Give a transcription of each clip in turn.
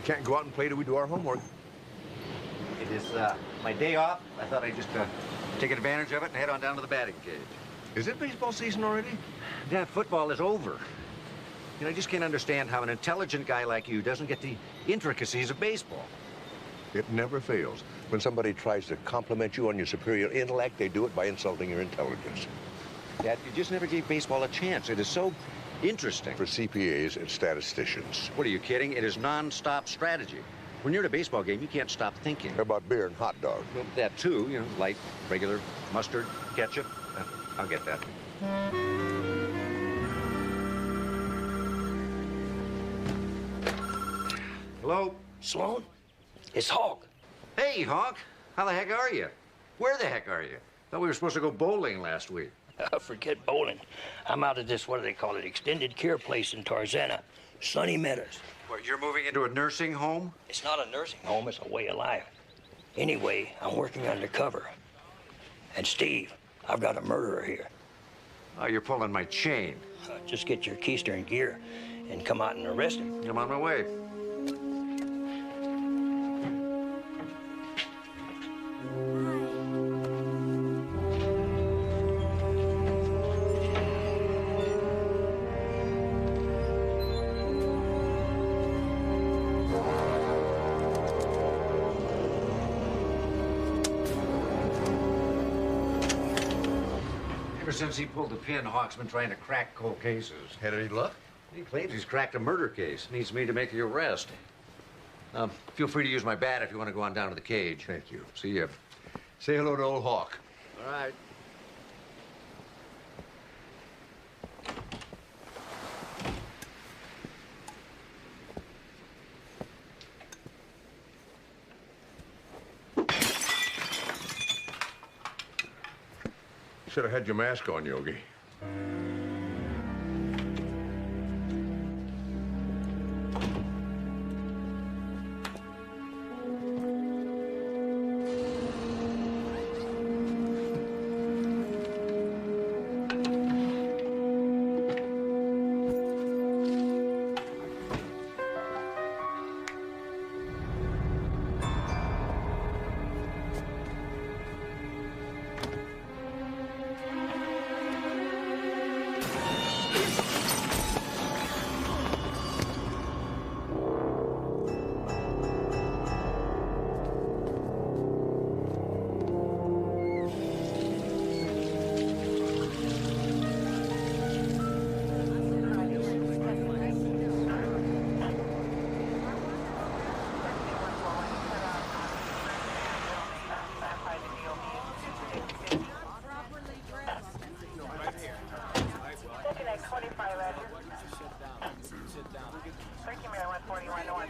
Can't go out and play till we do our homework. It is my day off. I thought I'd just take advantage of it and head on down to the batting cage. Is it baseball season already? Yeah, football is over. You know, I just can't understand how an intelligent guy like you doesn't get the intricacies of baseball. It never fails. When somebody tries to compliment you on your superior intellect, they do it by insulting your intelligence. Dad, you just never gave baseball a chance. It is so interesting. For CPAs and statisticians. What, are you kidding? It is non-stop strategy. When you're at a baseball game, you can't stop thinking. How about beer and hot dogs? Well, that too, you know, light, regular, mustard, ketchup. I'll get that. Hello? Sloan, it's Hawk. Hey, Hawk. How the heck are you? Where the heck are you? Thought we were supposed to go bowling last week. Forget bowling. I'm out at this, what do they call it, extended care place in Tarzana, Sunny Meadows. What, you're moving into a nursing home? It's not a nursing home, it's a way of life. Anyway, I'm working undercover. And Steve, I've got a murderer here. Oh, you're pulling my chain. Just get your keister in gear and come out and arrest him. I'm on my way. Ever since he pulled the pin, Hawk's been trying to crack cold cases. Had any luck? He claims he's cracked a murder case. Needs me to make the arrest. Feel free to use my bat if you want to go on down to the cage. Thank you. See ya. Say hello to old Hawk. All right. Should have had your mask on, Yogi.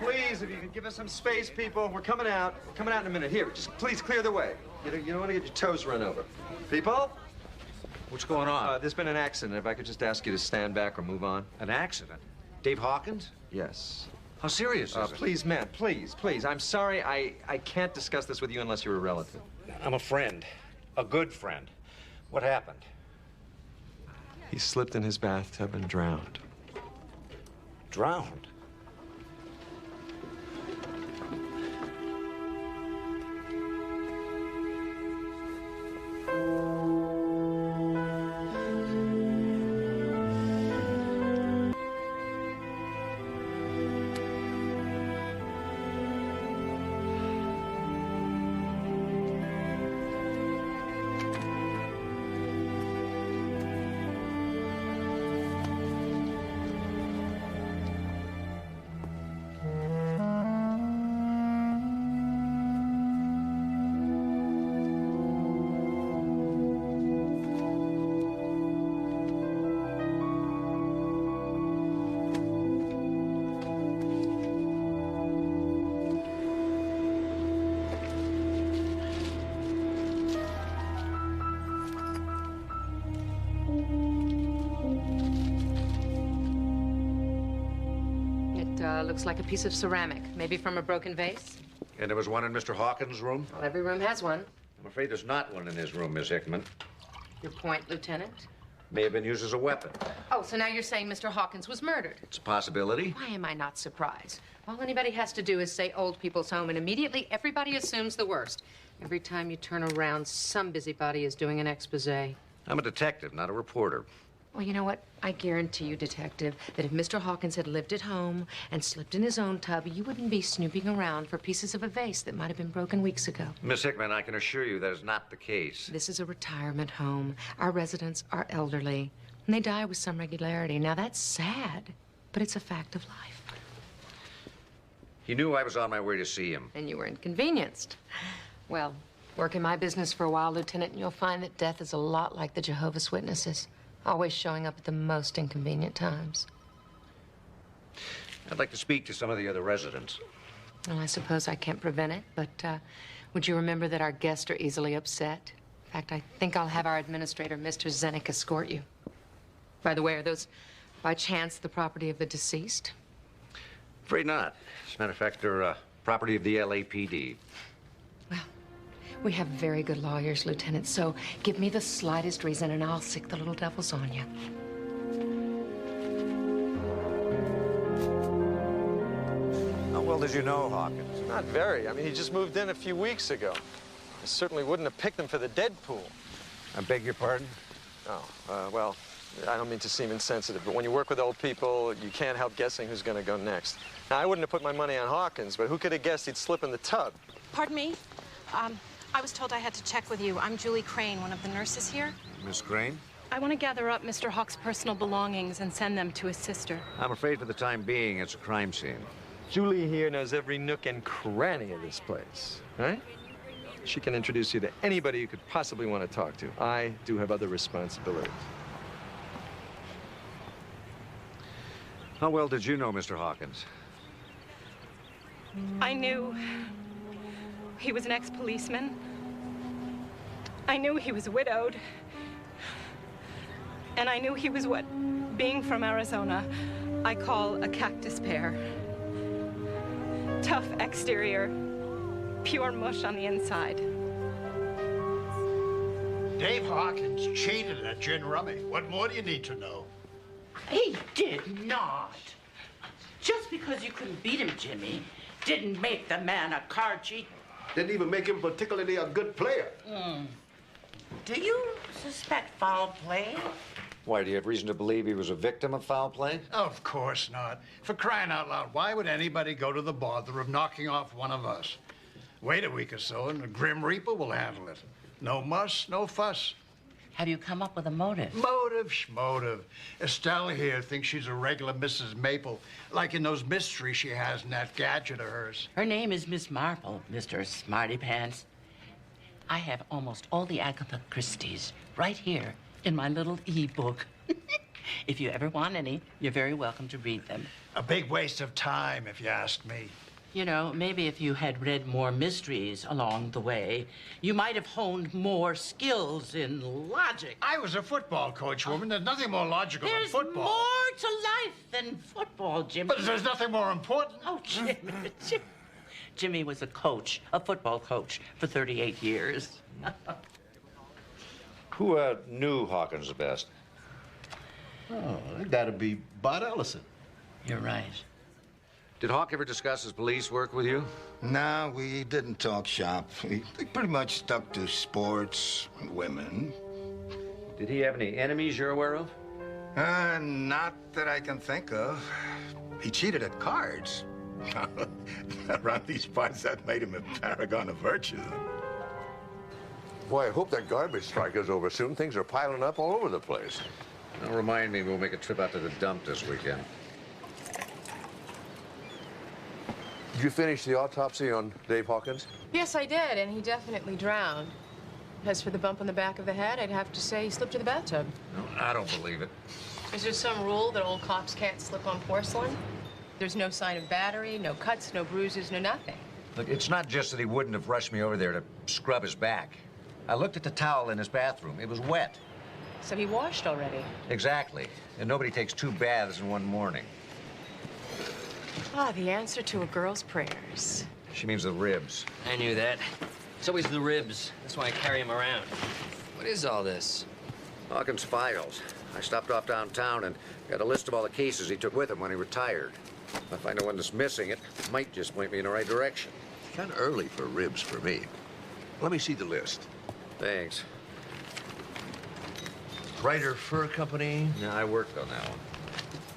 Please, if you can give us some space, people. We're coming out. We're coming out in a minute. Here, just please clear the way. You don't want to get your toes run over. People? What's going on? There's been an accident. If I could just ask you to stand back or move on. An accident? Dave Hawkins? Yes. How serious is it? Please, man, please, please. I'm sorry. I can't discuss this with you unless you're a relative. I'm a friend. A good friend. What happened? He slipped in his bathtub and drowned. Drowned? Looks like a piece of ceramic, maybe from a broken vase. And there was one in Mr. Hawkins' room? Well, every room has one. I'm afraid there's not one in his room, Miss Hickman. Your point, Lieutenant? May have been used as a weapon. Oh, so now you're saying Mr. Hawkins was murdered? It's a possibility. Why am I not surprised? All anybody has to do is say old people's home, and immediately everybody assumes the worst. Every time you turn around, some busybody is doing an expose. I'm a detective, not a reporter. Well, you know what? I guarantee you, Detective, that if Mr. Hawkins had lived at home and slipped in his own tub, you wouldn't be snooping around for pieces of a vase that might have been broken weeks ago. Miss Hickman, I can assure you that is not the case. This is a retirement home. Our residents are elderly, and they die with some regularity. Now, that's sad, but it's a fact of life. He knew I was on my way to see him. And you were inconvenienced. Well, work in my business for a while, Lieutenant, and you'll find that death is a lot like the Jehovah's Witnesses. Always showing up at the most inconvenient times. I'd like to speak to some of the other residents. Well, I suppose I can't prevent it, but would you remember that our guests are easily upset? In fact, I think I'll have our administrator, Mr. Zenick, escort you. By the way, are those, by chance, the property of the deceased? Afraid not. As a matter of fact, they're property of the LAPD. Well, we have very good lawyers, Lieutenant, so give me the slightest reason and I'll sick the little devils on you. How well did you know Hawkins? Not very. I mean, he just moved in a few weeks ago. I certainly wouldn't have picked him for the dead pool. I beg your pardon? Oh, well, I don't mean to seem insensitive, but when you work with old people, you can't help guessing who's going to go next. Now, I wouldn't have put my money on Hawkins, but who could have guessed he'd slip in the tub? Pardon me? I was told I had to check with you. I'm Julie Crane, one of the nurses here. Miss Crane? I want to gather up Mr. Hawk's personal belongings and send them to his sister. I'm afraid for the time being, it's a crime scene. Julie here knows every nook and cranny of this place, right? She can introduce you to anybody you could possibly want to talk to. I do have other responsibilities. How well did you know Mr. Hawkins? I knew he was an ex-policeman. I knew he was widowed. And I knew he was what, being from Arizona, I call a cactus pear. Tough exterior, pure mush on the inside. Dave Hawkins cheated at gin rummy. What more do you need to know? He did not. Just because you couldn't beat him, Jimmy, didn't make the man a card cheat. Didn't even make him particularly a good player. Do you suspect foul play? Why, do you have reason to believe he was a victim of foul play? Of course not. For crying out loud, why would anybody go to the bother of knocking off one of us? Wait a week or so and the Grim Reaper will handle it. No muss, no fuss. Have you come up with a motive? Motive, schmotive. Estelle here thinks she's a regular Mrs. Maple, like in those mysteries she has in that gadget of hers. Her name is Miss Marple, Mr. Smarty Pants. I have almost all the Agatha Christies right here in my little e-book. If you ever want any, you're very welcome to read them. A big waste of time, if you ask me. You know, maybe if you had read more mysteries along the way, you might have honed more skills in logic. I was a football coach, woman. There's nothing more logical than There's football. more to life than football, Jimmy. But there's nothing more important. Oh, Jimmy. Jimmy was a coach, a football coach, for 38 years. Who knew Hawkins the best? Oh, that'd be Bud Ellison. You're right. Did Hawk ever discuss his police work with you? No, we didn't talk shop. We pretty much stuck to sports and women. Did he have any enemies you're aware of? Not that I can think of. He cheated at cards. Around these parts, that made him a paragon of virtue. Boy, I hope that garbage strike is over soon. Things are piling up all over the place. Don't remind me, we'll make a trip out to the dump this weekend. Did you finish the autopsy on Dave Hawkins? Yes, I did, and he definitely drowned. As for the bump on the back of the head, I'd have to say he slipped in the bathtub. No, I don't believe it. Is there some rule that old cops can't slip on porcelain? There's no sign of battery, no cuts, no bruises, no nothing. Look, it's not just that he wouldn't have rushed me over there to scrub his back. I looked at the towel in his bathroom. It was wet. So he washed already. Exactly. And nobody takes 2 baths in one morning. Ah, the answer to a girl's prayers. She means the ribs. I knew that. It's always the ribs. That's why I carry them around. What is all this? Hawkins' files. I stopped off downtown and got a list of all the cases he took with him when he retired. If I know one that's missing, it might just point me in the right direction. Kind of early for ribs for me. Let me see the list. Thanks. Ryder Fur Company. Yeah, I worked on that one.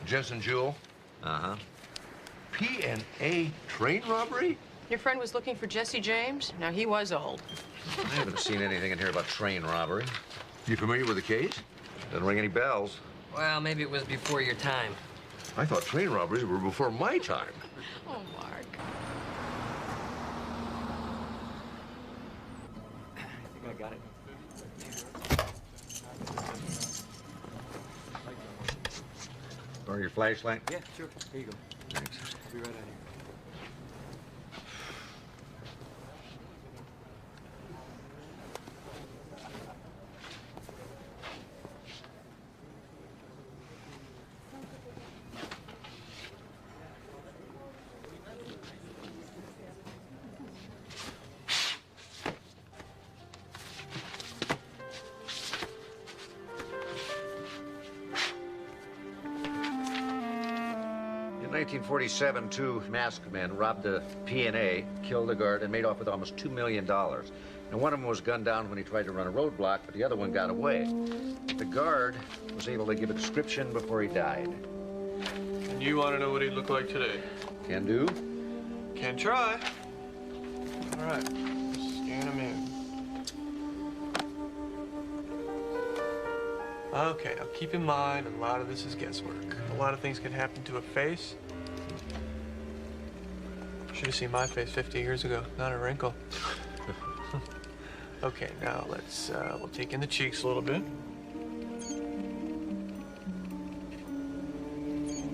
Jensen Jewel. Uh-huh. P&A train robbery? Your friend was looking for Jesse James? Now, he was old. I haven't seen anything in here about train robbery. You familiar with the case? Doesn't ring any bells. Well, maybe it was before your time. I thought train robberies were before my time. Oh, Mark. I think I got it. Borrow your flashlight? Yeah, sure. Here you go. Thanks. I'll be right out here. In 1947, two masked men robbed a P&A, killed a guard, and made off with almost $2 million. And one of them was gunned down when he tried to run a roadblock, but the other one got away. The guard was able to give a description before he died. And you want to know what he'd look like today? Can do. Can try. All right, scan him in. Okay, now keep in mind, a lot of this is guesswork. A lot of things can happen to a face. Should have seen my face 50 years ago, not a wrinkle. Okay, now we'll take in the cheeks a little bit.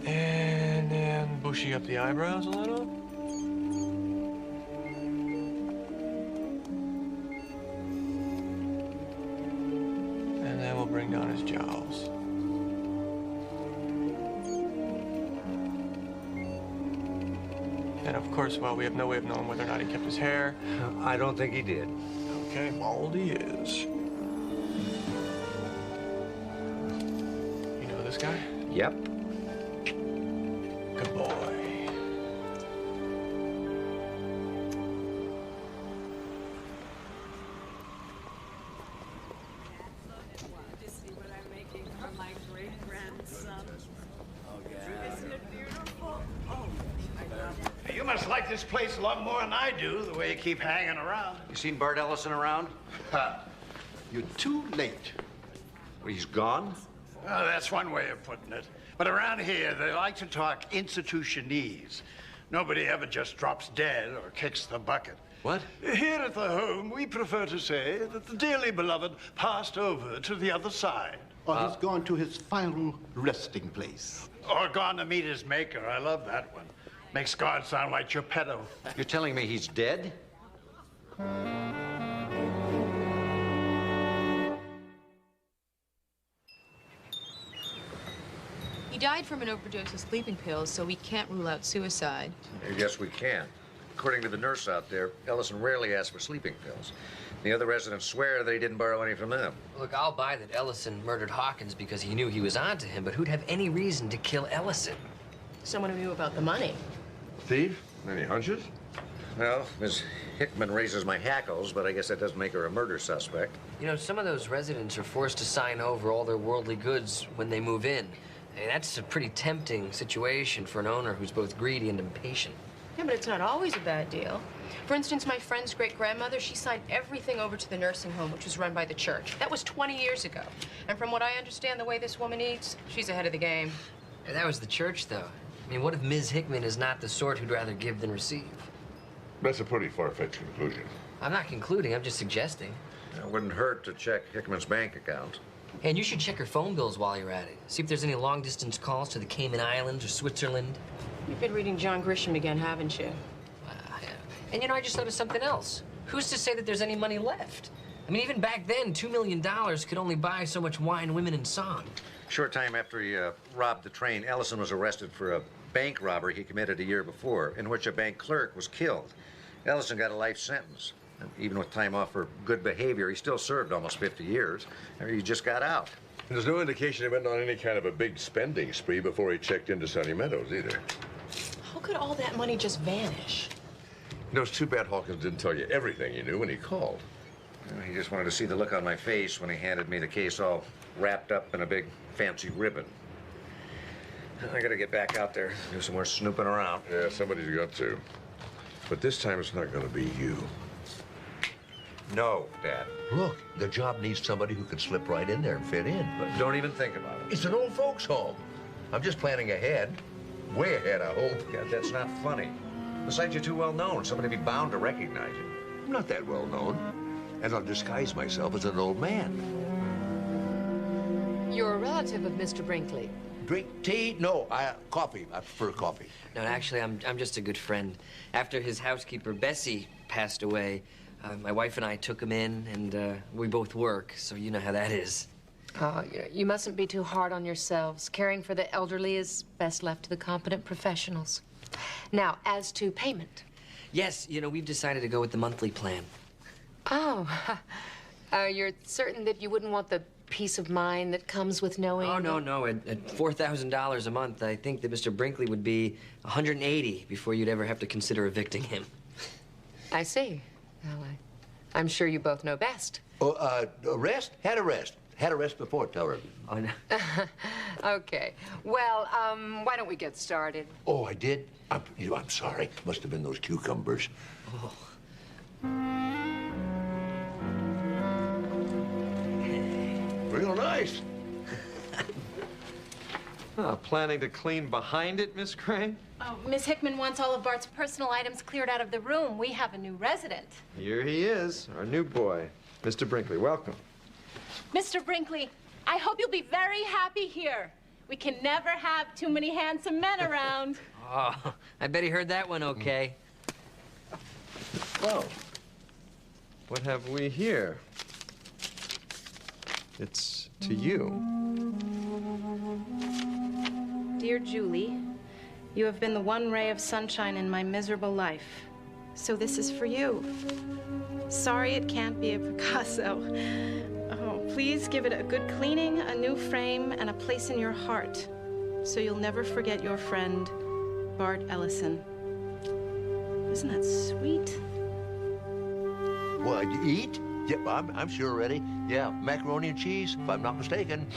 And then bushy up the eyebrows a little. And then we'll bring down his jowls. And of course, well, we have no way of knowing whether or not he kept his hair. I don't think he did. Okay, bald he is. You know this guy? Yep. Good boy. You must like this place a lot more than I do, the way you keep hanging around. You seen Bart Ellison around? Ha. You're too late. Well, he's gone? Well, that's one way of putting it. But around here, they like to talk institutionese. Nobody ever just drops dead or kicks the bucket. What? Here at the home, we prefer to say that the dearly beloved passed over to the other side. Or he's gone to his final resting place. Or gone to meet his maker. I love that one. Makes God sound like Geppetto. You're telling me he's dead? He died from an overdose of sleeping pills, so we can't rule out suicide. I guess we can. According to the nurse out there, Ellison rarely asked for sleeping pills. The other residents swear that he didn't borrow any from them. Look, I'll buy that Ellison murdered Hawkins because he knew he was onto him, but who'd have any reason to kill Ellison? Someone who knew about the money. Thief? Any hunches? Well, Ms. Hickman raises my hackles, but I guess that doesn't make her a murder suspect. You know, some of those residents are forced to sign over all their worldly goods when they move in. Hey, that's a pretty tempting situation for an owner who's both greedy and impatient. Yeah, but it's not always a bad deal. For instance, my friend's great-grandmother, she signed everything over to the nursing home, which was run by the church. That was 20 years ago. And from what I understand, the way this woman eats, she's ahead of the game. Hey, that was the church, though. I mean, what if Ms. Hickman is not the sort who'd rather give than receive? That's a pretty far-fetched conclusion. I'm not concluding, I'm just suggesting. It wouldn't hurt to check Hickman's bank account. And you should check your phone bills while you're at it. See if there's any long-distance calls to the Cayman Islands or Switzerland. You've been reading John Grisham again, haven't you? Yeah. And you know, I just thought of something else. Who's to say that there's any money left? I mean, even back then, $2 million could only buy so much wine, women, and song. Short time after he robbed the train, Ellison was arrested for a bank robbery he committed a year before, in which a bank clerk was killed. Ellison got a life sentence. And even with time off for good behavior, he still served almost 50 years. I mean, he just got out. There's no indication he went on any kind of a big spending spree before he checked into Sunny Meadows, either. How could all that money just vanish? You know, it's too bad Hawkins didn't tell you everything he knew when he called. Well, he just wanted to see the look on my face when he handed me the case all wrapped up in a big fancy ribbon. I gotta get back out there, do some more snooping around. Yeah, somebody's got to. But this time it's not gonna be you. No, Dad. Look, the job needs somebody who can slip right in there and fit in. But don't even think about it. It's an old folks' home. I'm just planning ahead. Way ahead, I hope. Yeah, that's not funny. Besides, you're too well known. Somebody would be bound to recognize you. I'm not that well known. And I'll disguise myself as an old man. You're a relative of Mr. Brinkley. Drink tea? No, coffee. I prefer coffee. No, actually, I'm just a good friend. After his housekeeper, Bessie, passed away, my wife and I took him in, and we both work, so you know how that is. Oh, you mustn't be too hard on yourselves. Caring for the elderly is best left to the competent professionals. Now, as to payment. Yes, we've decided to go with the monthly plan. Oh, you're certain that you wouldn't want the peace of mind that comes with knowing... Oh, no. At $4,000 a month, I think that Mr. Brinkley would be $180 before you'd ever have to consider evicting him. I see. Well, I'm sure you both know best. Oh, arrest? Had arrest. Had arrest before, tell her. Oh, no. Okay. Well, why don't we get started? Oh, I did? I'm sorry. Must have been those cucumbers. Oh. Real nice. Planning to clean behind it, Miss Crane? Oh, Miss Hickman wants all of Bart's personal items cleared out of the room. We have a new resident. Here he is, our new boy, Mr. Brinkley. Welcome. Mr. Brinkley, I hope you'll be very happy here. We can never have too many handsome men around. Oh, I bet he heard that one okay. Well, what have we here? It's to you. Dear Julie, you have been the one ray of sunshine in my miserable life. So this is for you. Sorry it can't be a Picasso. Oh, please give it a good cleaning, a new frame, and a place in your heart. So you'll never forget your friend, Bart Ellison. Isn't that sweet? What, you eat? Yeah, I'm sure ready. Yeah, macaroni and cheese, if I'm not mistaken.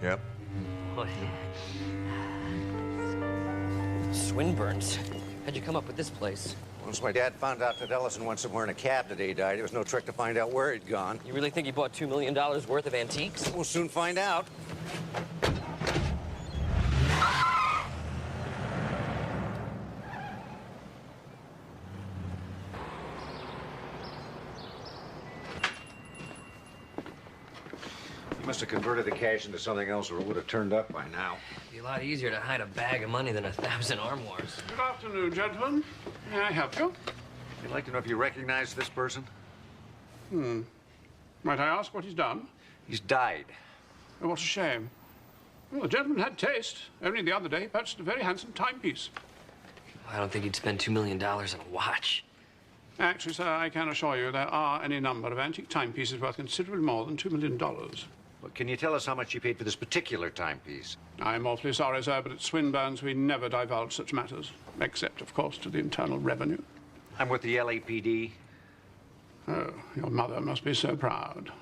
Yep. Swinburne's. How'd you come up with this place? Once my dad found out that Ellison went somewhere in a cab the day he died, it was no trick to find out where he'd gone. You really think he bought $2 million worth of antiques? We'll soon find out. He must have converted the cash into something else or it would have turned up by now. It'd be a lot easier to hide a bag of money than 1,000 armoires. Good afternoon, gentlemen. May I help you? You'd like to know if you recognize this person? Might I ask what he's done? He's died. Oh, what a shame. Well, the gentleman had taste. Only the other day he purchased a very handsome timepiece. I don't think he'd spend $2 million on a watch. Actually, sir, I can assure you there are any number of antique timepieces worth considerably more than $2 million. Well, can you tell us how much you paid for this particular timepiece? I'm awfully sorry, sir, but at Swinburne's we never divulge such matters, except, of course, to the Internal Revenue. I'm with the LAPD. Oh, your mother must be so proud.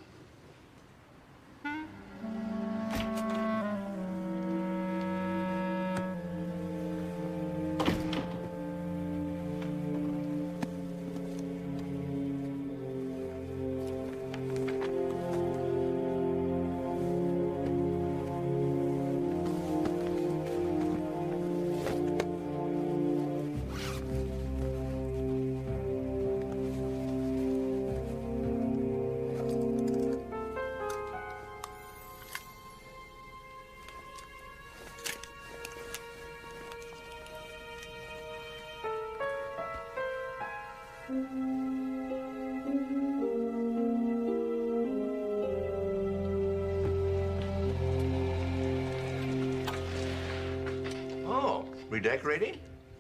Redecorating?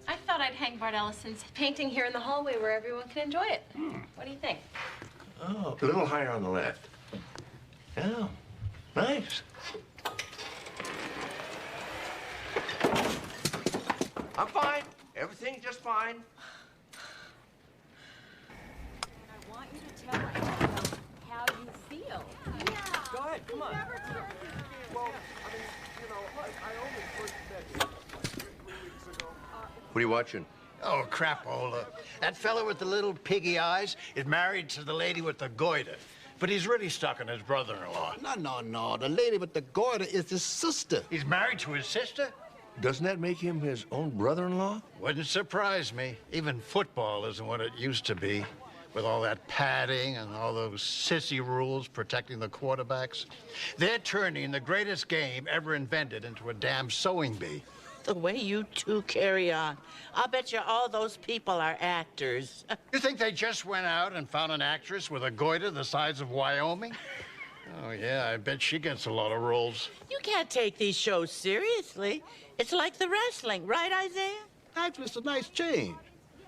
I thought I'd hang Bart Ellison's painting here in the hallway where everyone can enjoy it. What do you think? Oh, a little higher on the left. Yeah. Nice. I'm fine. Everything's just fine. I want you to tell us how you feel. Yeah. Go ahead, come on. Well, I mean, you know, I only first met him like 3 weeks ago. What are you watching? Oh, crapola. That fellow with the little piggy eyes is married to the lady with the goiter. But he's really stuck on his brother-in-law. No. The lady with the goiter is his sister. He's married to his sister? Doesn't that make him his own brother-in-law? Wouldn't surprise me. Even football isn't what it used to be, with all that padding and all those sissy rules protecting the quarterbacks. They're turning the greatest game ever invented into a damn sewing bee. The way you two carry on, I'll bet you all those people are actors. You think they just went out and found an actress with a goiter the size of Wyoming? Oh, yeah, I bet she gets a lot of roles. You can't take these shows seriously. It's like the wrestling, right, Isaiah? Actually, it's a nice change.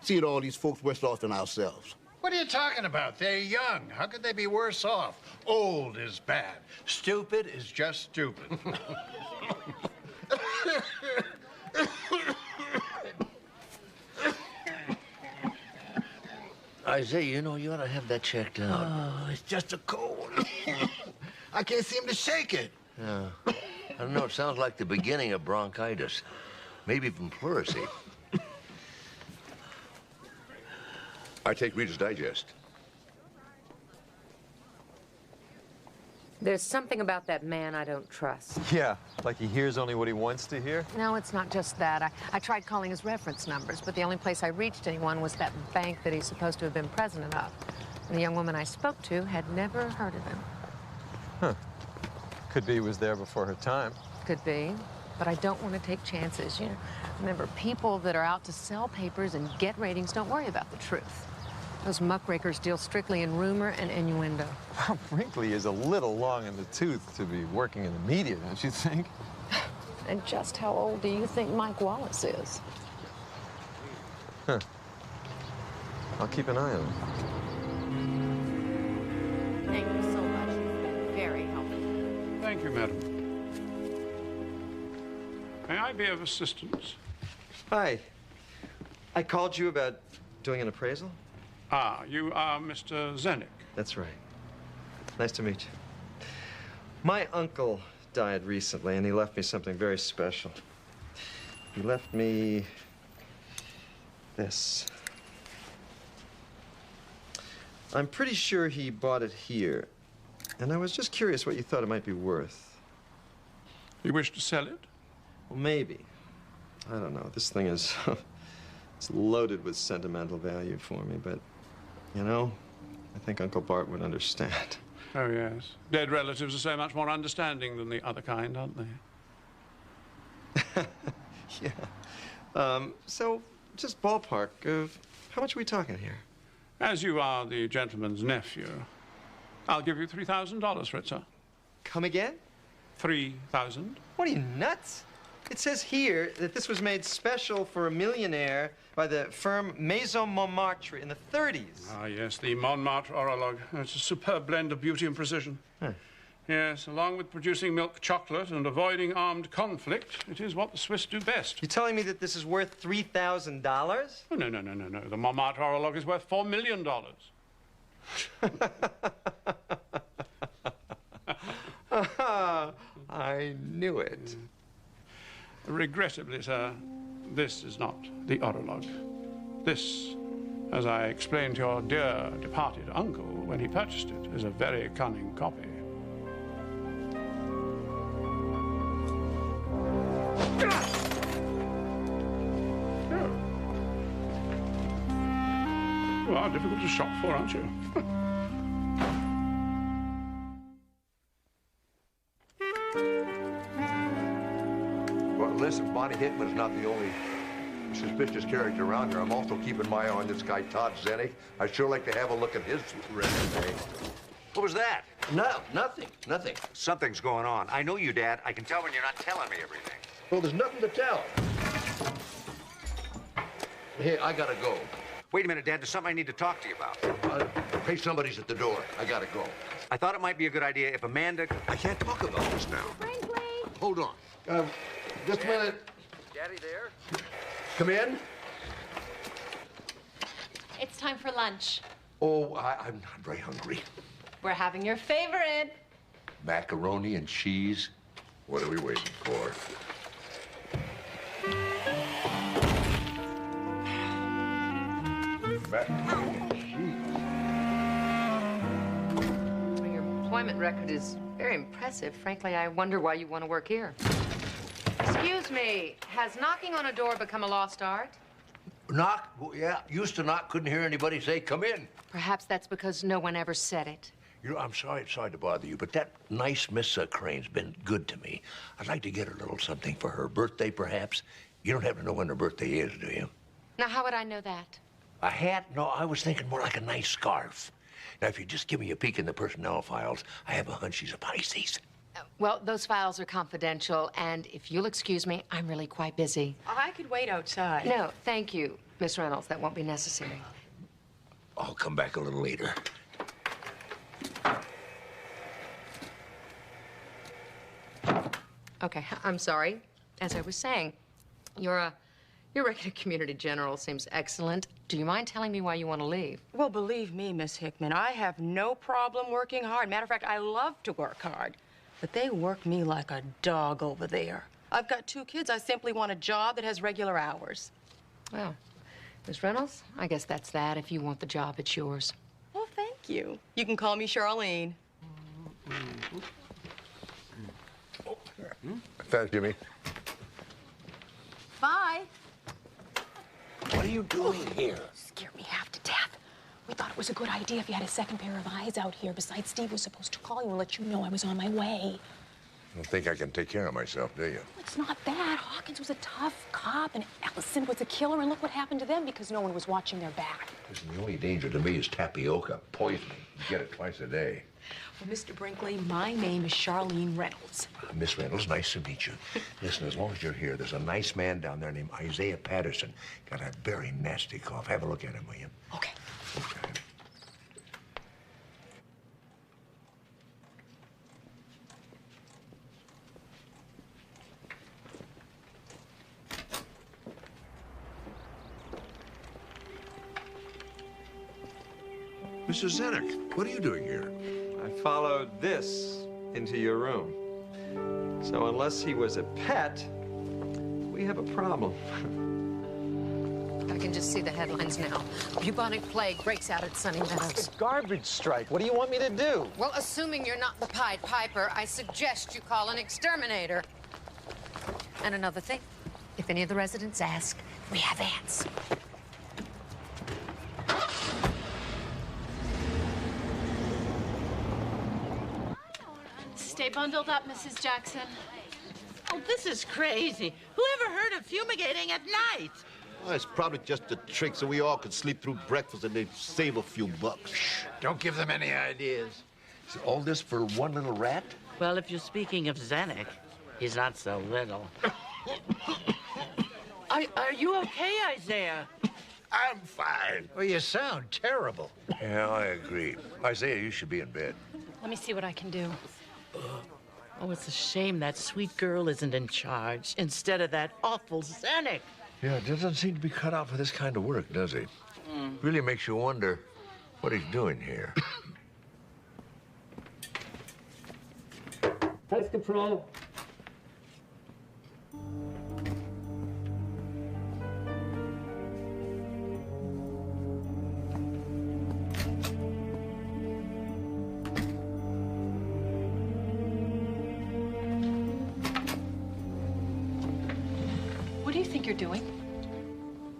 Seeing all these folks worse off than ourselves. What are you talking about? They're young. How could they be worse off? Old is bad. Stupid is just stupid. Isaiah, you know, you ought to have that checked out. Oh, it's just a cold. I can't seem to shake it. Yeah. I don't know, it sounds like the beginning of bronchitis. Maybe even pleurisy. I take Reader's Digest. There's something about that man I don't trust. Yeah, like he hears only what he wants to hear. No, it's not just that. I tried calling his reference numbers, but the only place I reached anyone was that bank that he's supposed to have been president of. And the young woman I spoke to had never heard of him. Huh. Could be he was there before her time. Could be, but I don't want to take chances, you know. Remember, people that are out to sell papers and get ratings don't worry about the truth. Those muckrakers deal strictly in rumor and innuendo. Brinkley is a little long in the tooth to be working in the media, don't you think? And just how old do you think Mike Wallace is? Huh. I'll keep an eye on him. Thank you so much. You've been very helpful. Thank you, madam. May I be of assistance? Hi. I called you about doing an appraisal. Ah, you are Mr. Zenik. That's right. Nice to meet you. My uncle died recently, and he left me something very special. He left me this. I'm pretty sure he bought it here, and I was just curious what you thought it might be worth. You wish to sell it? Well, maybe. I don't know. This thing is it's loaded with sentimental value for me, but you know, I think Uncle Bart would understand. Oh, yes. Dead relatives are so much more understanding than the other kind, aren't they? Yeah. So, just ballpark of how much are we talking here? As you are the gentleman's nephew, I'll give you $3,000 for it, sir. Come again? 3,000. What are you, nuts? It says here that this was made special for a millionaire by the firm Maison Montmartre in the 30s. Ah, yes, the Montmartre Orologue. It's a superb blend of beauty and precision. Huh. Yes, along with producing milk chocolate and avoiding armed conflict, it is what the Swiss do best. You're telling me that this is worth $3,000? Oh, no. The Montmartre Orologue is worth $4 million. I knew it. Regrettably, sir, this is not the Orologue. This, as I explained to your dear departed uncle when he purchased it, is a very cunning copy. You are difficult to shop for, aren't you? Well, listen, Bonnie Hickman's not the only suspicious character around here. I'm also keeping my eye on this guy, Todd Zenik. I'd sure like to have a look at his resume. What was that? No, nothing. Something's going on. I know you, Dad. I can tell when you're not telling me everything. Well, there's nothing to tell. Hey, I gotta go. Wait a minute, Dad. There's something I need to talk to you about. Hey, somebody's at the door. I gotta go. I thought it might be a good idea if Amanda... I can't talk about this now. Brinkley! Hold on. Just a minute. Daddy there? Come in. It's time for lunch. Oh, I'm not very hungry. We're having your favorite. Macaroni and cheese. What are we waiting for? Macaroni and cheese. Well, your employment record is very impressive. Frankly, I wonder why you want to work here. Excuse me, has knocking on a door become a lost art? Knock? Well, yeah, used to knock, couldn't hear anybody say, come in. Perhaps that's because no one ever said it. You know, I'm sorry to bother you, but that nice Miss Crane's been good to me. I'd like to get her a little something for her birthday, perhaps. You don't happen to know when her birthday is, do you? Now, how would I know that? A hat? No, I was thinking more like a nice scarf. Now, if you just give me a peek in the personnel files, I have a hunch she's a Pisces. Well, those files are confidential, and if you'll excuse me, I'm really quite busy. I could wait outside. No, thank you, Miss Reynolds. That won't be necessary. I'll come back a little later. Okay, I'm sorry. As I was saying, your regular community general seems excellent. Do you mind telling me why you want to leave? Well, believe me, Miss Hickman, I have no problem working hard. Matter of fact, I love to work hard. But they work me like a dog over there. I've got 2 kids. I simply want a job that has regular hours. Well, Miss Reynolds, I guess that's that. If you want the job, it's yours. Well, thank you. You can call me Charlene. Thanks, Jimmy. Bye. What are you doing here? Scared me half to death. We thought it was a good idea if you had a second pair of eyes out here. Besides, Steve was supposed to call you and let you know I was on my way. You don't think I can take care of myself, do you? It's not that. Hawkins was a tough cop, and Ellison was a killer, and look what happened to them because no one was watching their back. Listen, the only danger to me is tapioca, poisoning. You get it twice a day. Well, Mr. Brinkley, my name is Charlene Reynolds. Miss Reynolds, nice to meet you. Listen, as long as you're here, there's a nice man down there named Isaiah Patterson. Got a very nasty cough. Have a look at him, will you? Okay. Okay. Mrs. Zenek, what are you doing here? I followed this into your room. So unless he was a pet, we have a problem. I can just see the headlines now. Bubonic plague breaks out at Sunny Meadows. It's a garbage strike. What do you want me to do? Well, assuming you're not the Pied Piper, I suggest you call an exterminator. And another thing, if any of the residents ask, we have ants. Stay bundled up, Mrs. Jackson. Oh, this is crazy. Whoever heard of fumigating at night? Well, it's probably just a trick so we all could sleep through breakfast and they'd save a few bucks. Shh, don't give them any ideas. Is all this for one little rat? Well, if you're speaking of Zenek, he's not so little. Are you okay, Isaiah? I'm fine. Well, you sound terrible. Yeah, I agree. Isaiah, you should be in bed. Let me see what I can do. Oh, it's a shame that sweet girl isn't in charge instead of that awful Zenek. Yeah, doesn't seem to be cut out for this kind of work, does he? Really makes you wonder what he's doing here. Test control. What do you think you're doing?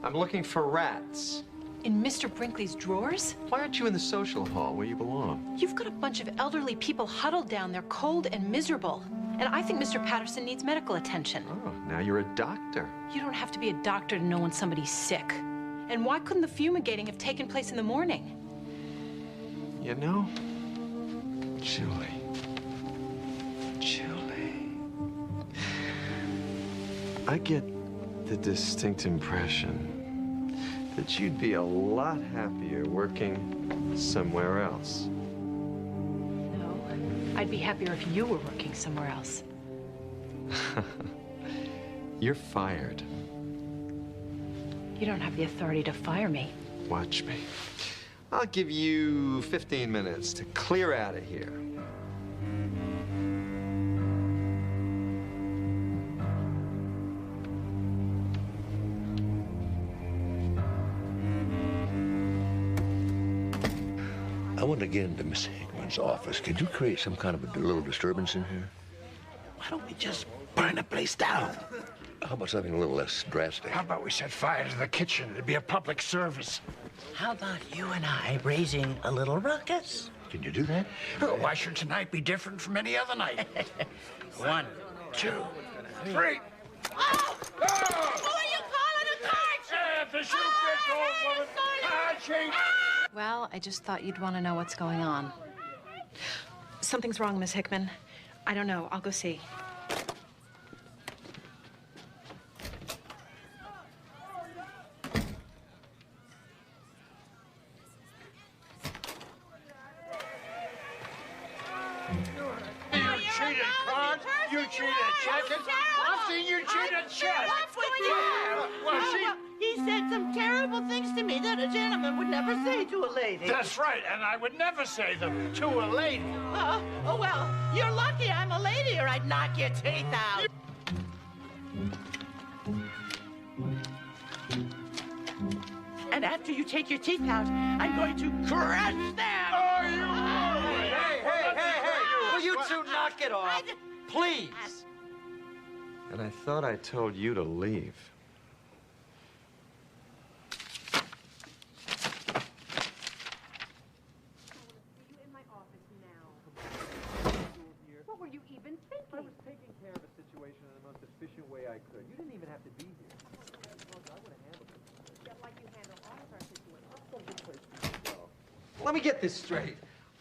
I'm looking for rats. In Mr. Brinkley's drawers? Why aren't you in the social hall where you belong? You've got a bunch of elderly people huddled down there, cold and miserable. And I think Mr. Patterson needs medical attention. Oh, now you're a doctor. You don't have to be a doctor to know when somebody's sick. And why couldn't the fumigating have taken place in the morning? You know, Julie. I get the distinct impression that you'd be a lot happier working somewhere else. No. I'd be happier if you were working somewhere else. You're fired. You don't have the authority to fire me. Watch me. I'll give you 15 minutes to clear out of here. I want to get into Miss Hickman's office. Could you create some kind of a little disturbance in here? Why don't we just burn the place down? How about something a little less drastic? How about we set fire to the kitchen? It'd be a public service. How about you and I raising a little ruckus? Can you do that? Oh, why should tonight be different from any other night? 1, 2, 3. Oh! Who are you calling a card? The shoot gets old woman. Card Well, I just thought you'd want to know what's going on. Something's wrong, Miss Hickman. I don't know. I'll go see. You cheated cards. You cheated checkers. I've seen you cheat at chess. What's going on? Well, He said some terrible things to me that a gentleman would never say to a lady. That's right, and I would never say them to a lady. Oh, well, you're lucky I'm a lady or I'd knock your teeth out. And after you take your teeth out, I'm going to crush them. Oh, you Hey! Will you two knock it off? Please. And I thought I told you to leave. What were you even thinking? I was taking care of a situation in the most efficient way I could. You didn't even have to be here. I would have handled it. Just like you handle all of our situations. Let me get this straight.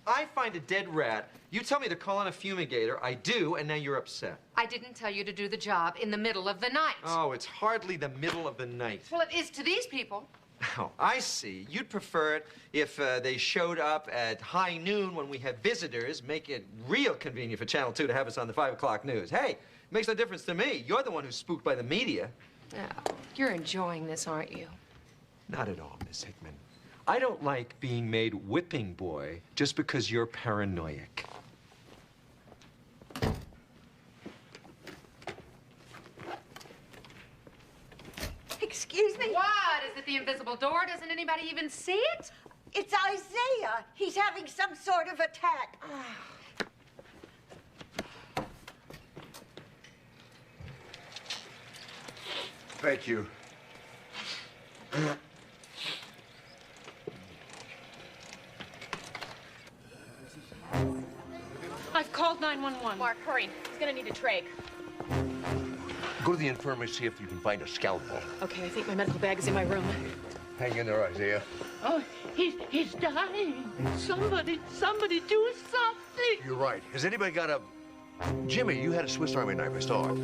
I find a dead rat. You tell me to call in a fumigator. I do, and now you're upset. I didn't tell you to do the job in the middle of the night. Oh, it's hardly the middle of the night. Well, it is to these people. Oh, I see. You'd prefer it if they showed up at high noon when we have visitors, make it real convenient for Channel 2 to have us on the 5 o'clock news. Hey, makes no difference to me. You're the one who's spooked by the media. Oh, you're enjoying this, aren't you? Not at all, Miss Hickman. I don't like being made whipping boy just because you're paranoid. Excuse me? What? Is it the invisible door? Doesn't anybody even see it? It's Isaiah. He's having some sort of attack. Thank you. I've called 911. Mark, hurry. He's gonna need a trach. Go to the infirmary, see if you can find a scalpel. Okay, I think my medical bag is in my room. Hang in there, Isaiah. Oh, he's dying. Somebody do something. You're right. Has anybody got a... Jimmy, you had a Swiss Army knife, I saw it.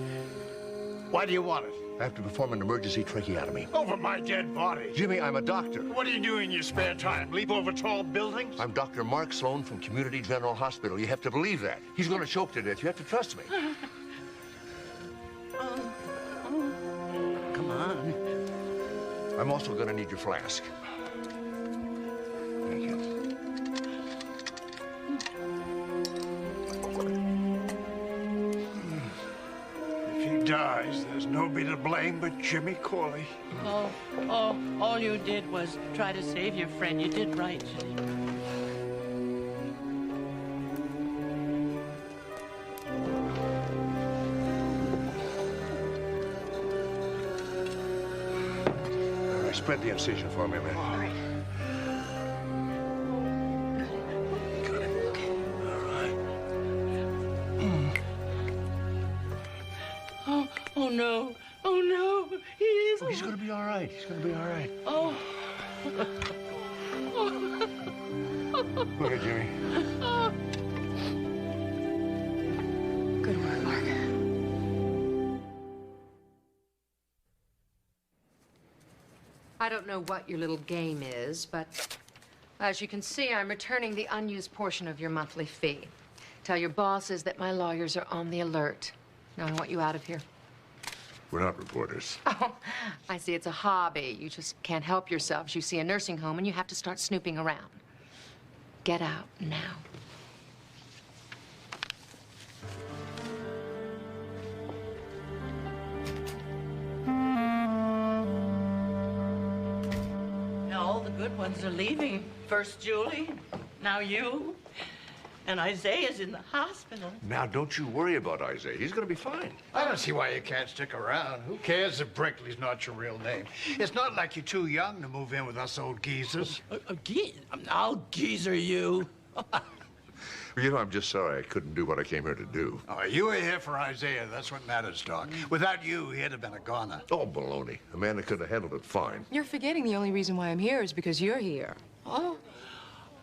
Why do you want it? I have to perform an emergency tracheotomy. Over my dead body. Jimmy, I'm a doctor. What do you do in your spare time? Leap over tall buildings? I'm Dr. Mark Sloan from Community General Hospital. You have to believe that. He's going to choke to death. You have to trust me. Come on. I'm also going to need your flask. Thank you. If he dies, there's nobody to blame but Jimmy Corley. Oh, all you did was try to save your friend. You did right, Julie. Spread the incision for me, man. All right. Got it. Okay. All right. Oh no. Oh no. He's... Oh, he's going to be all right. He's going to be all right. Oh. Look at Jimmy. Good work, Mark. I don't know what your little game is, but as you can see, I'm returning the unused portion of your monthly fee. Tell your bosses that my lawyers are on the alert. Now I want you out of here. We're not reporters. Oh, I see it's a hobby. You just can't help yourselves. You see a nursing home and you have to start snooping around. Get out now. All the good ones are leaving. First Julie, now you, and Isaiah's in the hospital. Now, don't you worry about Isaiah. He's going to be fine. I don't see why you can't stick around. Who cares if Brinkley's not your real name? It's not like you're too young to move in with us old geezers. I'll geezer you. You know, I'm just sorry I couldn't do what I came here to do. Oh, you were here for Isaiah. That's what matters, Doc. Without you, he'd have been a goner. Oh, baloney. Amanda could have handled it fine. You're forgetting the only reason why I'm here is because you're here.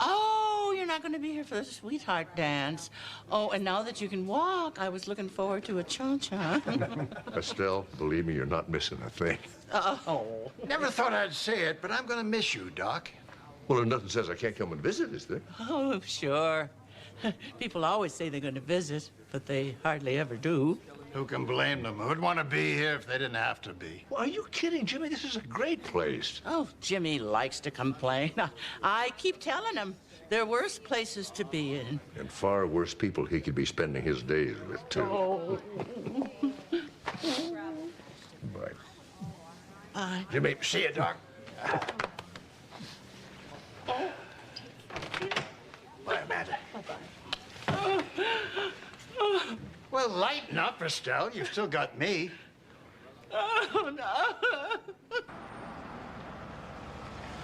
Oh, you're not going to be here for the sweetheart dance. Oh, and now that you can walk, I was looking forward to a cha-cha. Estelle, believe me, you're not missing a thing. Oh. Never thought I'd say it, but I'm going to miss you, Doc. Well, there's nothing says I can't come and visit, is there? Oh, sure. People always say they're going to visit, but they hardly ever do. Who can blame them? Who'd want to be here if they didn't have to be? Well, are you kidding, Jimmy? This is a great place. Oh, Jimmy likes to complain. I keep telling him there are worse places to be in. And far worse people he could be spending his days with, too. Oh. Bye. Bye. Jimmy, see you, Doc. Bye, Amanda. Bye-bye. Well, lighten up, Estelle. You've still got me. Oh, no.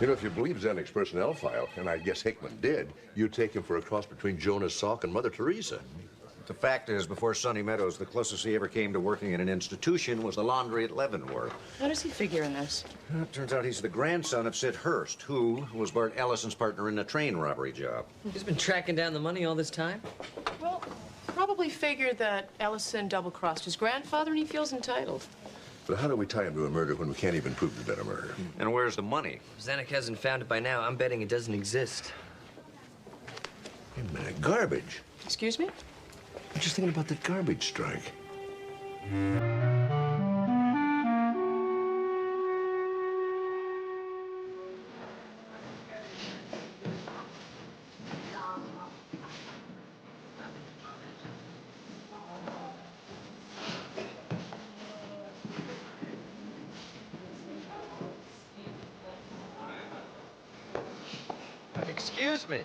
You know, if you believe Zenek's personnel file, and I guess Hickman did, you'd take him for a cross between Jonas Salk and Mother Teresa. The fact is, before Sonny Meadows, the closest he ever came to working in an institution was the laundry at Leavenworth. How does he figure in this? Well, it turns out he's the grandson of Sid Hurst, who was Bart Ellison's partner in a train robbery job. He's been tracking down the money all this time? Well, probably figured that Ellison double-crossed his grandfather and he feels entitled. But how do we tie him to a murder when we can't even prove it's been a murder? And where's the money? If Zenek hasn't found it by now, I'm betting it doesn't exist. Wait a minute, garbage. Excuse me? I'm just thinking about that garbage strike. Excuse me.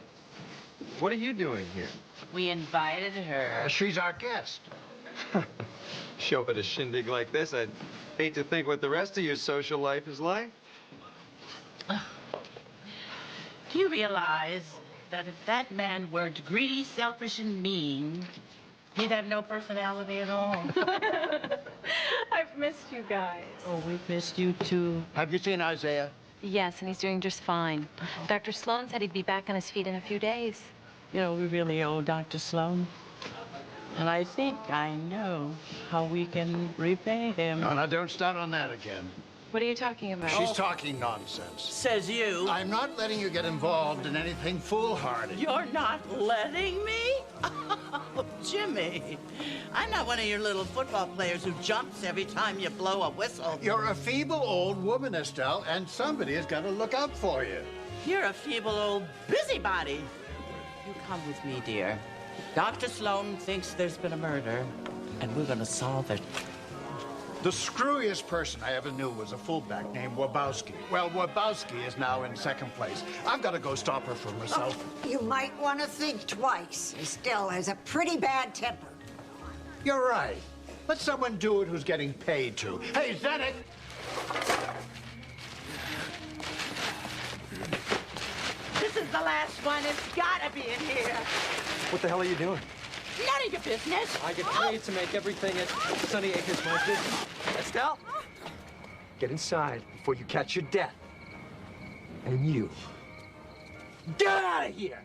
What are you doing here? We invited her. She's our guest. Show up at a shindig like this, I'd hate to think what the rest of your social life is like. Do you realize that if that man weren't greedy, selfish, and mean, he'd have no personality at all? I've missed you guys. Oh, we've missed you too. Have you seen Isaiah? Yes, and he's doing just fine. Dr. Sloan said he'd be back on his feet in a few days. You know, we really owe Dr. Sloan. And I think I know how we can repay him. No, now don't start on that again. What are you talking about? She's talking nonsense. Says you. I'm not letting you get involved in anything foolhardy. You're not letting me? Oh, Jimmy, I'm not one of your little football players who jumps every time you blow a whistle. You're a feeble old woman, Estelle, and somebody has got to look out for you. You're a feeble old busybody. You come with me, dear. Dr. Sloan thinks there's been a murder, and we're gonna solve it. The screwiest person I ever knew was a fullback named Wabowski. Well, Wabowski is now in second place. I've got to go stop her from herself. You might want to think twice. Estelle has a pretty bad temper. You're right. Let someone do it who's getting paid to. Hey, Zenek! This is the last one. It's gotta be in here. What the hell are you doing? None of your business. I get paid to make everything at Sunny Acres my business. Estelle, get inside before you catch your death. And you, get out of here!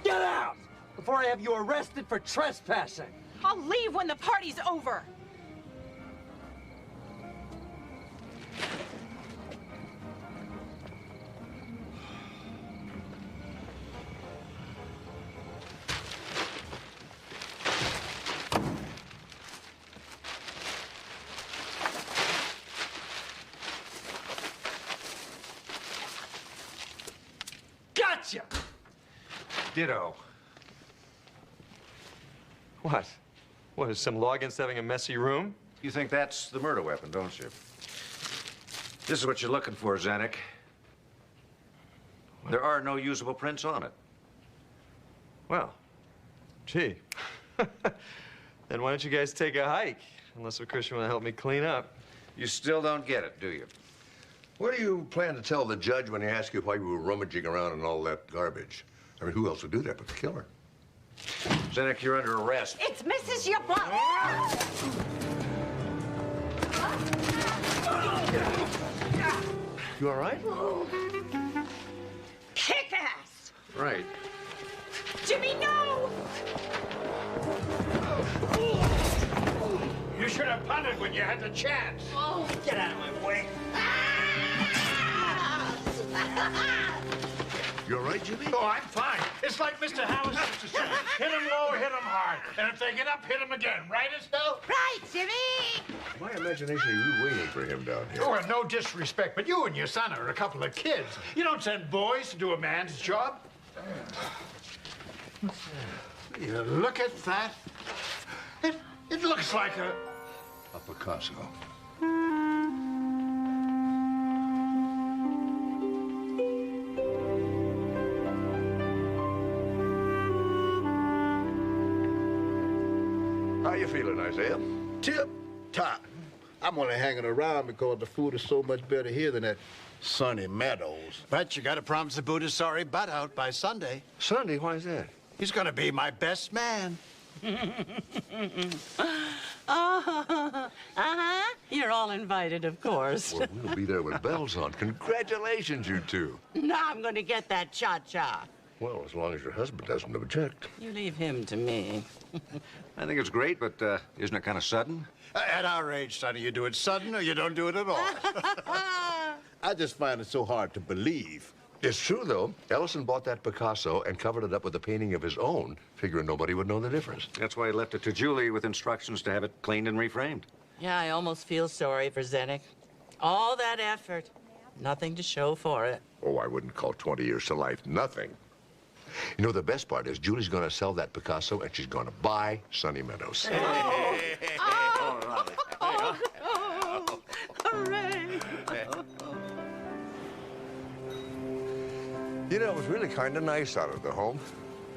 Get out! Before I have you arrested for trespassing. I'll leave when the party's over. Ditto. What? What, is some law against having a messy room? You think that's the murder weapon, don't you? This is what you're looking for, Zenik. There are no usable prints on it. Well, gee. Then why don't you guys take a hike? Unless, of course, you want to help me clean up. You still don't get it, do you? What do you plan to tell the judge when he asks you why you were rummaging around in all that garbage? I mean, who else would do that but the killer? Zenik, you're under arrest. It's Mrs. Yabot. You all right? Kick ass! Right. Jimmy, no! You should have punted when you had the chance. Oh, Get out of my way. You all right, Jimmy? Oh, I'm fine. It's like Mr. Howard used to say. Hit him low, hit him hard. And if they get up, hit him again. Right, Estelle? Right, Jimmy! My imagination, you waiting for him down here. Oh, and no disrespect, but you and your son are a couple of kids. You don't send boys to do a man's job. You look at that. It looks like a Picasso. How you feeling, Isaiah? Tip-top. I'm only hanging around because the food is so much better here than at Sunny Meadows. But you got to promise the Buddha's sorry butt out by Sunday. Sunday? Why is that? He's going to be my best man. You're all invited, of course. Well, we'll be there with bells on. Congratulations, you two. Now I'm going to get that cha-cha. Well, as long as your husband doesn't object. You leave him to me. I think it's great, but isn't it kind of sudden? At our age, Sonny, you do it sudden or you don't do it at all. I just find it so hard to believe. It's true, though. Ellison bought that Picasso and covered it up with a painting of his own, figuring nobody would know the difference. That's why he left it to Julie with instructions to have it cleaned and reframed. Yeah, I almost feel sorry for Zenik. All that effort, nothing to show for it. Oh, I wouldn't call 20 years to life nothing. You know, the best part is Julie's going to sell that Picasso, and she's going to buy Sunny Meadows. Hooray! You know, it was really kind of nice out of the home.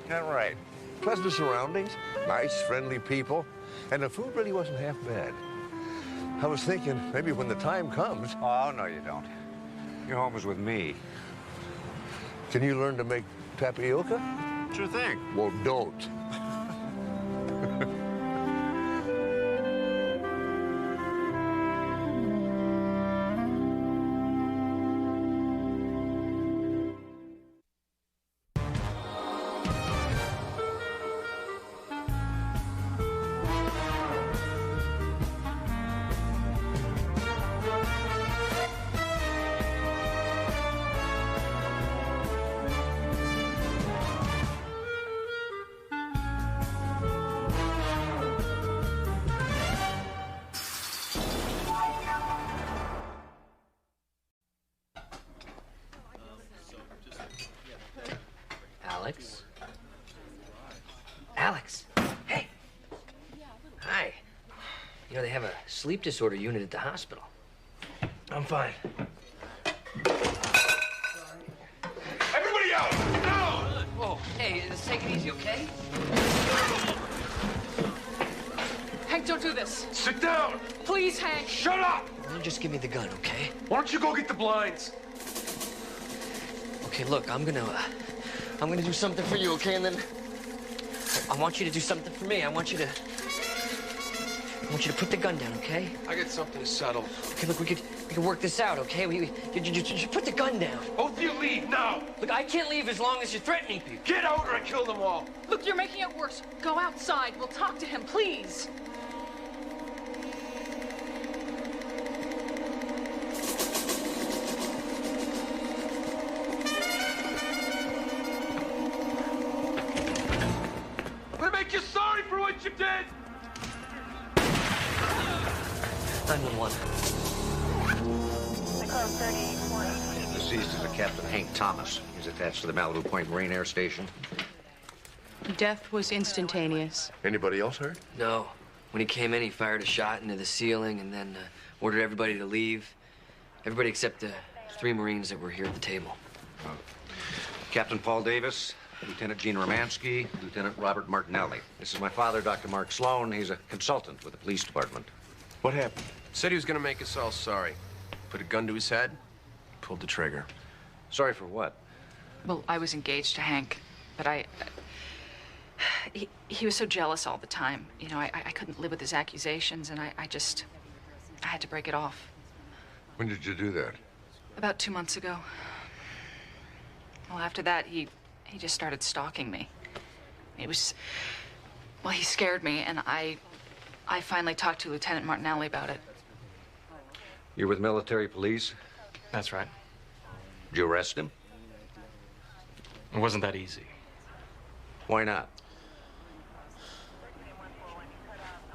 Yeah, right. Pleasant surroundings, nice, friendly people, and the food really wasn't half bad. I was thinking maybe when the time comes... Oh, no, you don't. Your home is with me. Can you learn to make tapioca? Sure thing. Well, don't. Alex? Alex! Hey! Hi. You know, they have a sleep disorder unit at the hospital. I'm fine. Everybody out! Now! Whoa, hey, let's take it easy, okay? Hank, don't do this. Sit down! Please, Hank. Shut up! Then just give me the gun, okay? Why don't you go get the blinds? Okay, look, I'm gonna do something for you, okay? And then I want you to do something for me. I want you to put the gun down, okay? I got something to settle. Okay, look, we could work this out, okay? You put the gun down. Both of you leave now. Look, I can't leave as long as you're threatening people. Get out or I kill them all. Look, you're making it worse. Go outside. We'll talk to him, please. I'm gonna make you sorry for what you did. 911. Deceased is a Captain Hank Thomas. He's attached to the Malibu Point Marine Air Station. Death was instantaneous. Anybody else hurt? No. When he came in, he fired a shot into the ceiling and then ordered everybody to leave. Everybody except the 3 Marines that were here at the table. Captain Paul Davis, Lieutenant Gene Romansky, Lieutenant Robert Martinelli. This is my father, Dr. Mark Sloan. He's a consultant with the police department. What happened? Said he was gonna make us all sorry. Put a gun to his head, pulled the trigger. Sorry for what? Well, I was engaged to Hank, but he was so jealous all the time. You know, I couldn't live with his accusations, and I had to break it off. When did you do that? About 2 months ago. Well, after that, he just started stalking me. It was, well, he scared me, and I finally talked to Lieutenant Martinelli about it. You're with military police? That's right. Did you arrest him? It wasn't that easy. Why not?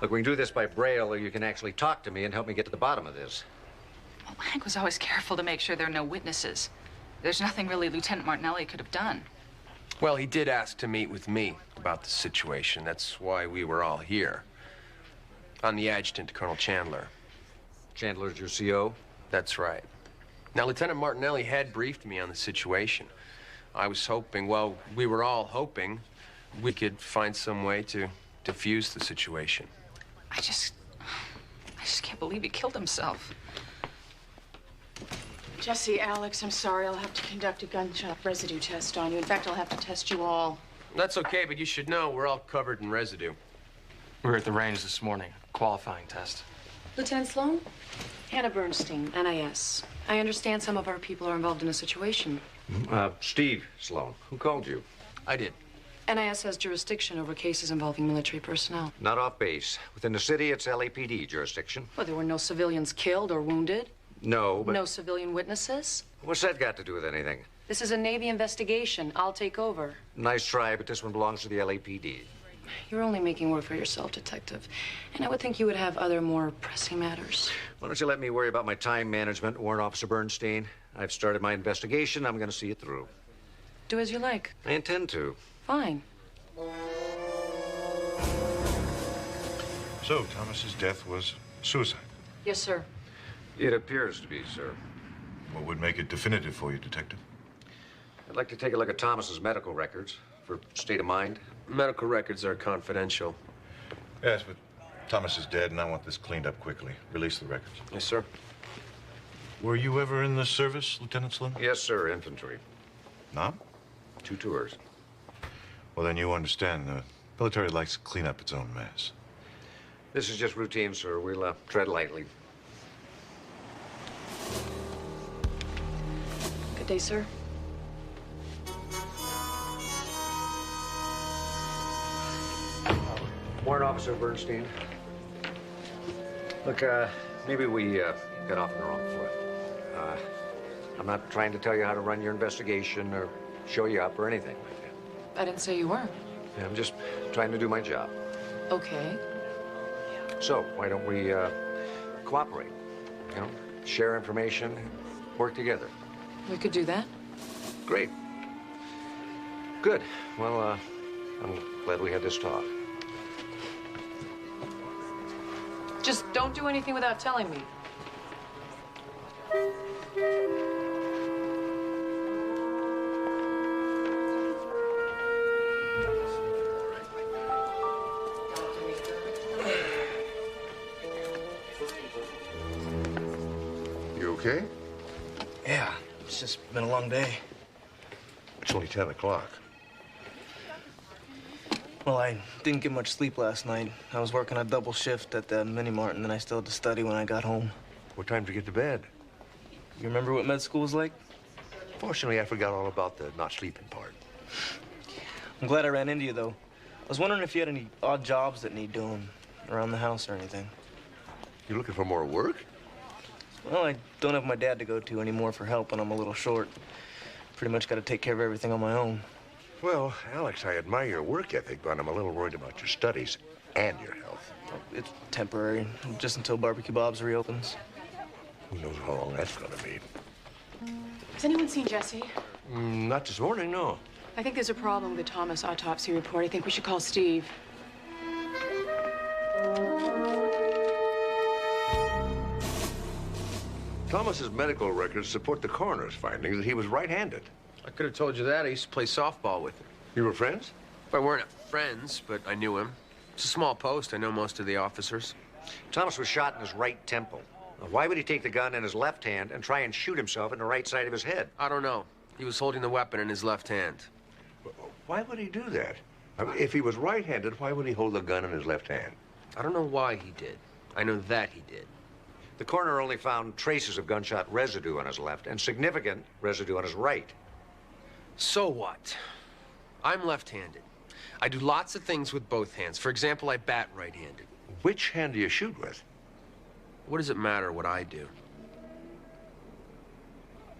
Look, we can do this by braille, or you can actually talk to me and help me get to the bottom of this. Well, Hank was always careful to make sure there are no witnesses. There's nothing really Lieutenant Martinelli could have done. Well, he did ask to meet with me about the situation. That's why we were all here. I'm the adjutant to Colonel Chandler. Chandler's your CO? That's right. Now, Lieutenant Martinelli had briefed me on the situation. I was hoping, well, we were all hoping we could find some way to defuse the situation. I just can't believe he killed himself. Jesse, Alex, I'm sorry. I'll have to conduct a gunshot residue test on you. In fact, I'll have to test you all. That's okay, but you should know we're all covered in residue. We were at the range this morning, qualifying test. Lieutenant Sloan? Hannah Bernstein, NIS. I understand some of our people are involved in a situation. Steve Sloan. Who called you? I did. NIS has jurisdiction over cases involving military personnel. Not off base. Within the city, it's LAPD jurisdiction. Well, there were no civilians killed or wounded. No, but... No civilian witnesses. What's that got to do with anything? This is a Navy investigation. I'll take over. Nice try, but this one belongs to the LAPD. You're only making work for yourself, Detective. And I would think you would have other more pressing matters. Why don't you let me worry about my time management, Warrant Officer Bernstein? I've started my investigation. I'm going to see it through. Do as you like. I intend to. Fine. So, Thomas's death was suicide? Yes, sir. It appears to be, sir. What would make it definitive for you, Detective? I'd like to take a look at Thomas's medical records for state of mind. Medical records are confidential. Yes, but Thomas is dead, and I want this cleaned up quickly. Release the records. Yes, sir. Were you ever in the service, Lieutenant Sloan? Yes, sir. Infantry. No? 2 tours. Well, then you understand the military likes to clean up its own mess. This is just routine, sir. We'll tread lightly. Good day, sir. Warrant Officer Bernstein. Look, maybe we got off on the wrong foot. I'm not trying to tell you how to run your investigation or show you up or anything like that. I didn't say you were. Yeah, I'm just trying to do my job. Okay. So, why don't we cooperate? You know, share information, work together. We could do that. Great. Good. Well, I'm glad we had this talk. Just don't do anything without telling me. You okay? Yeah, it's just been a long day. It's only 10 o'clock. Well, I didn't get much sleep last night. I was working a double shift at the mini-mart, and then I still had to study when I got home. What time did you get to bed? You remember what med school was like? Fortunately, I forgot all about the not sleeping part. I'm glad I ran into you, though. I was wondering if you had any odd jobs that need doing around the house or anything. You looking for more work? Well, I don't have my dad to go to anymore for help, and I'm a little short. Pretty much got to take care of everything on my own. Well, Alex, I admire your work ethic, but I'm a little worried about your studies and your health. It's temporary, just until BBQ Bob's reopens. Who knows how long that's gonna be? Has anyone seen Jesse? Not this morning, no. I think there's a problem with the Thomas autopsy report. I think we should call Steve. Thomas's medical records support the coroner's findings that he was right-handed. I could have told you that. I used to play softball with him. You were friends? We weren't friends, but I knew him. It's a small post. I know most of the officers. Thomas was shot in his right temple. Now, why would he take the gun in his left hand and try and shoot himself in the right side of his head? I don't know. He was holding the weapon in his left hand. Why would he do that? I mean, if he was right-handed, why would he hold the gun in his left hand? I don't know why he did. I know that he did. The coroner only found traces of gunshot residue on his left and significant residue on his right. So what? I'm left-handed. I do lots of things with both hands. For example, I bat right-handed. Which hand do you shoot with? What does it matter what I do?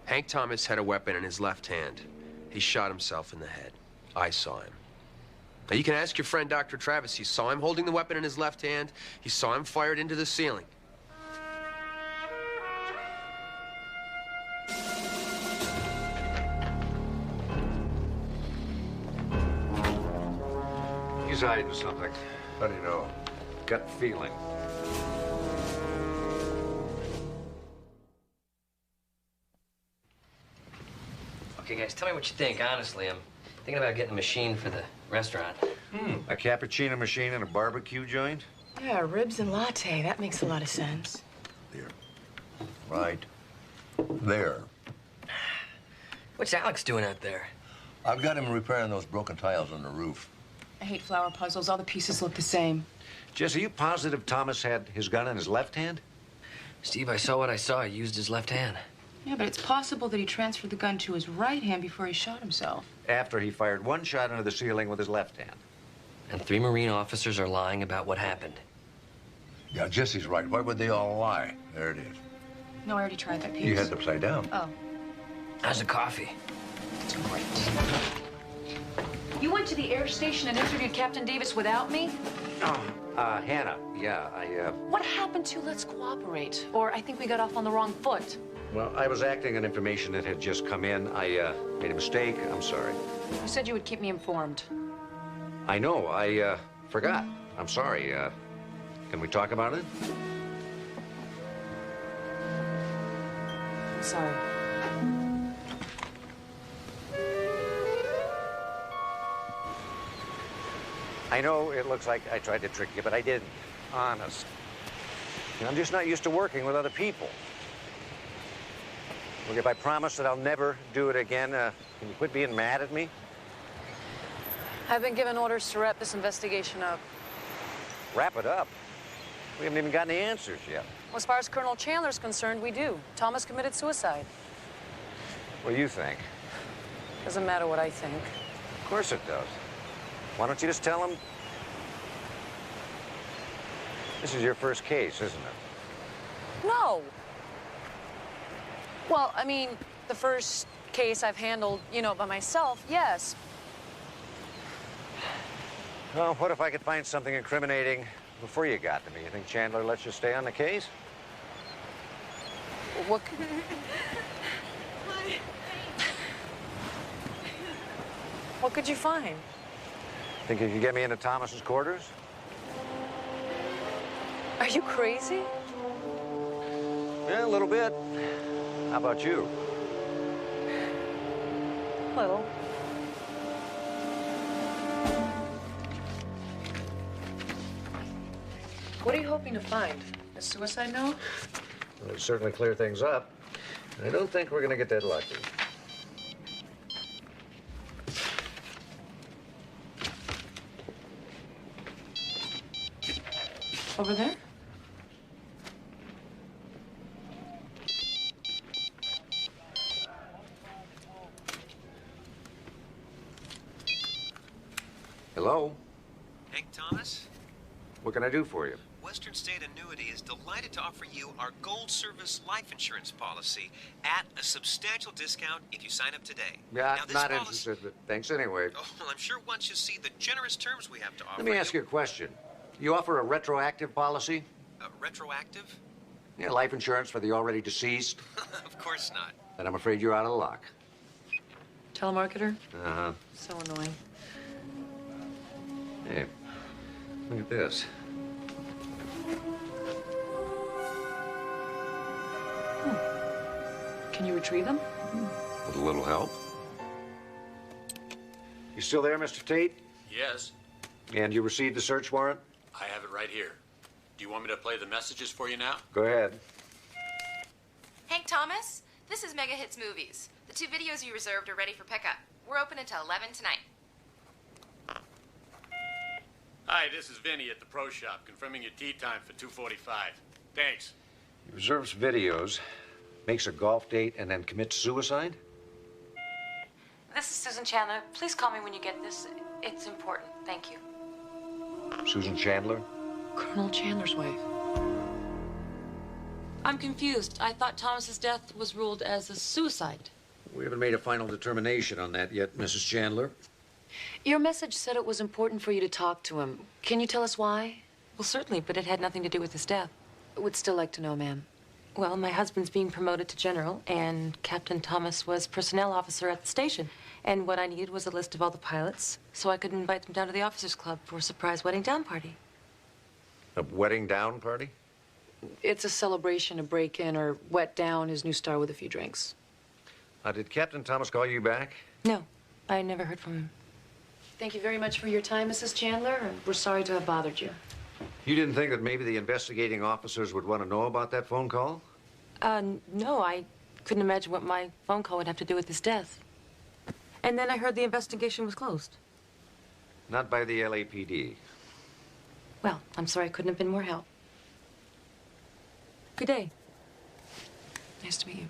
Hank Thomas had a weapon in his left hand. He shot himself in the head. I saw him. Now, you can ask your friend Dr. Travis. He saw him holding the weapon in his left hand. He saw him fire it into the ceiling. He's hiding something. How do you know? Gut feeling. Okay, guys, tell me what you think, honestly. I'm thinking about getting a machine for the restaurant. A cappuccino machine and a barbecue joint? Yeah, ribs and latte. That makes a lot of sense. Right there. What's Alex doing out there? I've got him repairing those broken tiles on the roof. I hate flower puzzles. All the pieces look the same. Jess, are you positive Thomas had his gun in his left hand? Steve, I saw what I saw. He used his left hand. Yeah, but it's possible that he transferred the gun to his right hand before he shot himself. After he fired one shot into the ceiling with his left hand. And 3 Marine officers are lying about what happened. Yeah, Jesse's right. Why would they all lie? There it is. No, I already tried that piece. You had it upside down. Oh. How's the coffee? It's great. You went to the air station and interviewed Captain Davis without me? Hannah, yeah, What happened to let's cooperate? Or I think we got off on the wrong foot. Well, I was acting on information that had just come in. I made a mistake. I'm sorry. You said you would keep me informed. I know. I forgot. I'm sorry. Can we talk about it? I'm sorry. I know it looks like I tried to trick you, but I didn't. Honest. I'm just not used to working with other people. Look, if I promise that I'll never do it again, can you quit being mad at me? I've been given orders to wrap this investigation up. Wrap it up. We haven't even gotten the answers yet. Well, as far as Colonel Chandler's concerned, we do. Thomas committed suicide. What do you think? Doesn't matter what I think. Of course it does. Why don't you just tell him? This is your first case, isn't it? No. Well, I mean, the first case I've handled, by myself, yes. Well, what if I could find something incriminating before you got to me? You think Chandler lets you stay on the case? What? What could you find? Think you could get me into Thomas's quarters? Are you crazy? Yeah, a little bit. How about you? Little. What are you hoping to find? A suicide note? Well, it'd certainly clear things up. I don't think we're going to get that lucky. Over there? Hello? Hank Thomas? What can I do for you? Western State Annuity is delighted to offer you our Gold Service life insurance policy at a substantial discount if you sign up today. Yeah, Now, this not policy... interested, but thanks anyway. Oh, well, I'm sure once you see the generous terms we have to offer... Let me ask you a question. You offer a retroactive policy? Retroactive? Yeah, life insurance for the already deceased? Of course not. Then I'm afraid you're out of luck. telemarketer? Uh-huh. So annoying. Hey, look at this. Can you retrieve them? With a little help. You still there, Mr. Tate? Yes, And you received the search warrant? I have it right here. Do you want me to play the messages for you now? Go ahead. Hank Thomas, this is Mega Hits Movies. The 2 videos you reserved are ready for pickup. We're open until 11 tonight. Hi, this is Vinny at the Pro Shop, confirming your tea time for 2:45. Thanks. He reserves videos, makes a golf date, and then commits suicide? This is Susan Chandler. Please call me when you get this. It's important. Thank you. Susan Chandler? Colonel Chandler's wife. I'm confused. I thought Thomas's death was ruled as a suicide. We haven't made a final determination on that yet, Mrs. Chandler. Your message said it was important for you to talk to him. Can you tell us why? Well, certainly, but it had nothing to do with his death. I would still like to know, ma'am. Well, my husband's being promoted to general, and Captain Thomas was personnel officer at the station. And what I needed was a list of all the pilots, so I could invite them down to the officers' club for a surprise wedding down party. A wedding down party? It's a celebration, a break-in, or wet down his new star with a few drinks. Did Captain Thomas call you back? No, I never heard from him. Thank you very much for your time, Mrs. Chandler, and we're sorry to have bothered you. You didn't think that maybe the investigating officers would want to know about that phone call? No, I couldn't imagine what my phone call would have to do with his death. And then I heard the investigation was closed. Not by the LAPD. Well, I'm sorry I couldn't have been more help. Good day. Nice to meet you.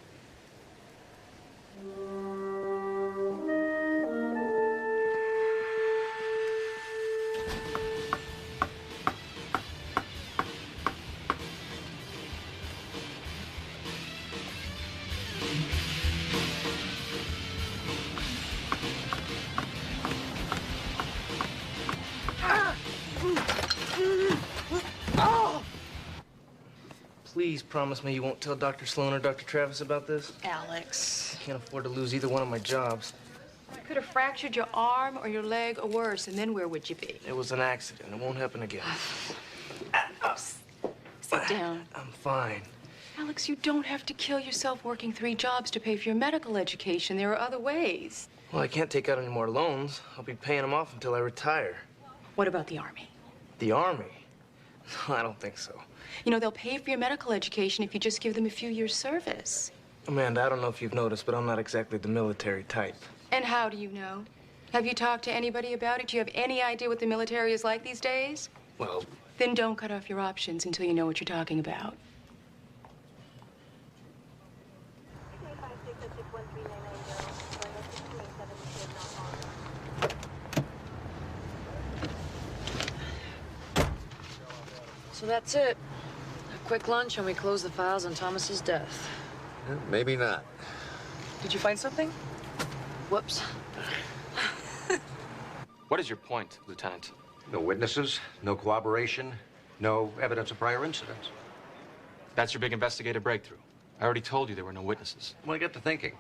Please promise me you won't tell Dr. Sloan or Dr. Travis about this. Alex. I can't afford to lose either one of my jobs. You could have fractured your arm or your leg or worse, and then where would you be? It was an accident. It won't happen again. Sit down. I'm fine. Alex, you don't have to kill yourself working 3 jobs to pay for your medical education. There are other ways. Well, I can't take out any more loans. I'll be paying them off until I retire. What about the Army? The Army? No, I don't think so. You know, they'll pay for your medical education if you just give them a few years' service. Amanda, I don't know if you've noticed, but I'm not exactly the military type. And how do you know? Have you talked to anybody about it? Do you have any idea what the military is like these days? Well, then don't cut off your options until you know what you're talking about. So that's it. A quick lunch and we close the files on Thomas's death. Maybe not. Did you find something? Whoops. What is your point, Lieutenant? No witnesses, no corroboration, no evidence of prior incidents. That's your big investigative breakthrough. I already told you there were no witnesses. Well, I got to thinking.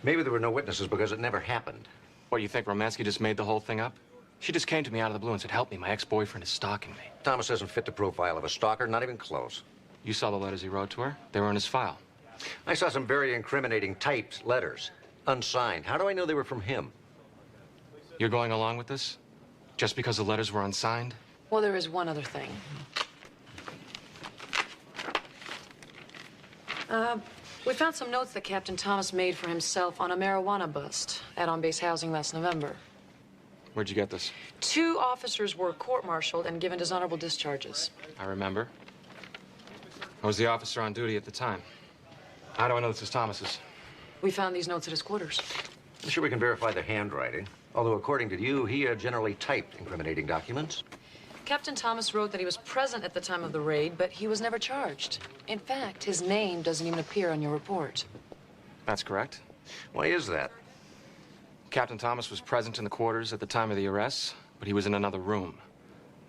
Maybe there were no witnesses because it never happened. What, you think Romansky just made the whole thing up? She just came to me out of the blue and said, help me, my ex-boyfriend is stalking me. Thomas doesn't fit the profile of a stalker, not even close. You saw the letters he wrote to her? They were in his file. I saw some very incriminating typed letters, unsigned. How do I know they were from him? You're going along with this? Just because the letters were unsigned? Well, there is one other thing. We found some notes that Captain Thomas made for himself on a marijuana bust at on-base housing last November. Where'd you get this? 2 officers were court-martialed and given dishonorable discharges. I remember. I was the officer on duty at the time. How do I know this is Thomas's? We found these notes at his quarters. I'm sure we can verify the handwriting. Although, according to you, he generally typed incriminating documents. Captain Thomas wrote that he was present at the time of the raid, but he was never charged. In fact, his name doesn't even appear on your report. That's correct. Why is that? Captain Thomas was present in the quarters at the time of the arrests, but he was in another room.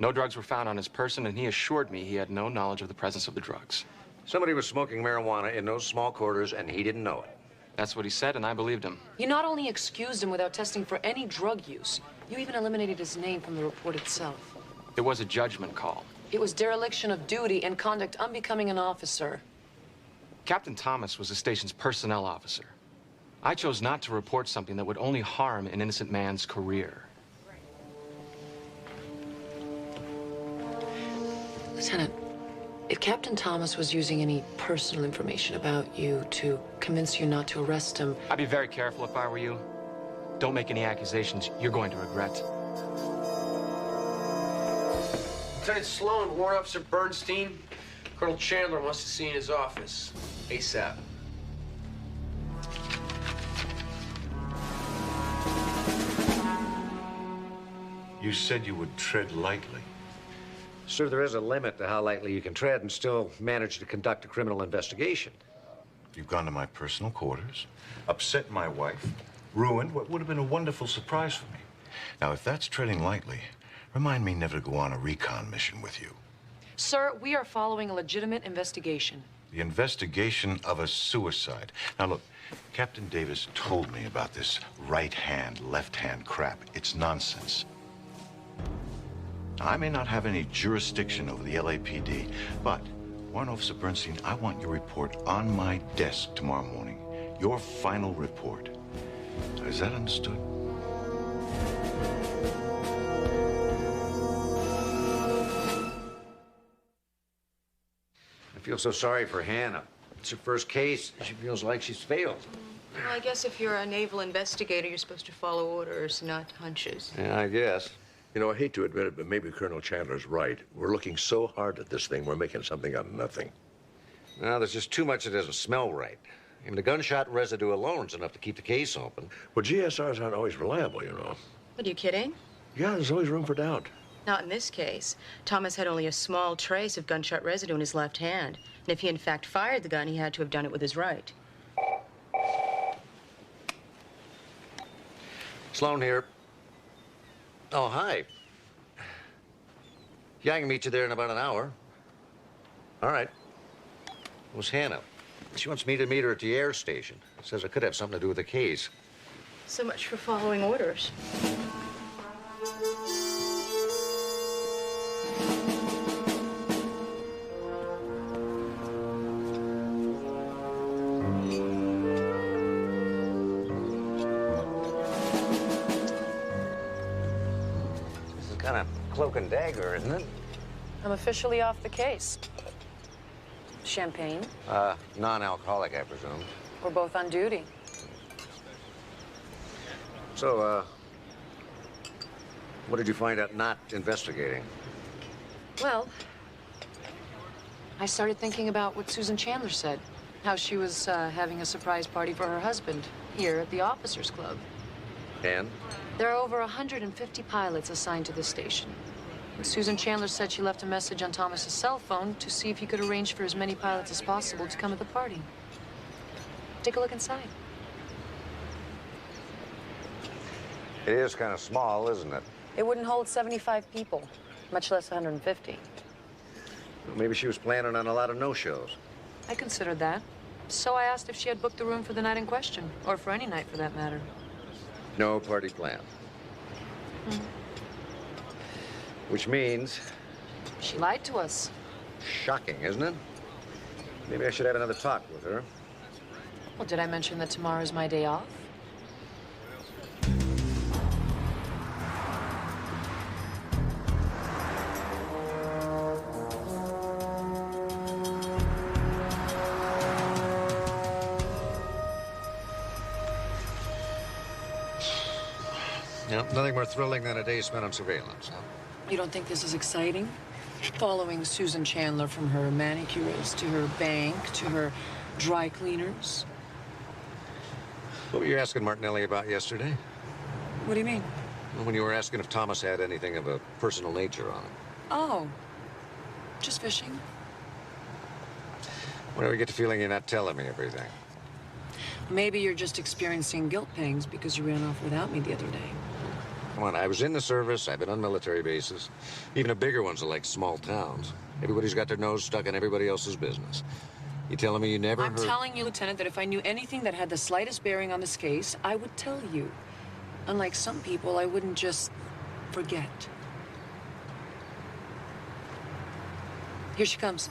No drugs were found on his person, and he assured me he had no knowledge of the presence of the drugs. Somebody was smoking marijuana in those small quarters, and he didn't know it. That's what he said, and I believed him. You not only excused him without testing for any drug use, you even eliminated his name from the report itself. It was a judgment call. It was dereliction of duty and conduct unbecoming an officer. Captain Thomas was the station's personnel officer. I chose not to report something that would only harm an innocent man's career. Lieutenant, if Captain Thomas was using any personal information about you to convince you not to arrest him... I'd be very careful if I were you. Don't make any accusations you're going to regret. Lieutenant Sloan, Warrant Officer Bernstein. Colonel Chandler wants to see you in his office. ASAP. You said you would tread lightly. Sir, there is a limit to how lightly you can tread and still manage to conduct a criminal investigation. You've gone to my personal quarters, upset my wife, ruined what would have been a wonderful surprise for me. Now, if that's treading lightly, remind me never to go on a recon mission with you. Sir, we are following a legitimate investigation. The investigation of a suicide. Now, look, Captain Davis told me about this right hand, left hand crap. It's nonsense. I may not have any jurisdiction over the LAPD, but, Warrant Officer Bernstein, I want your report on my desk tomorrow morning. Your final report. Is that understood? I feel so sorry for Hannah. It's her first case. She feels like she's failed. Well, I guess if you're a naval investigator, you're supposed to follow orders, not hunches. Yeah, I guess. You know, I hate to admit it, but maybe Colonel Chandler's right. We're looking so hard at this thing, we're making something out of nothing. No, there's just too much that doesn't smell right. Even the gunshot residue alone is enough to keep the case open. Well, GSRs aren't always reliable, you know. What, are you kidding? Yeah, there's always room for doubt. Not in this case. Thomas had only a small trace of gunshot residue in his left hand. And if he in fact fired the gun, he had to have done it with his right. Sloan here. Oh, hi. Yeah, I can meet you there in about an hour. All right. Who's Hannah? She wants me to meet her at the air station. Says I could have something to do with the case. So much for following orders. This is kind of cloak and dagger, isn't it? I'm officially off the case. Champagne? Non-alcoholic, I presume. We're both on duty. So, what did you find out not investigating? Well, I started thinking about what Susan Chandler said. How she was having a surprise party for her husband here at the Officers Club. And? There are over 150 pilots assigned to the station. Susan Chandler said she left a message on Thomas's cell phone to see if he could arrange for as many pilots as possible to come at the party. Take a look inside. It is kind of small, isn't it? It wouldn't hold 75 people, much less 150. Well, maybe she was planning on a lot of no-shows. I considered that. So I asked if she had booked the room for the night in question, or for any night for that matter. No party plan. Which means... She lied to us. Shocking, isn't it? Maybe I should have another talk with her. Well, did I mention that tomorrow's my day off? No, nothing more thrilling than a day spent on surveillance, huh? You don't think this is exciting? Following Susan Chandler from her manicurist to her bank to her dry cleaners? What were you asking Martinelli about yesterday? What do you mean? Well, when you were asking if Thomas had anything of a personal nature on him. Oh, just fishing. Whenever you get the feeling you're not telling me everything. Maybe you're just experiencing guilt pangs because you ran off without me the other day. Come on, I was in the service, I've been on military bases. Even the bigger ones are like small towns. Everybody's got their nose stuck in everybody else's business. You telling me you never I'm heard... telling you, Lieutenant, that if I knew anything that had the slightest bearing on this case, I would tell you. Unlike some people, I wouldn't just forget. Here she comes.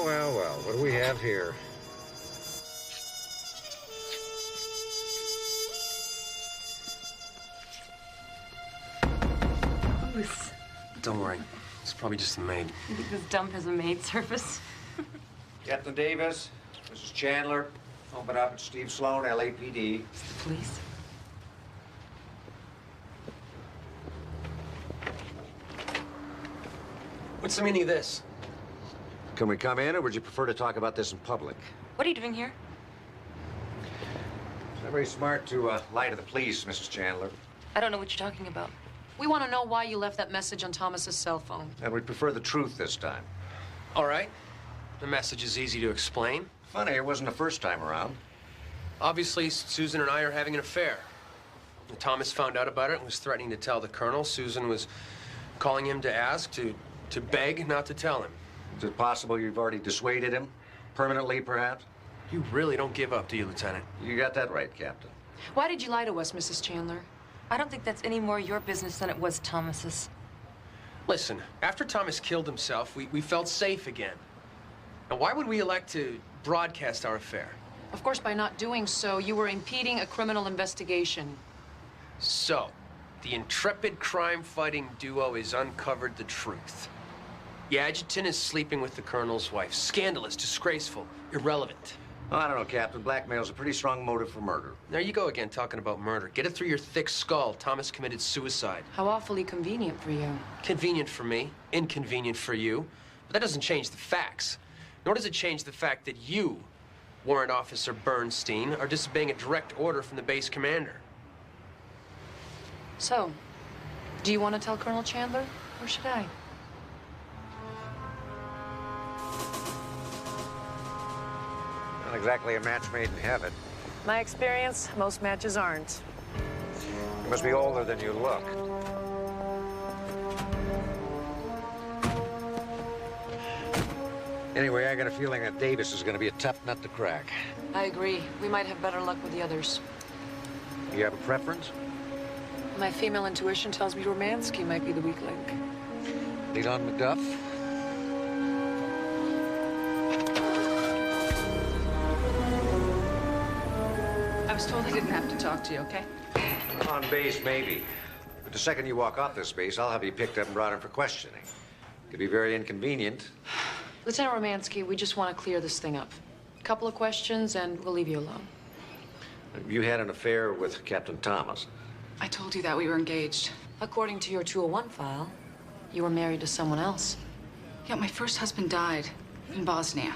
Well, what do we have here? Don't worry. It's probably just a maid. You think this dump has a maid service? Captain Davis, Mrs. Chandler, open up. It's Steve Sloan, LAPD. Police? What's the meaning of this? Can we come in, or would you prefer to talk about this in public? What are you doing here? It's not very smart to lie to the police, Mrs. Chandler. I don't know what you're talking about. We want to know why you left that message on Thomas's cell phone. And we'd prefer the truth this time. All right. The message is easy to explain. Funny, it wasn't the first time around. Obviously, Susan and I are having an affair. Thomas found out about it and was threatening to tell the colonel. Susan was calling him to ask, to beg not to tell him. Is it possible you've already dissuaded him? Permanently, perhaps? You really don't give up, do you, Lieutenant? You got that right, Captain. Why did you lie to us, Mrs. Chandler? I don't think that's any more your business than it was Thomas's. Listen, after Thomas killed himself, we felt safe again. Now, why would we elect to broadcast our affair? Of course, by not doing so, you were impeding a criminal investigation. So, the intrepid crime-fighting duo has uncovered the truth. The adjutant is sleeping with the colonel's wife. Scandalous, disgraceful, irrelevant. Oh, I don't know, Captain. Blackmail's a pretty strong motive for murder. There you go again, talking about murder. Get it through your thick skull. Thomas committed suicide. How awfully convenient for you. Convenient for me, inconvenient for you. But that doesn't change the facts. Nor does it change the fact that you, Warrant Officer Bernstein, are disobeying a direct order from the base commander. So, do you want to tell Colonel Chandler, or should I? Not exactly a match made in heaven. My experience, most matches aren't. You must be older than you look. Anyway, I got a feeling that Davis is going to be a tough nut to crack. I agree. We might have better luck with the others. You have a preference? My female intuition tells me Romansky might be the weak link. Lead on McDuff? I was told I didn't have to talk to you, okay? On base, maybe. But the second you walk off this base, I'll have you picked up and brought in for questioning. Could be very inconvenient. Lieutenant Romansky, we just want to clear this thing up. A couple of questions, and we'll leave you alone. You had an affair with Captain Thomas. I told you that we were engaged. According to your 201 file, you were married to someone else. Yeah, my first husband died in Bosnia.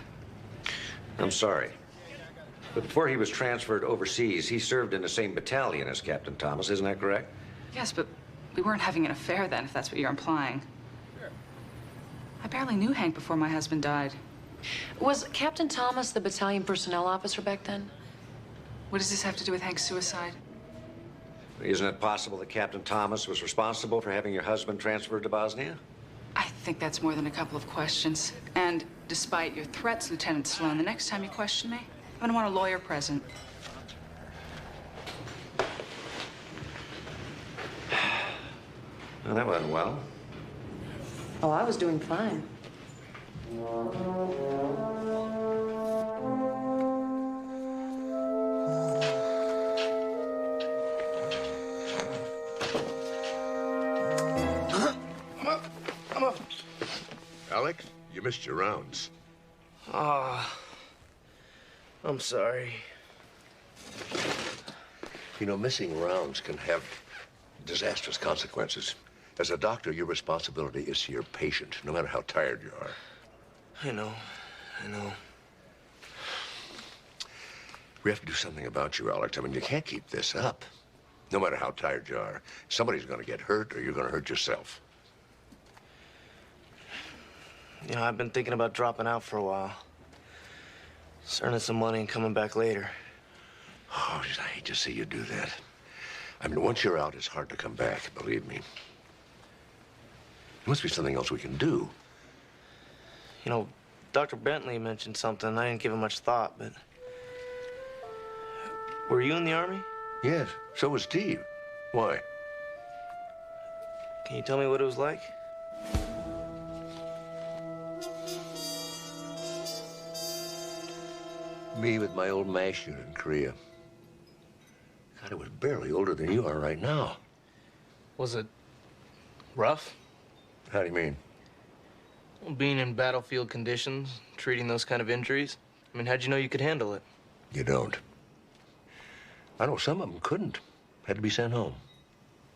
I'm sorry. But before he was transferred overseas, he served in the same battalion as Captain Thomas, isn't that correct? Yes, but we weren't having an affair then, if that's what you're implying. I barely knew Hank before my husband died. Was Captain Thomas the battalion personnel officer back then? What does this have to do with Hank's suicide? Isn't it possible that Captain Thomas was responsible for having your husband transferred to Bosnia? I think that's more than a couple of questions. And despite your threats, Lieutenant Sloan, the next time you question me, I'm gonna want a lawyer present. Well, that went well. Oh, I was doing fine. Alex, you missed your rounds. Oh, I'm sorry. You know, missing rounds can have disastrous consequences. As a doctor, your responsibility is to your patient, no matter how tired you are. I know. We have to do something about you, Alex. I mean, you can't keep this up. No matter how tired you are, somebody's going to get hurt or you're going to hurt yourself. You know, I've been thinking about dropping out for a while. Just earning some money and coming back later. Oh, I hate to see you do that. I mean, once you're out, it's hard to come back, believe me. There must be something else we can do. You know, Dr. Bentley mentioned something. I didn't give it much thought, but... Were you in the Army? Yes, so was Steve. Why? Can you tell me what it was like? Me with my old MASH unit in Korea. God, I was barely older than you are right now. Was it rough? How do you mean? Well, being in battlefield conditions, treating those kind of injuries. I mean, how'd you know you could handle it? You don't. I know some of them couldn't. Had to be sent home.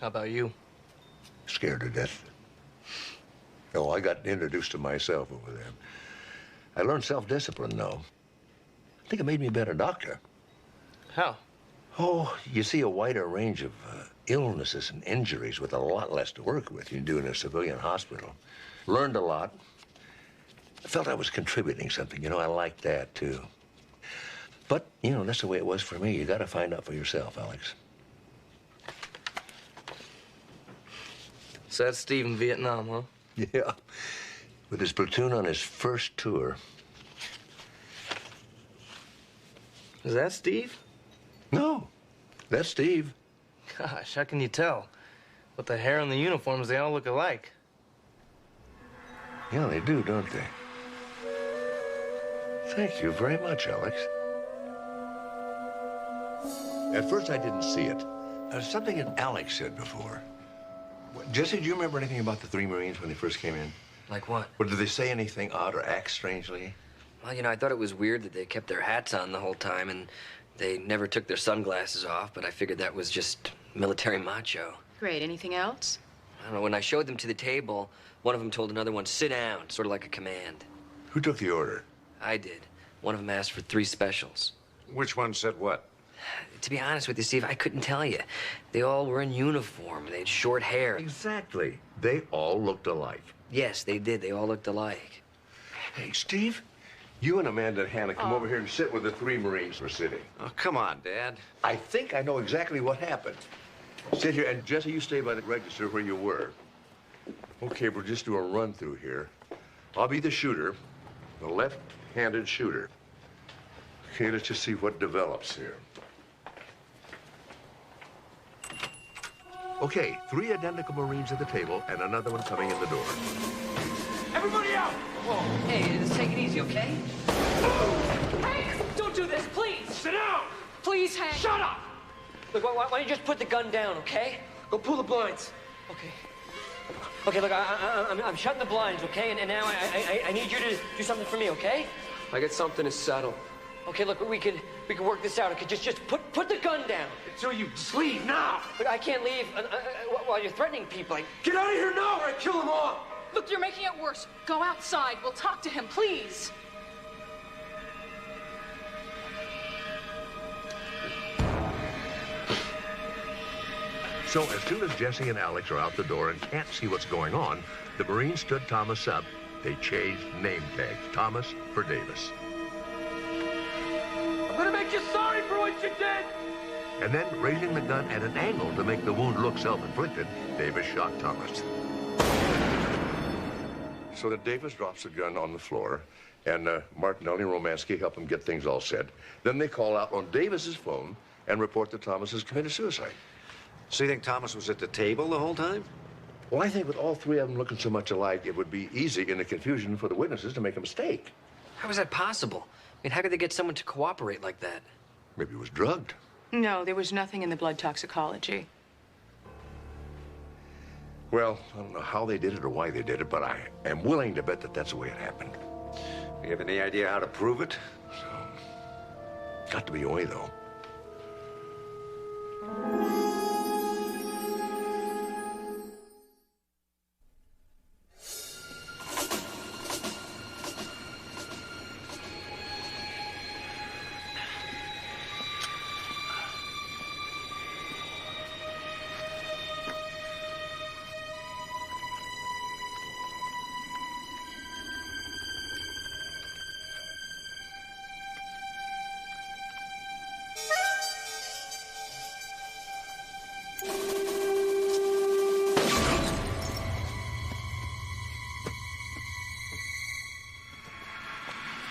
How about you? Scared to death. Oh, I got introduced to myself over there. I learned self-discipline, though. I think it made me a better doctor. How? Oh, you see a wider range of illnesses and injuries with a lot less to work with than you do in a civilian hospital. Learned a lot. I felt I was contributing something. You know, I liked that, too. But, you know, that's the way it was for me. You got to find out for yourself, Alex. So that's Steve in Vietnam, huh? Yeah. With his platoon on his first tour. Is that Steve? No, that's Steve. Gosh, how can you tell? With the hair and the uniforms, they all look alike. Yeah, they do, don't they? Thank you very much, Alex. At first, I didn't see it. Something that Alex said before. Jesse, do you remember anything about the 3 Marines when they first came in? Like what? Or did they say anything odd or act strangely? Well, you know, I thought it was weird that they kept their hats on the whole time and they never took their sunglasses off, but I figured that was just military macho. Great. Anything else? I don't know, when I showed them to the table, one of them told another one, sit down, sort of like a command. Who took the order? I did. One of them asked for 3 specials. Which one said what? To be honest with you, Steve, I couldn't tell you. They all were in uniform. They had short hair. Exactly. They all looked alike. Yes, they did. They all looked alike. Hey, Steve, you and Amanda and Hannah come over here and sit where the 3 Marines were sitting. Oh, come on, Dad. I think I know exactly what happened. Sit here, and Jesse, you stay by the register where you were. Okay, we'll just do a run through here. I'll be the shooter, the left-handed shooter. Okay, let's just see what develops here. Okay, 3 identical Marines at the table and another one coming in the door. Everybody out! Whoa, hey, let's take it easy, okay? Hank, don't do this, please! Sit down! Please, Hank. Shut up! Look, why don't you just put the gun down, okay? Go pull the blinds. Okay. Okay, look, I'm shutting the blinds, okay? And now I need you to do something for me, okay? I got something to settle. Okay, look, we could work this out. Okay, just put the gun down. So you just leave now! But I can't leave while you're threatening people. Get out of here now or I kill them all! Look, you're making it worse. Go outside. We'll talk to him, please. So as soon as Jesse and Alex are out the door and can't see what's going on, the Marines stood Thomas up. They changed name tags, Thomas for Davis. I'm gonna make you sorry for what you did! And then, raising the gun at an angle to make the wound look self-inflicted, Davis shot Thomas. So that Davis drops the gun on the floor, and Martinelli and Romansky help him get things all set. Then they call out on Davis's phone and report that Thomas has committed suicide. So you think Thomas was at the table the whole time? Well, I think with all 3 of them looking so much alike, it would be easy in the confusion for the witnesses to make a mistake. How is that possible? I mean, how could they get someone to cooperate like that? Maybe he was drugged. No, there was nothing in the blood toxicology. Well, I don't know how they did it or why they did it, but I am willing to bet that that's the way it happened. You have any idea how to prove it? Got to be a way, though.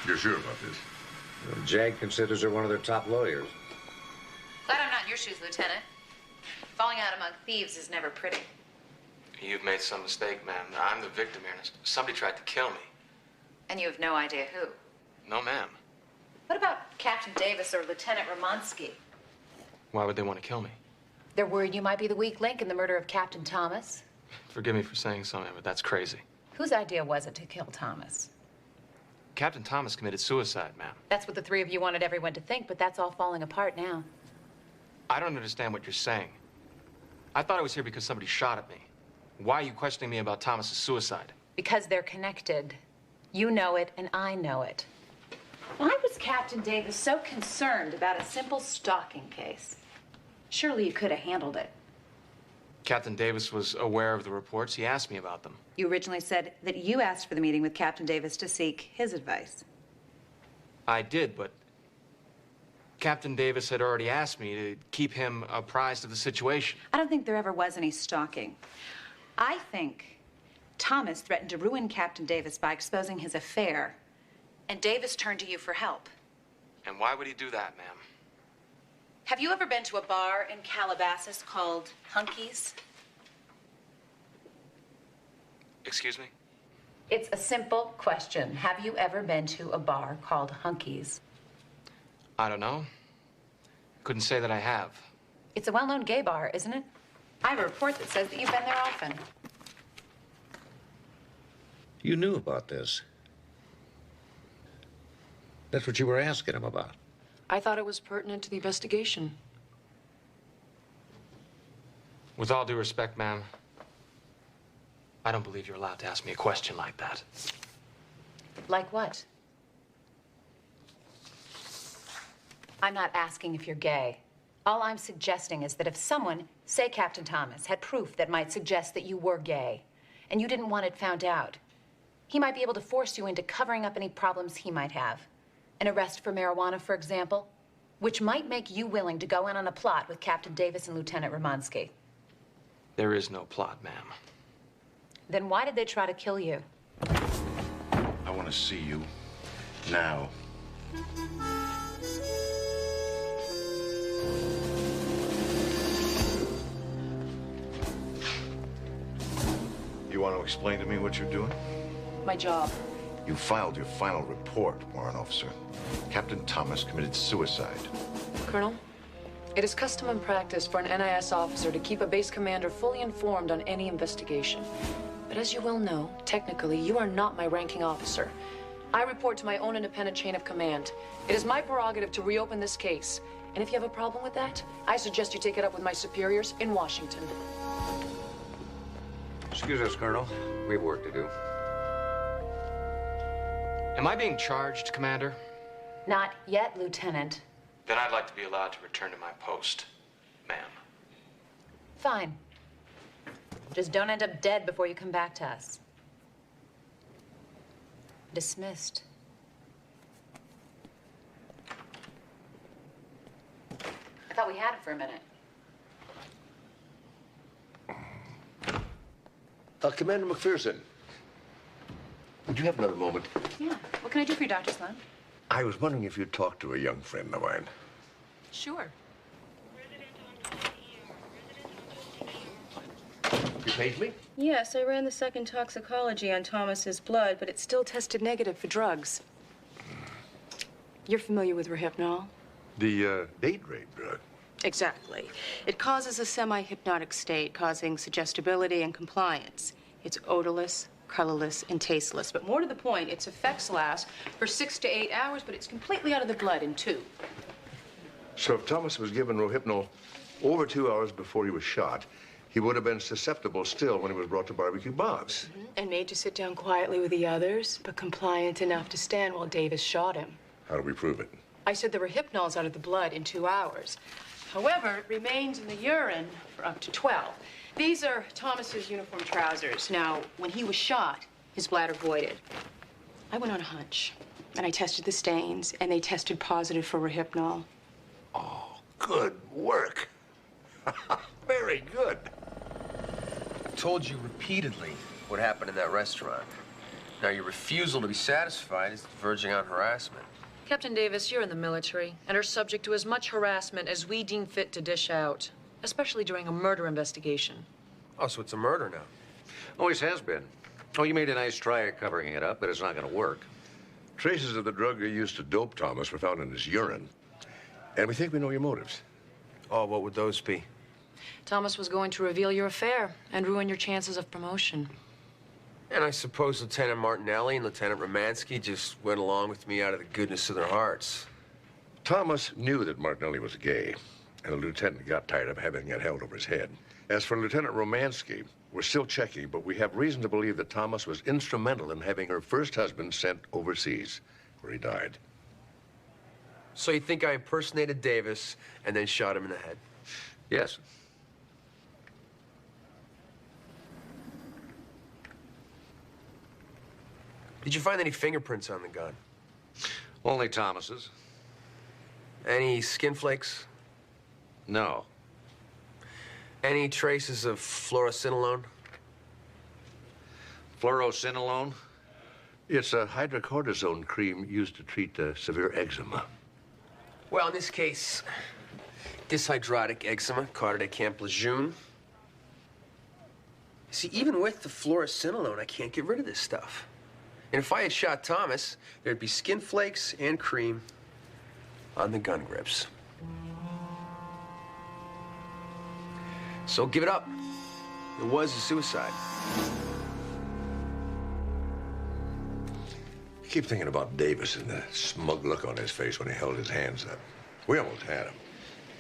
You're sure about this? Well, Jag considers her one of their top lawyers. Glad I'm not in your shoes, Lieutenant. Falling out among thieves is never pretty. You've made some mistake, ma'am. I'm the victim here. Somebody tried to kill me. And you have no idea who. No, ma'am. What about Captain Davis or Lieutenant Romansky? Why would they want to kill me? They're worried you might be the weak link in the murder of Captain Thomas. Forgive me for saying so, ma'am, but that's crazy. Whose idea was it to kill Thomas? Captain Thomas committed suicide, ma'am. That's what the three of you wanted everyone to think, but that's all falling apart now. I don't understand what you're saying. I thought I was here because somebody shot at me. Why are you questioning me about Thomas's suicide? Because they're connected. You know it, and I know it. Why was Captain Davis so concerned about a simple stalking case? Surely you could have handled it. Captain Davis was aware of the reports. He asked me about them. You originally said that you asked for the meeting with Captain Davis to seek his advice. I did, but Captain Davis had already asked me to keep him apprised of the situation. I don't think there ever was any stalking. I think Thomas threatened to ruin Captain Davis by exposing his affair, and Davis turned to you for help. And why would he do that, ma'am? Have you ever been to a bar in Calabasas called Hunky's? Excuse me? It's a simple question. Have you ever been to a bar called Hunky's? I don't know. Couldn't say that I have. It's a well-known gay bar, isn't it? I have a report that says that you've been there often. You knew about this. That's what you were asking him about. I thought it was pertinent to the investigation. With all due respect, ma'am, I don't believe you're allowed to ask me a question like that. Like what? I'm not asking if you're gay. All I'm suggesting is that if someone, say Captain Thomas, had proof that might suggest that you were gay, and you didn't want it found out, he might be able to force you into covering up any problems he might have. An arrest for marijuana, for example, which might make you willing to go in on a plot with Captain Davis and Lieutenant Romansky. There is no plot, ma'am. Then why did they try to kill you? I want to see you now. You want to explain to me what you're doing? My job. You filed your final report, Warrant Officer. Captain Thomas committed suicide. Colonel, it is custom and practice for an NIS officer to keep a base commander fully informed on any investigation. But as you well know, technically, you are not my ranking officer. I report to my own independent chain of command. It is my prerogative to reopen this case. And if you have a problem with that, I suggest you take it up with my superiors in Washington. Excuse us, Colonel. We have work to do. Am I being charged, Commander? Not yet, Lieutenant. Then I'd like to be allowed to return to my post, ma'am. Fine. Just don't end up dead before you come back to us. Dismissed. I thought we had it for a minute. Commander McPherson, would you have another moment? Yeah. What can I do for you, Dr. Sloan? I was wondering if you'd talk to a young friend of mine. Sure. You paged me? Yes, I ran the second toxicology on Thomas's blood, but it still tested negative for drugs. You're familiar with Rohypnol? The date rape drug. Exactly. It causes a semi-hypnotic state, causing suggestibility and compliance. It's odorless, colorless, and tasteless. But more to the point, its effects last for 6 to 8 hours, but it's completely out of the blood in 2. So if Thomas was given Rohypnol over 2 hours before he was shot, he would have been susceptible still when he was brought to BBQ Bob's. And made to sit down quietly with the others, but compliant enough to stand while Davis shot him. How do we prove it? I said the Rohypnol's out of the blood in 2 hours. However, it remains in the urine for up to 12. These are Thomas's uniform trousers. Now, when he was shot, his bladder voided. I went on a hunch, and I tested the stains, and they tested positive for Rohypnol. Oh, good work. Very good. I told you repeatedly what happened in that restaurant. Now, your refusal to be satisfied is verging on harassment. Captain Davis, you're in the military and are subject to as much harassment as we deem fit to dish out, especially during a murder investigation. Oh, so it's a murder now? Always has been. Oh, you made a nice try at covering it up, but it's not going to work. Traces of the drug you used to dope Thomas were found in his urine. And we think we know your motives. Oh, what would those be? Thomas was going to reveal your affair and ruin your chances of promotion. And I suppose Lieutenant Martinelli and Lieutenant Romansky just went along with me out of the goodness of their hearts. Thomas knew that Martinelli was gay, and the lieutenant got tired of having it held over his head. As for Lieutenant Romansky, we're still checking, but we have reason to believe that Thomas was instrumental in having her first husband sent overseas, where he died. So you think I impersonated Davis and then shot him in the head? Yes. Did you find any fingerprints on the gun? Only Thomas's. Any skin flakes? No. Any traces of fluorocinolone? Fluorocinolone? It's a hydrocortisone cream used to treat severe eczema. Well, in this case, dyshydrotic eczema, caught it at Camp Lejeune. See, even with the fluorocinolone, I can't get rid of this stuff. And if I had shot Thomas, there'd be skin flakes and cream on the gun grips. So give it up. It was a suicide. I keep thinking about Davis and the smug look on his face when he held his hands up. We almost had him.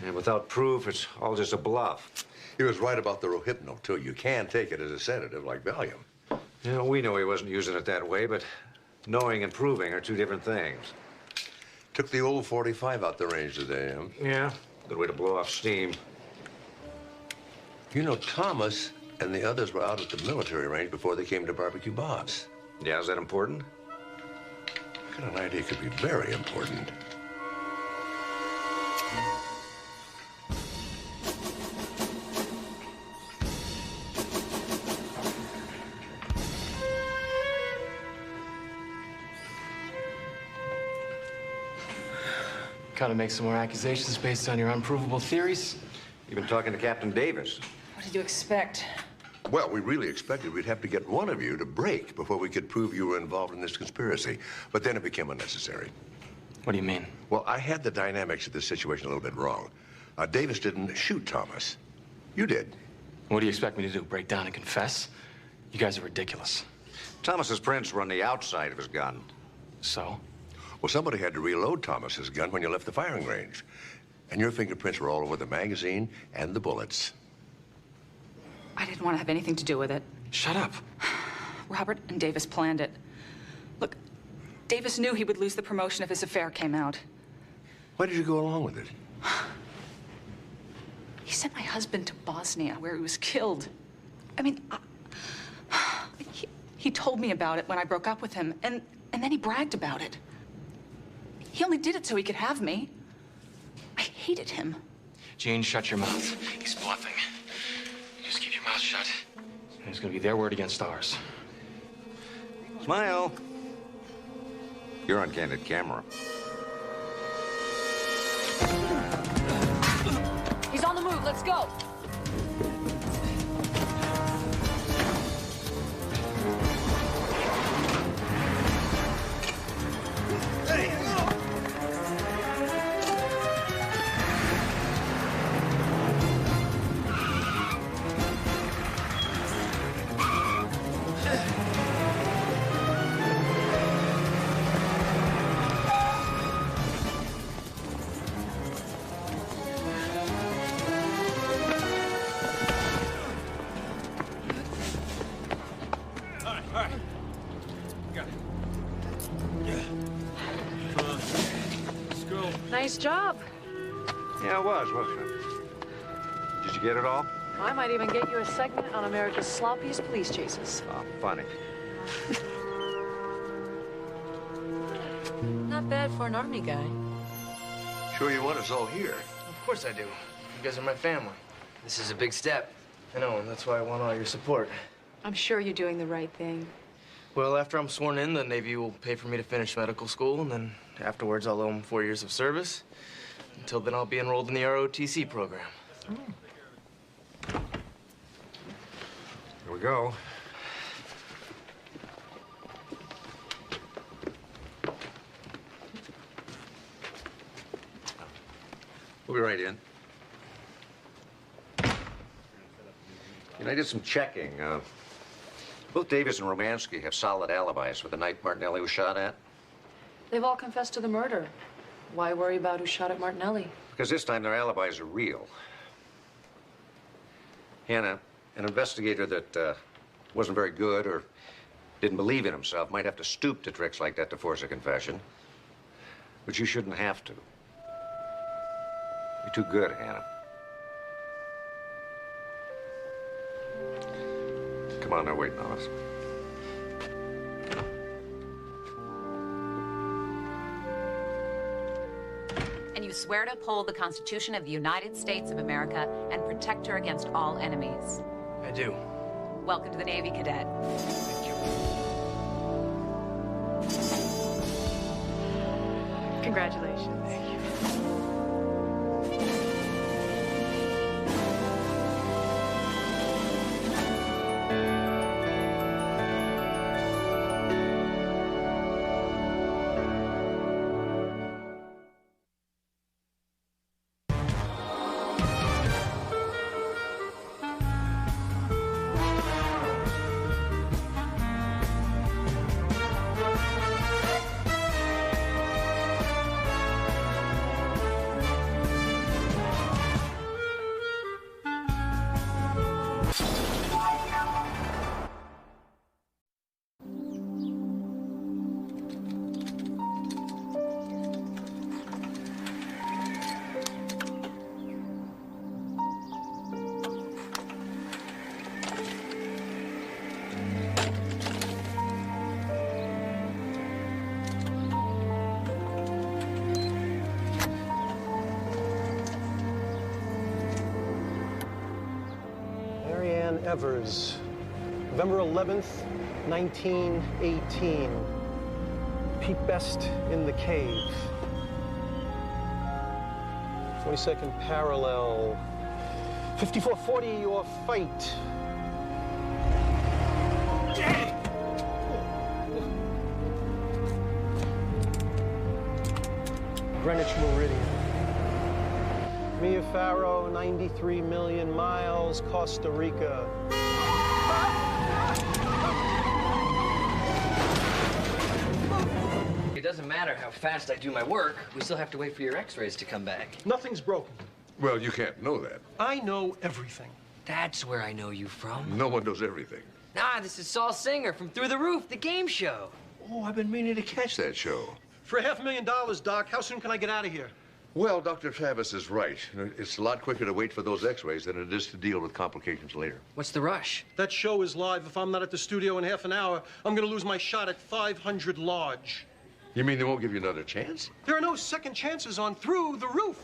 And without proof, it's all just a bluff. He was right about the Rohypnol, too. You can take it as a sedative like Valium. You know, we know he wasn't using it that way, but knowing and proving are two different things. Took the old 45 out the range today, huh? Yeah, good way to blow off steam. You know, Thomas and the others were out at the military range before they came to BBQ Bob's. Yeah, is that important? I got an idea it could be very important. Kind of make some more accusations based on your unprovable theories? You've been talking to Captain Davis. What did you expect? Well, we really expected we'd have to get one of you to break before we could prove you were involved in this conspiracy. But then it became unnecessary. What do you mean? Well, I had the dynamics of this situation a little bit wrong. Davis didn't shoot Thomas. You did. What do you expect me to do, break down and confess? You guys are ridiculous. Thomas's prints were on the outside of his gun. So? Well, somebody had to reload Thomas's gun when you left the firing range. And your fingerprints were all over the magazine and the bullets. I didn't want to have anything to do with it. Shut up. Robert and Davis planned it. Look, Davis knew he would lose the promotion if his affair came out. Why did you go along with it? He sent my husband to Bosnia, where he was killed. I mean, he told me about it when I broke up with him, and then he bragged about it. He only did it so he could have me. I hated him. Jean, shut your mouth. He's bluffing. Just keep your mouth shut. And it's gonna be their word against ours. Smile. You're on candid camera. He's on the move. Let's go. Got it. Let's go. Nice job. Yeah, it was, wasn't it? Did you get it all? I might even get you a segment on America's sloppiest police chases. Oh, funny. Not bad for an army guy. Sure you want us all here? Of course I do. You guys are my family. This is a big step. I know, and that's why I want all your support. I'm sure you're doing the right thing. Well, after I'm sworn in, the Navy will pay for me to finish medical school, and then afterwards I'll owe them 4 years of service. Until then, I'll be enrolled in the ROTC program. Here we go. We'll be right in. You know, I did some checking. Both Davis and Romansky have solid alibis for the night Martinelli was shot at. They've all confessed to the murder. Why worry about who shot at Martinelli? Because this time their alibis are real. Hannah, an investigator that wasn't very good or didn't believe in himself might have to stoop to tricks like that to force a confession. But you shouldn't have to. You're too good, Hannah. Come on, they're waiting on us. And you swear to uphold the Constitution of the United States of America and protect her against all enemies. I do. Welcome to the Navy, Cadet. Thank you. Congratulations. Thank you. Evers, November 11th, 1918. Pete Best in the cave. 22nd parallel. 5440, your fight. Greenwich Meridian. Mia Farrow, 93 million miles, Costa Rica. It doesn't matter how fast I do my work. We still have to wait for your x-rays to come back. Nothing's broken. Well, you can't know that. I know everything. That's where I know you from. No one knows everything. Ah, this is Saul Singer from Through the Roof, the game show. Oh, I've been meaning to catch that show. For $500,000, Doc, how soon can I get out of here? Well, Dr. Travis is right. It's a lot quicker to wait for those x-rays than it is to deal with complications later. What's the rush? That show is live. If I'm not at the studio in half an hour, I'm going to lose my shot at 500 large. You mean they won't give you another chance? There are no second chances on Through the Roof.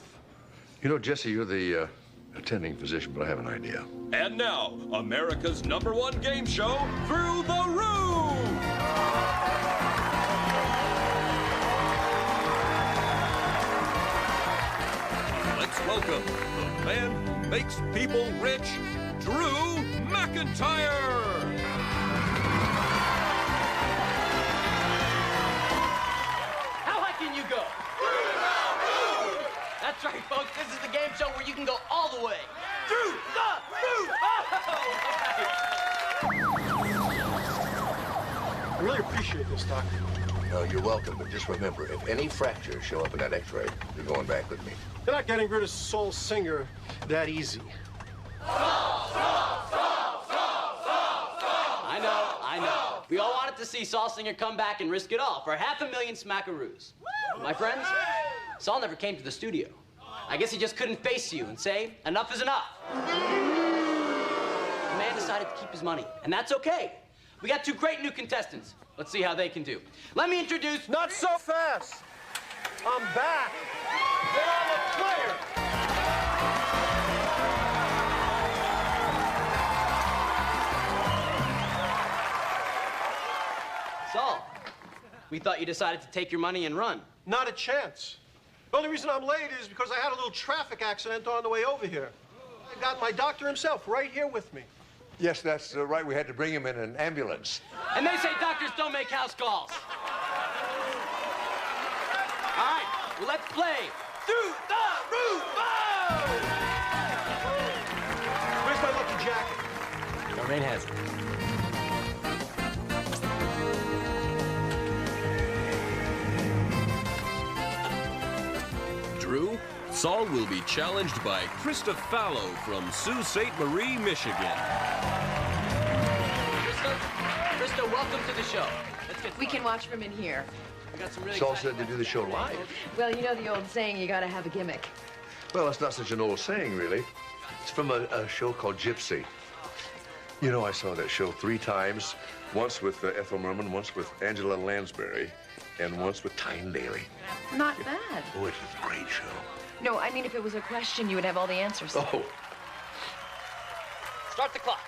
You know, Jesse, you're the attending physician, but I have an idea. And now, America's #1 game show, Through the Roof! Let's welcome the man who makes people rich, Drew McIntyre! How high can you go? That's right, folks. This is the game show where you can go all the way. Through the roof! I really appreciate this, Doc. No, you're welcome, but just remember, if any fractures show up in that x-ray, you're going back with me. You're not getting rid of Saul Singer that easy. I know. We all want wanted to see Saul Singer come back and risk it all for $500,000 smackaroos. My friends, Saul never came to the studio. I guess he just couldn't face you and say, enough is enough. The man decided to keep his money, and that's okay. We got 2 great new contestants. Let's see how they can do. Let me introduce... Not so fast. I'm back. Then I'm a player. Saul, we thought you decided to take your money and run. Not a chance. The only reason I'm late is because I had a little traffic accident on the way over here. I got my doctor himself right here with me. Yes, that's right. We had to bring him in an ambulance. And they say doctors don't make house calls. All right, well, let's play Through the Roof. Where's my lucky jacket? Charmaine has it. Drew, Saul will be challenged by Krista Fallow from Sault Ste. Marie, Michigan. Krista, welcome to the show. Let's get We can watch from in here. We got some really Saul said to do the show live. Well, you know the old saying, you gotta have a gimmick. Well, it's not such an old saying, really. It's from a show called Gypsy. You know, I saw that show 3 times. Once with Ethel Merman, once with Angela Lansbury, and once with Tyne Daly. Not bad. Oh, it's a great show. No, I mean, if it was a question, you would have all the answers. Oh. Start the clock.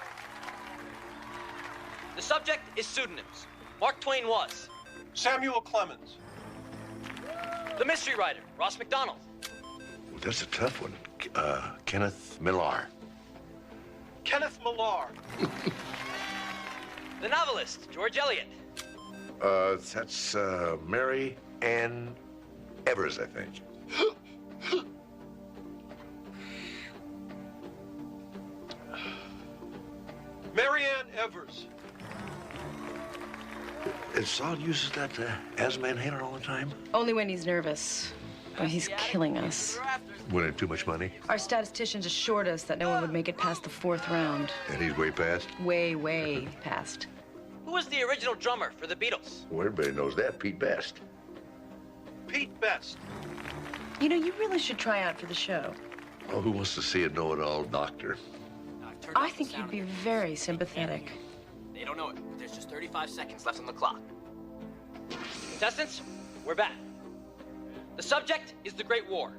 The subject is pseudonyms. Mark Twain was Samuel Clemens. the mystery writer, Ross MacDonald. Well, that's a tough one. Kenneth Millar. Kenneth Millar. The novelist, George Eliot. That's Mary Ann Evers, I think. Mary Ann Evers. Saul uses that asthma inhaler all the time? Only when he's nervous. Oh, he's killing us. Winning too much money? Our statisticians assured us that no one would make it past the 4th round. And he's way past? Way, way past. Who was the original drummer for the Beatles? Well, everybody knows that. Pete Best. Pete Best. You know, you really should try out for the show. Oh, who wants to see a know-it-all doctor? I think you'd be very sympathetic. They don't know it, but there's just 35 seconds left on the clock. Contestants, we're back. The subject is the Great War.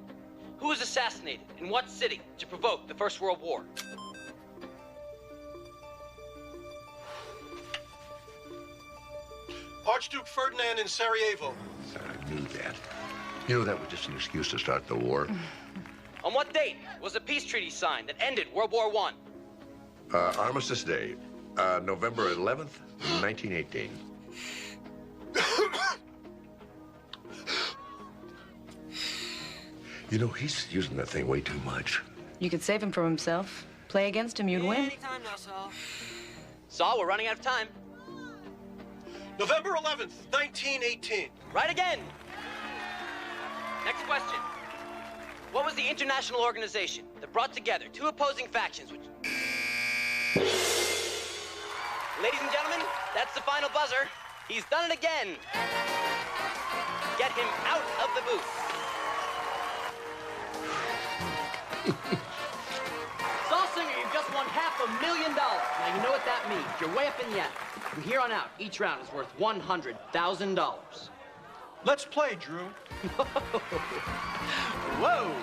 Who was assassinated in what city to provoke the First World War? Archduke Ferdinand in Sarajevo. I knew that. You know, that was just an excuse to start the war. On what date was a peace treaty signed that ended World War I? Armistice Day, November 11th, 1918. You know, he's using that thing way too much. You could save him from himself. Play against him, you'd win. Anytime now, Saul. Saul, we're running out of time. November 11th, 1918. Right again. Next question. What was the international organization that brought together 2 opposing factions which... Ladies and gentlemen, that's the final buzzer. He's done it again. Get him out of the booth. Saul Singer, you've just won $500,000. Now, you know what that means. You're way up in the attic. From here on out, each round is worth $100,000. Let's play, Drew. Whoa!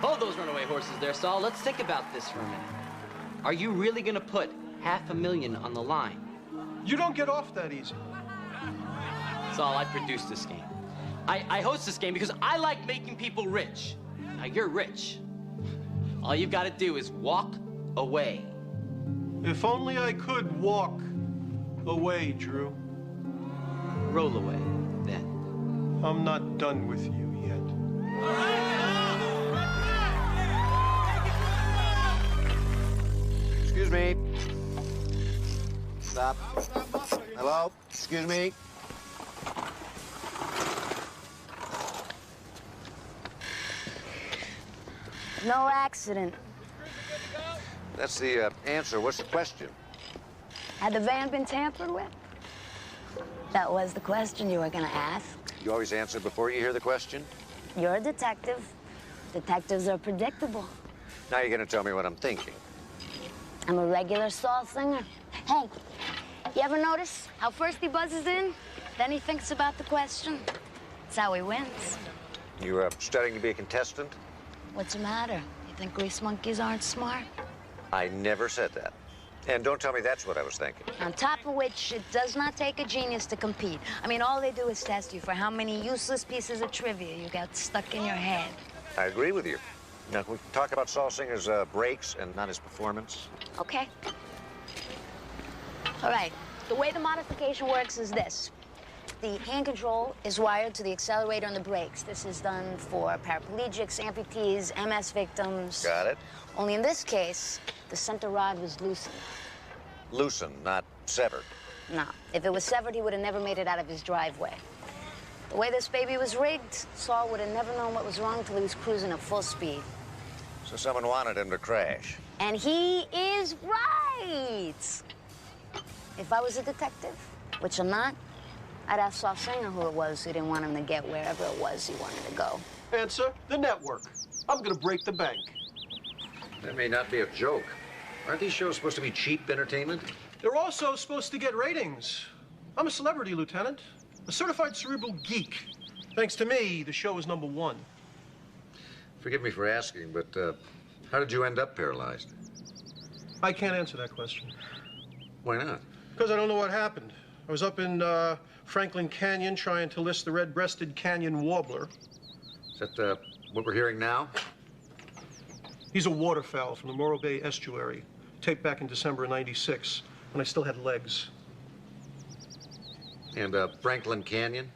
Hold those runaway horses there, Saul. Let's think about this for a minute. Are you really gonna put $500,000 on the line? You don't get off that easy. Saul, I produced this game. I host this game because I like making people rich. Now, you're rich. All you've got to do is walk away. If only I could walk away, Drew. Roll away, then. I'm not done with you yet. Excuse me. Stop. Hello? Excuse me. No accident. That's the answer. What's the question? Had the van been tampered with? That was the question you were gonna ask. You always answer before you hear the question? You're a detective. Detectives are predictable. Now you're gonna tell me what I'm thinking. I'm a regular soul singer. Hey, you ever notice how first he buzzes in, then he thinks about the question? That's how he wins. You studying to be a contestant? What's the matter? You think grease monkeys aren't smart? I never said that. And don't tell me that's what I was thinking. On top of which, it does not take a genius to compete. I mean, all they do is test you for how many useless pieces of trivia you got stuck in your head. I agree with you. Now, can we talk about Saul Singer's breaks and not his performance? Okay. All right. The way the modification works is this. The hand control is wired to the accelerator and the brakes. This is done for paraplegics, amputees, MS victims. Got it. Only in this case, the center rod was loosened. Loosened, not severed. No. If it was severed, he would have never made it out of his driveway. The way this baby was rigged, Saul would have never known what was wrong till he was cruising at full speed. So someone wanted him to crash. And he is right. If I was a detective, which I'm not, I'd ask Saul Singer who it was who didn't want him to get wherever it was he wanted to go. Answer, the network. I'm gonna break the bank. That may not be a joke. Aren't these shows supposed to be cheap entertainment? They're also supposed to get ratings. I'm a celebrity, Lieutenant. A certified cerebral geek. Thanks to me, the show is #1. Forgive me for asking, but how did you end up paralyzed? I can't answer that question. Why not? Because I don't know what happened. I was up in Franklin Canyon trying to list the red-breasted canyon warbler. Is that what we're hearing now? He's a waterfowl from the Morro Bay estuary, taped back in December of '96, when I still had legs. And Franklin Canyon?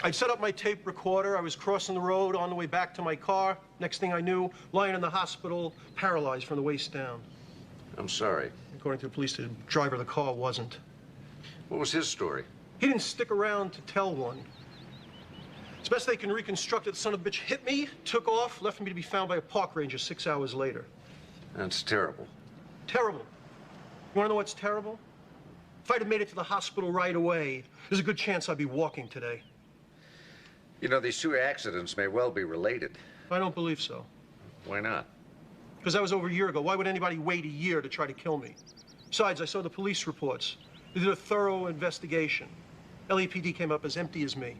I'd set up my tape recorder. I was crossing the road on the way back to my car. Next thing I knew, lying in the hospital, paralyzed from the waist down. I'm sorry. According to the police, the driver of the car wasn't. What was his story? He didn't stick around to tell one. As best they can reconstruct it, the son of a bitch hit me, took off, left me to be found by a park ranger 6 hours later. That's terrible. Terrible. You want to know what's terrible? If I'd have made it to the hospital right away, there's a good chance I'd be walking today. You know, these two accidents may well be related. I don't believe so. Why not? Because that was over a year ago. Why would anybody wait a year to try to kill me? Besides, I saw the police reports. They did a thorough investigation. LAPD came up as empty as me.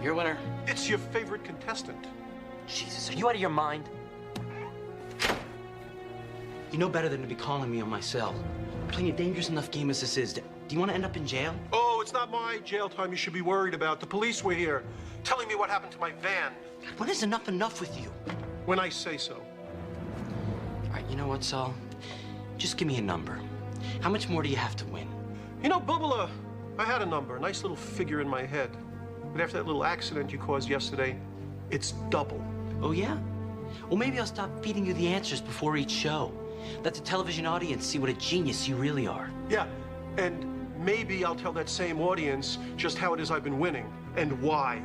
Your winner. It's your favorite contestant. Jesus, are you out of your mind? You know better than to be calling me on my cell. I'm playing a dangerous enough game as this is. Do you want to end up in jail? Oh, it's not my jail time you should be worried about. The police were here, telling me what happened to my van. God, when is enough with you? When I say so. All right, you know what, Saul? Just give me a number. How much more do you have to win? You know, Bubala, I had a number, a nice little figure in my head. But after that little accident you caused yesterday, it's double. Oh, yeah? Well, maybe I'll stop feeding you the answers before each show. Let the television audience see what a genius you really are. Yeah, and maybe I'll tell that same audience just how it is I've been winning and why.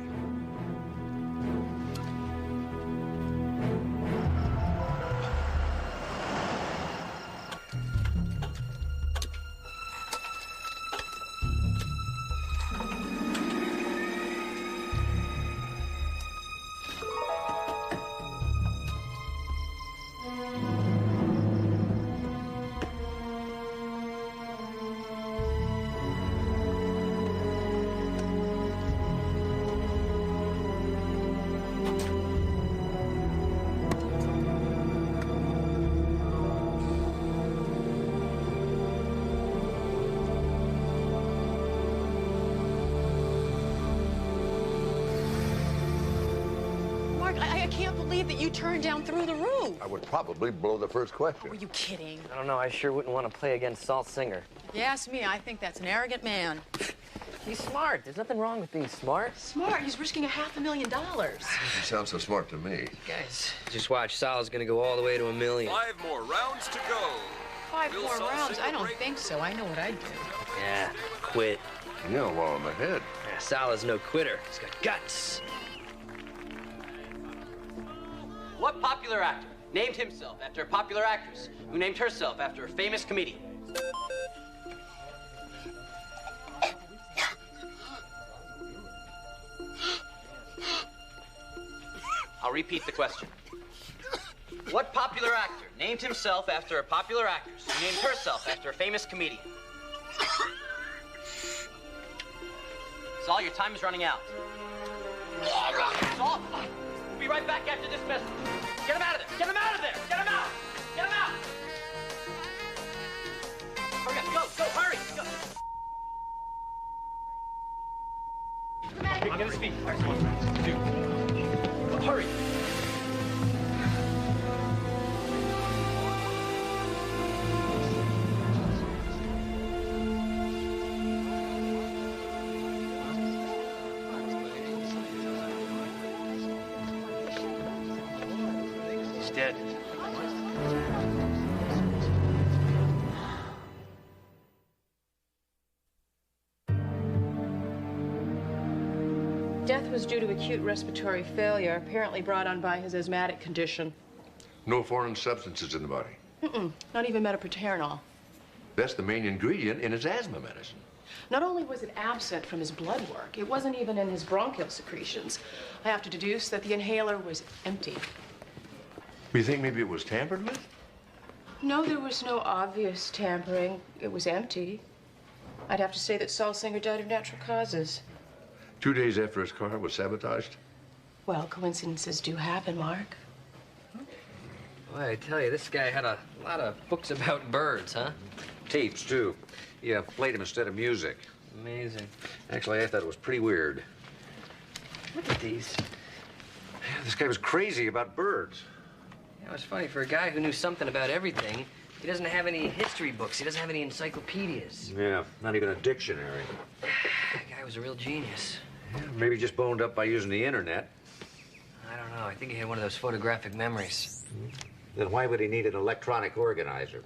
I can't believe that you turned down through the roof. I would probably blow the first question. Were you kidding? I don't know. I sure wouldn't want to play against Saul Singer. You ask me, I think that's an arrogant man. He's smart. There's nothing wrong with being smart. Smart? He's risking $500,000. You sound so smart to me. Guys, just watch. Sal's gonna go all the way to $1 million. 5 more rounds to go. 5 Will more Sal rounds? sing I a don't break? think so. I know what I'd do. Yeah, quit. Yeah, well, I'm ahead. Yeah, Sal is no quitter. He's got guts. What popular actor named himself after a popular actress who named herself after a famous comedian? I'll repeat the question. What popular actor named himself after a popular actress who named herself after a famous comedian? Saul, your time is running out. Saul, we'll be right back after this message. Get him out of there! Get him out of there! Get him out! Get him out! Hurry up, go, hurry! Go. I'm gonna speak. Hurry! He's dead. Death was due to acute respiratory failure, apparently brought on by his asthmatic condition. No foreign substances in the body. Not even metaproterenol. That's the main ingredient in his asthma medicine. Not only was it absent from his blood work, it wasn't even in his bronchial secretions. I have to deduce that the inhaler was empty. You think maybe it was tampered with? No, there was no obvious tampering. It was empty. I'd have to say that Saul Singer died of natural causes. 2 days after his car was sabotaged? Well, coincidences do happen, Mark. Boy, I tell you, this guy had a lot of books about birds, huh? Tapes, too. Yeah, played them instead of music. Amazing. Actually, I thought it was pretty weird. Look at these. This guy was crazy about birds. You know, it's funny, for a guy who knew something about everything, he doesn't have any history books. He doesn't have any encyclopedias. Yeah, not even a dictionary. That guy was a real genius. Yeah, maybe just boned up by using the internet. I don't know. I think he had one of those photographic memories. Then why would he need an electronic organizer?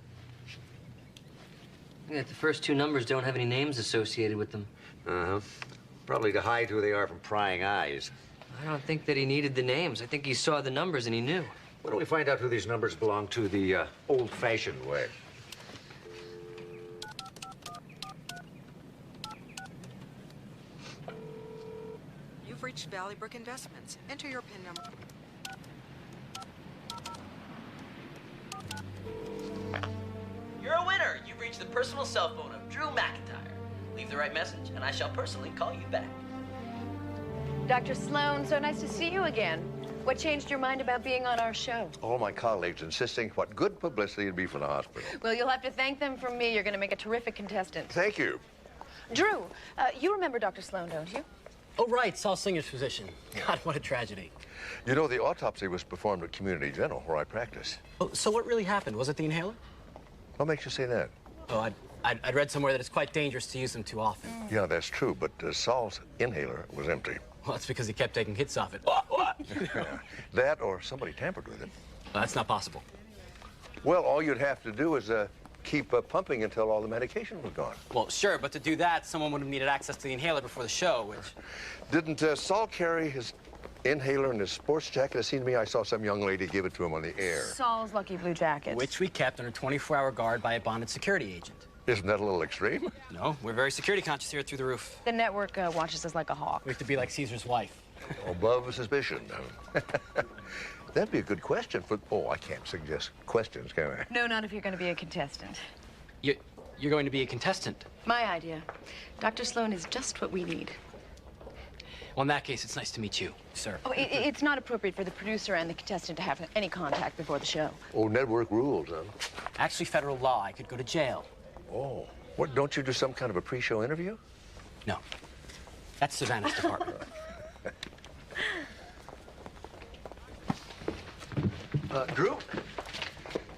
Yeah, the first 2 numbers don't have any names associated with them. Uh-huh. Probably to hide who they are from prying eyes. I don't think that he needed the names. I think he saw the numbers and he knew. Why don't we find out who these numbers belong to the old-fashioned way? You've reached Valley Brook Investments. Enter your PIN number. You're a winner. You've reached the personal cell phone of Drew McIntyre. Leave the right message, and I shall personally call you back. Dr. Sloan, so nice to see you again. What changed your mind about being on our show? All my colleagues insisting what good publicity it'd be for the hospital. Well, you'll have to thank them from me. You're going to make a terrific contestant. Thank you. Drew, you remember Dr. Sloan, don't you? Oh, right, Saul Singer's physician. God, what a tragedy. You know, the autopsy was performed at Community Dental, where I practice. Oh, so what really happened? Was it the inhaler? What makes you say that? Oh, I'd read somewhere that it's quite dangerous to use them too often. Yeah, that's true, but Saul's inhaler was empty. Well, that's because he kept taking hits off it. Yeah. That or somebody tampered with it. Well, that's not possible. Well, all you'd have to do is keep pumping until all the medication was gone. Well, sure, but to do that, someone would have needed access to the inhaler before the show, which... Didn't Saul carry his inhaler in his sports jacket? It seemed to me I saw some young lady give it to him on the air. Saul's lucky blue jacket. Which we kept under 24-hour guard by a bonded security agent. Isn't that a little extreme? No, we're very security conscious here through the roof. The network watches us like a hawk. We have to be like Caesar's wife. Above suspicion. That'd be a good question for... Oh, I can't suggest questions, can I? No, not if you're going to be a contestant. You're going to be a contestant? My idea. Dr. Sloan is just what we need. Well, in that case, it's nice to meet you, sir. Oh, it's not appropriate for the producer and the contestant to have any contact before the show. Oh, network rules, huh? Actually, federal law. I could go to jail. Oh. What, don't you do some kind of a pre-show interview? No. That's Savannah's department. Drew,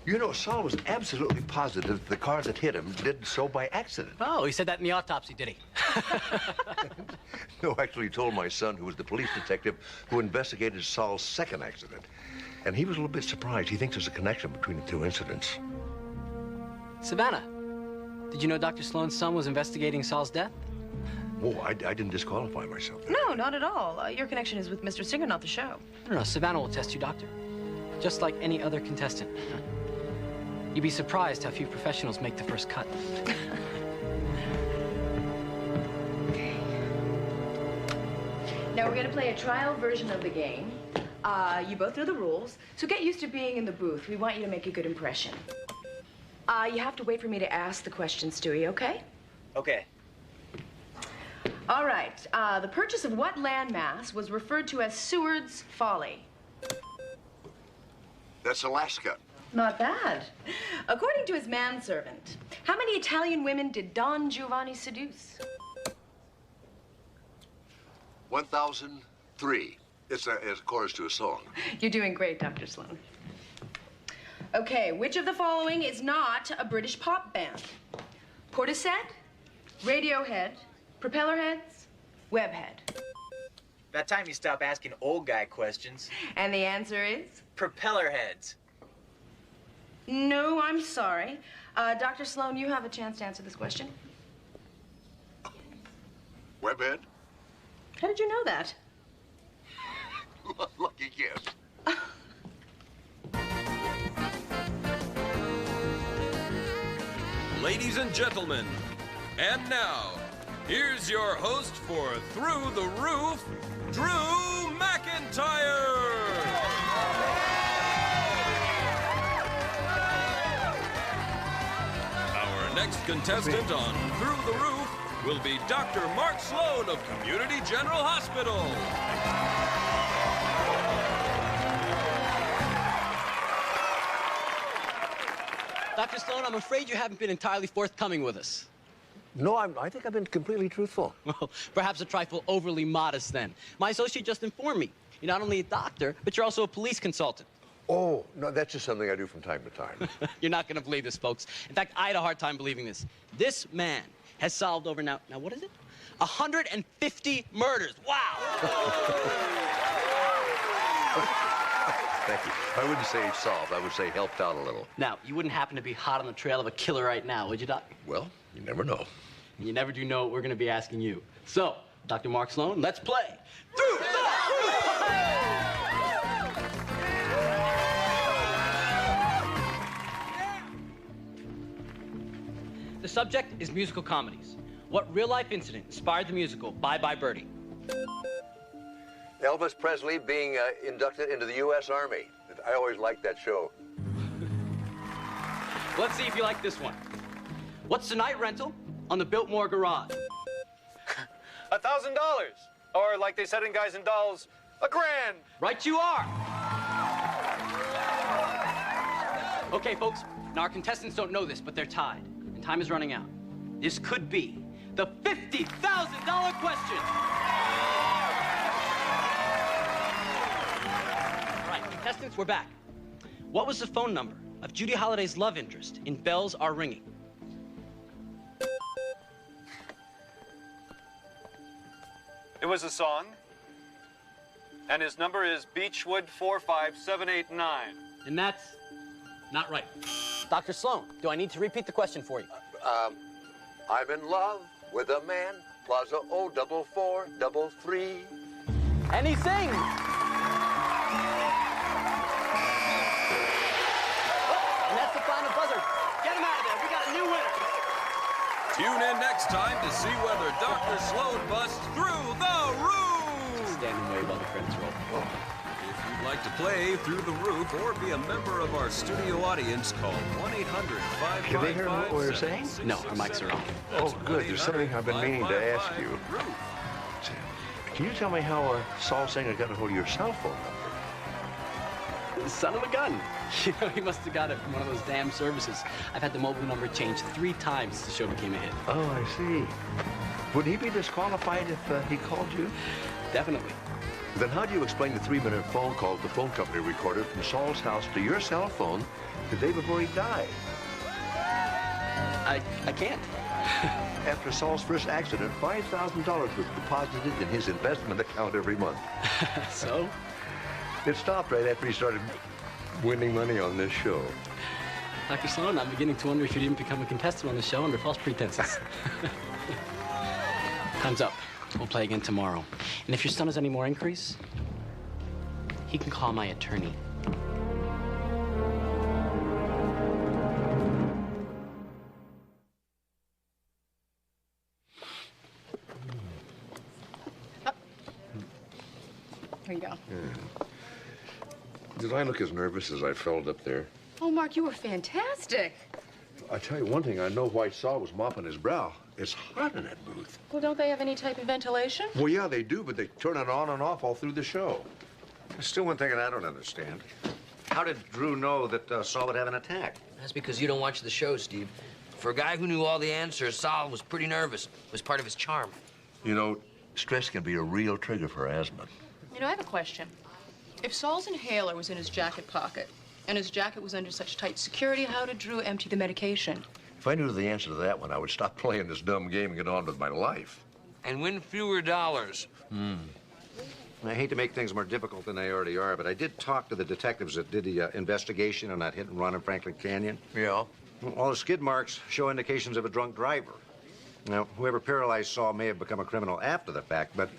you know, Saul was absolutely positive the car that hit him did so by accident. Oh, he said that in the autopsy, did he? No, actually, he told my son, who was the police detective who investigated Saul's second accident. And he was a little bit surprised. He thinks there's a connection between the two incidents. Savannah, did you know Dr. Sloan's son was investigating Saul's death? Oh, I didn't disqualify myself. No, not at all. Your connection is with Mr. Singer, not the show. No, Savannah will test you, Doctor. Just like any other contestant. You'd be surprised how few professionals make the first cut. Now we're gonna play a trial version of the game. You both know the rules, so get used to being in the booth. We want you to make a good impression. You have to wait for me to ask the question, Stewie, okay? Okay. All right. The purchase of what landmass was referred to as Seward's Folly? That's Alaska. Not bad. According to his manservant, how many Italian women did Don Giovanni seduce? 1,003. It's a chorus to a song. You're doing great, Dr. Sloan. Okay, which of the following is not a British pop band? Portishead, Radiohead, Propellerheads, Webhead. About time you stop asking old guy questions. And the answer is? Propellerheads. No, I'm sorry. Dr. Sloan, you have a chance to answer this question. Webhead? How did you know that? Lucky guess. Ladies and gentlemen, and now, here's your host for Through the Roof, Drew McIntyre! Our next contestant on Through the Roof will be Dr. Mark Sloan of Community General Hospital. Dr. Sloan, I'm afraid you haven't been entirely forthcoming with us. No, I think I've been completely truthful. Well, perhaps a trifle overly modest then. My associate just informed me. You're not only a doctor, but you're also a police consultant. Oh, no, that's just something I do from time to time. You're not going to believe this, folks. In fact, I had a hard time believing this. This man has solved over now what is it? 150 murders. Wow! Thank you. I wouldn't say solved. I would say helped out a little. Now, you wouldn't happen to be hot on the trail of a killer right now, would you, Doc? Well, you never know. And you never do know what we're going to be asking you. So, Dr. Mark Sloan, let's play Through the Roof! The subject is musical comedies. What real-life incident inspired the musical Bye Bye Birdie? Elvis Presley being inducted into the U.S. Army. I always liked that show. Let's see if you like this one. What's the night rental on the Biltmore Garage? $1,000. Or like they said in Guys and Dolls, $1,000. Right you are. Okay, folks. Now, our contestants don't know this, but they're tied. And time is running out. This could be the $50,000 question. All right, contestants, we're back. What was the phone number of Judy Holliday's love interest in Bells Are Ringing? It was a song. And his number is Beechwood 45789. And that's not right. Dr. Sloan, do I need to repeat the question for you? I'm in love with a man, Plaza O4433. And he sings. And that's the final buzzer. Get him out of there. We got a new winner. Tune in next time to see whether Dr. Sloan busts through the roof. Standing way above the credits roll. If you'd like to play Through the Roof or be a member of our studio audience, call 1-800-555-7666. Can they hear what we're saying? No, our mics are on. Oh, good. There's something I've been meaning to ask you. Can you tell me how Saul Singer got a hold of your cell phone number? Son of a gun. You know, he must have got it from one of those damn services. I've had the mobile number changed 3 times since the show became a hit. Oh, I see. Would he be disqualified if he called you? Definitely. Then how do you explain the 3-minute phone call the phone company recorded from Saul's house to your cell phone the day before he died? I can't. After Saul's first accident, $5,000 was deposited in his investment account every month. So? It stopped right after he started winning money on this show. Dr. Sloan, I'm beginning to wonder if you'd even become a contestant on the show under false pretenses. Time's up. We'll play again tomorrow. And if your son has any more inquiries, he can call my attorney. Here you go. Yeah. Did I look as nervous as I felt up there? Oh, Mark, you were fantastic. I tell you one thing, I know why Saul was mopping his brow. It's hot in that booth. Well, don't they have any type of ventilation? Well, yeah, they do, but they turn it on and off all through the show. There's still one thing that I don't understand. How did Drew know that Saul would have an attack? That's because you don't watch the show, Steve. For a guy who knew all the answers, Saul was pretty nervous. It was part of his charm. You know, stress can be a real trigger for asthma. You know, I have a question. If Saul's inhaler was in his jacket pocket, and his jacket was under such tight security, how did Drew empty the medication? If I knew the answer to that one, I would stop playing this dumb game and get on with my life. And win fewer dollars. I hate to make things more difficult than they already are, but I did talk to the detectives that did the investigation on that hit and run in Franklin Canyon. Yeah? Well, all the skid marks show indications of a drunk driver. Now, whoever paralyzed Saul may have become a criminal after the fact, but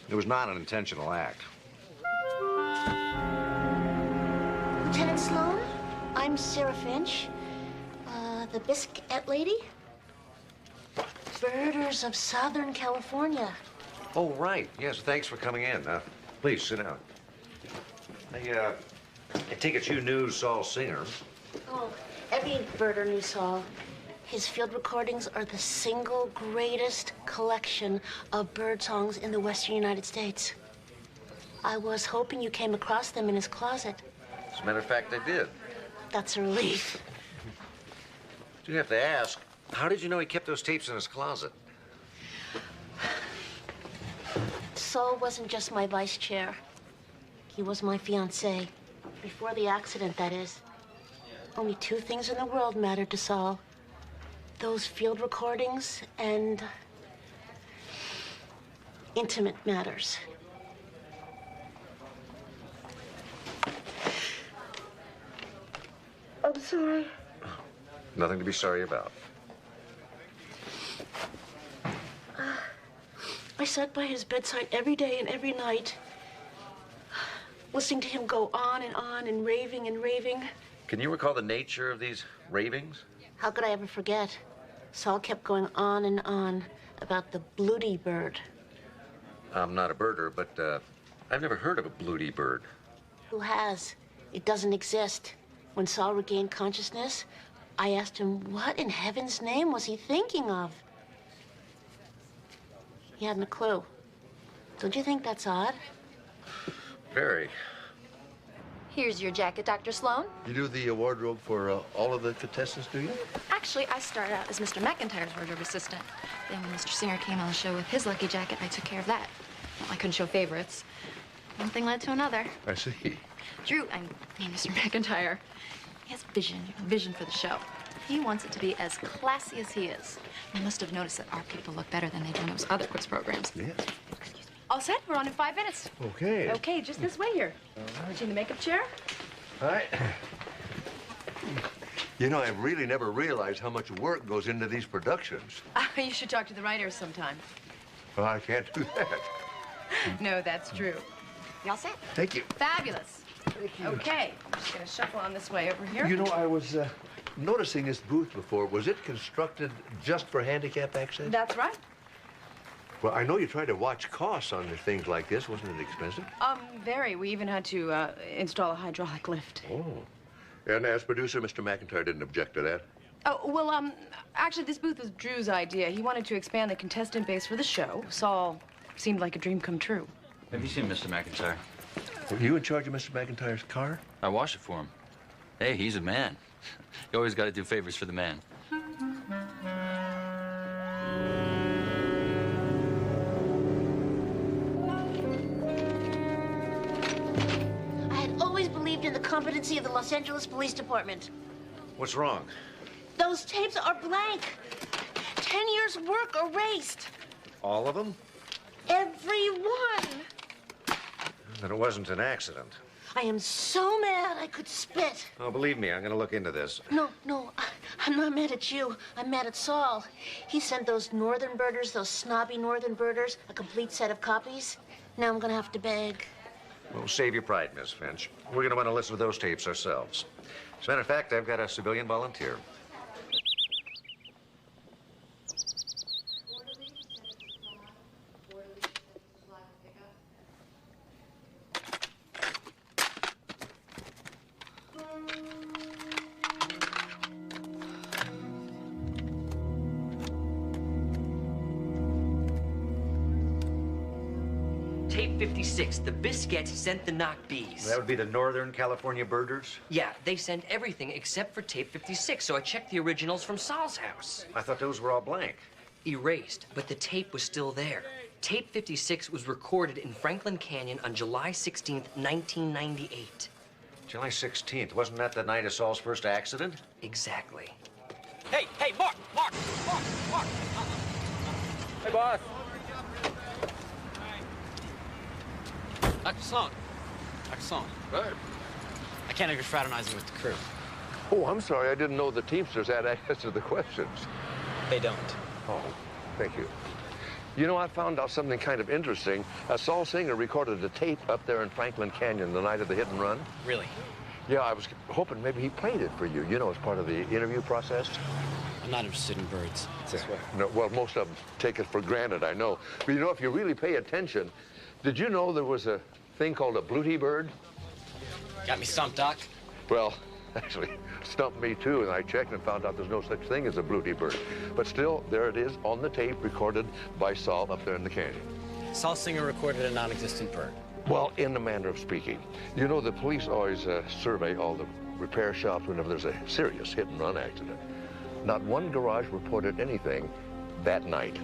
it was not an intentional act. Lieutenant Sloan, I'm Sarah Finch, the biscuit lady. Birders of Southern California. Oh, right. Yes, thanks for coming in. Please, sit down. I take it you knew Saul Singer. Oh, every birder knew Saul. His field recordings are the single greatest collection of bird songs in the western United States. I was hoping you came across them in his closet. As a matter of fact, I did. That's a relief. You have to ask, how did you know he kept those tapes in his closet? Saul wasn't just my vice chair. He was my fiancé. Before the accident, that is. Only two things in the world mattered to Saul. Those field recordings and intimate matters. I'm sorry. Nothing to be sorry about. I sat by his bedside every day and every night, listening to him go on and raving and raving. Can you recall the nature of these ravings? How could I ever forget? Saul kept going on and on about the bluety bird. I'm not a birder, but I've never heard of a bluety bird. Who has? It doesn't exist. When Saul regained consciousness, I asked him what in heaven's name was he thinking of? He hadn't a clue. Don't you think that's odd? Very. Here's your jacket, Dr. Sloan. You do the wardrobe for all of the contestants, do you? Actually, I started out as Mr. McIntyre's wardrobe assistant. Then when Mr. Singer came on the show with his lucky jacket, I took care of that. Well, I couldn't show favorites. One thing led to another. I see. Drew, I mean Mr. McIntyre, he has vision for the show. He wants it to be as classy as he is. You must have noticed that our people look better than they do in those other quiz programs. Yeah. All set? We're on in 5 minutes. Okay. Okay, just this way here. Put you in the makeup chair? All right. You know, I've really never realized how much work goes into these productions. You should talk to the writers sometime. Well, I can't do that. No, that's true. You all set? Thank you. Fabulous. Thank you. Okay, I'm just gonna shuffle on this way over here. You know, I was noticing this booth before. Was it constructed just for handicap access? That's right. Well, I know you tried to watch costs on things like this. Wasn't it expensive? Very. We even had to install a hydraulic lift. Oh. And as producer, Mr. McIntyre didn't object to that? Oh, well, actually, this booth was Drew's idea. He wanted to expand the contestant base for the show. Saul seemed like a dream come true. Have you seen Mr. McIntyre? Were you in charge of Mr. McIntyre's car? I washed it for him. Hey, he's a man. You always got to do favors for the man. I had always believed in the competency of the Los Angeles Police Department. What's wrong? Those tapes are blank. 10 years' work erased. All of them? Every one. Then it wasn't an accident. I am so mad I could spit. Oh, believe me, I'm going to look into this. No, I'm not mad at you. I'm mad at Saul. He sent those northern birders, those snobby northern birders, a complete set of copies. Now I'm going to have to beg. Well, save your pride, Miss Finch. We're going to want to listen to those tapes ourselves. As a matter of fact, I've got a civilian volunteer. Tape 56, the Biscuits sent the knock bees. That would be the Northern California birders? Yeah, they sent everything except for tape 56, so I checked the originals from Saul's house. I thought those were all blank. Erased, but the tape was still there. Tape 56 was recorded in Franklin Canyon on July 16th, 1998. July 16th. Wasn't that the night of Saul's first accident? Exactly. Hey, Mark! Hey, boss. Dr. Sloan. Right. I can't have you fraternizing with the crew. Oh, I'm sorry. I didn't know the Teamsters had access to the questions. They don't. Oh, thank you. You know, I found out something kind of interesting. Saul Singer recorded a tape up there in Franklin Canyon the night of the hit and run. Really? Yeah, I was hoping maybe he played it for you, you know, as part of the interview process. I'm not interested in birds. No, well, most of them take it for granted, I know. But you know, if you really pay attention, did you know there was a thing called a bluety bird? Got me stumped, Doc. Well, actually, stumped me too, and I checked and found out there's no such thing as a bluety bird. But still, there it is on the tape recorded by Saul up there in the canyon. Saul Singer recorded a non-existent bird. Well, in the manner of speaking. You know, the police always survey all the repair shops whenever there's a serious hit and run accident. Not one garage reported anything that night.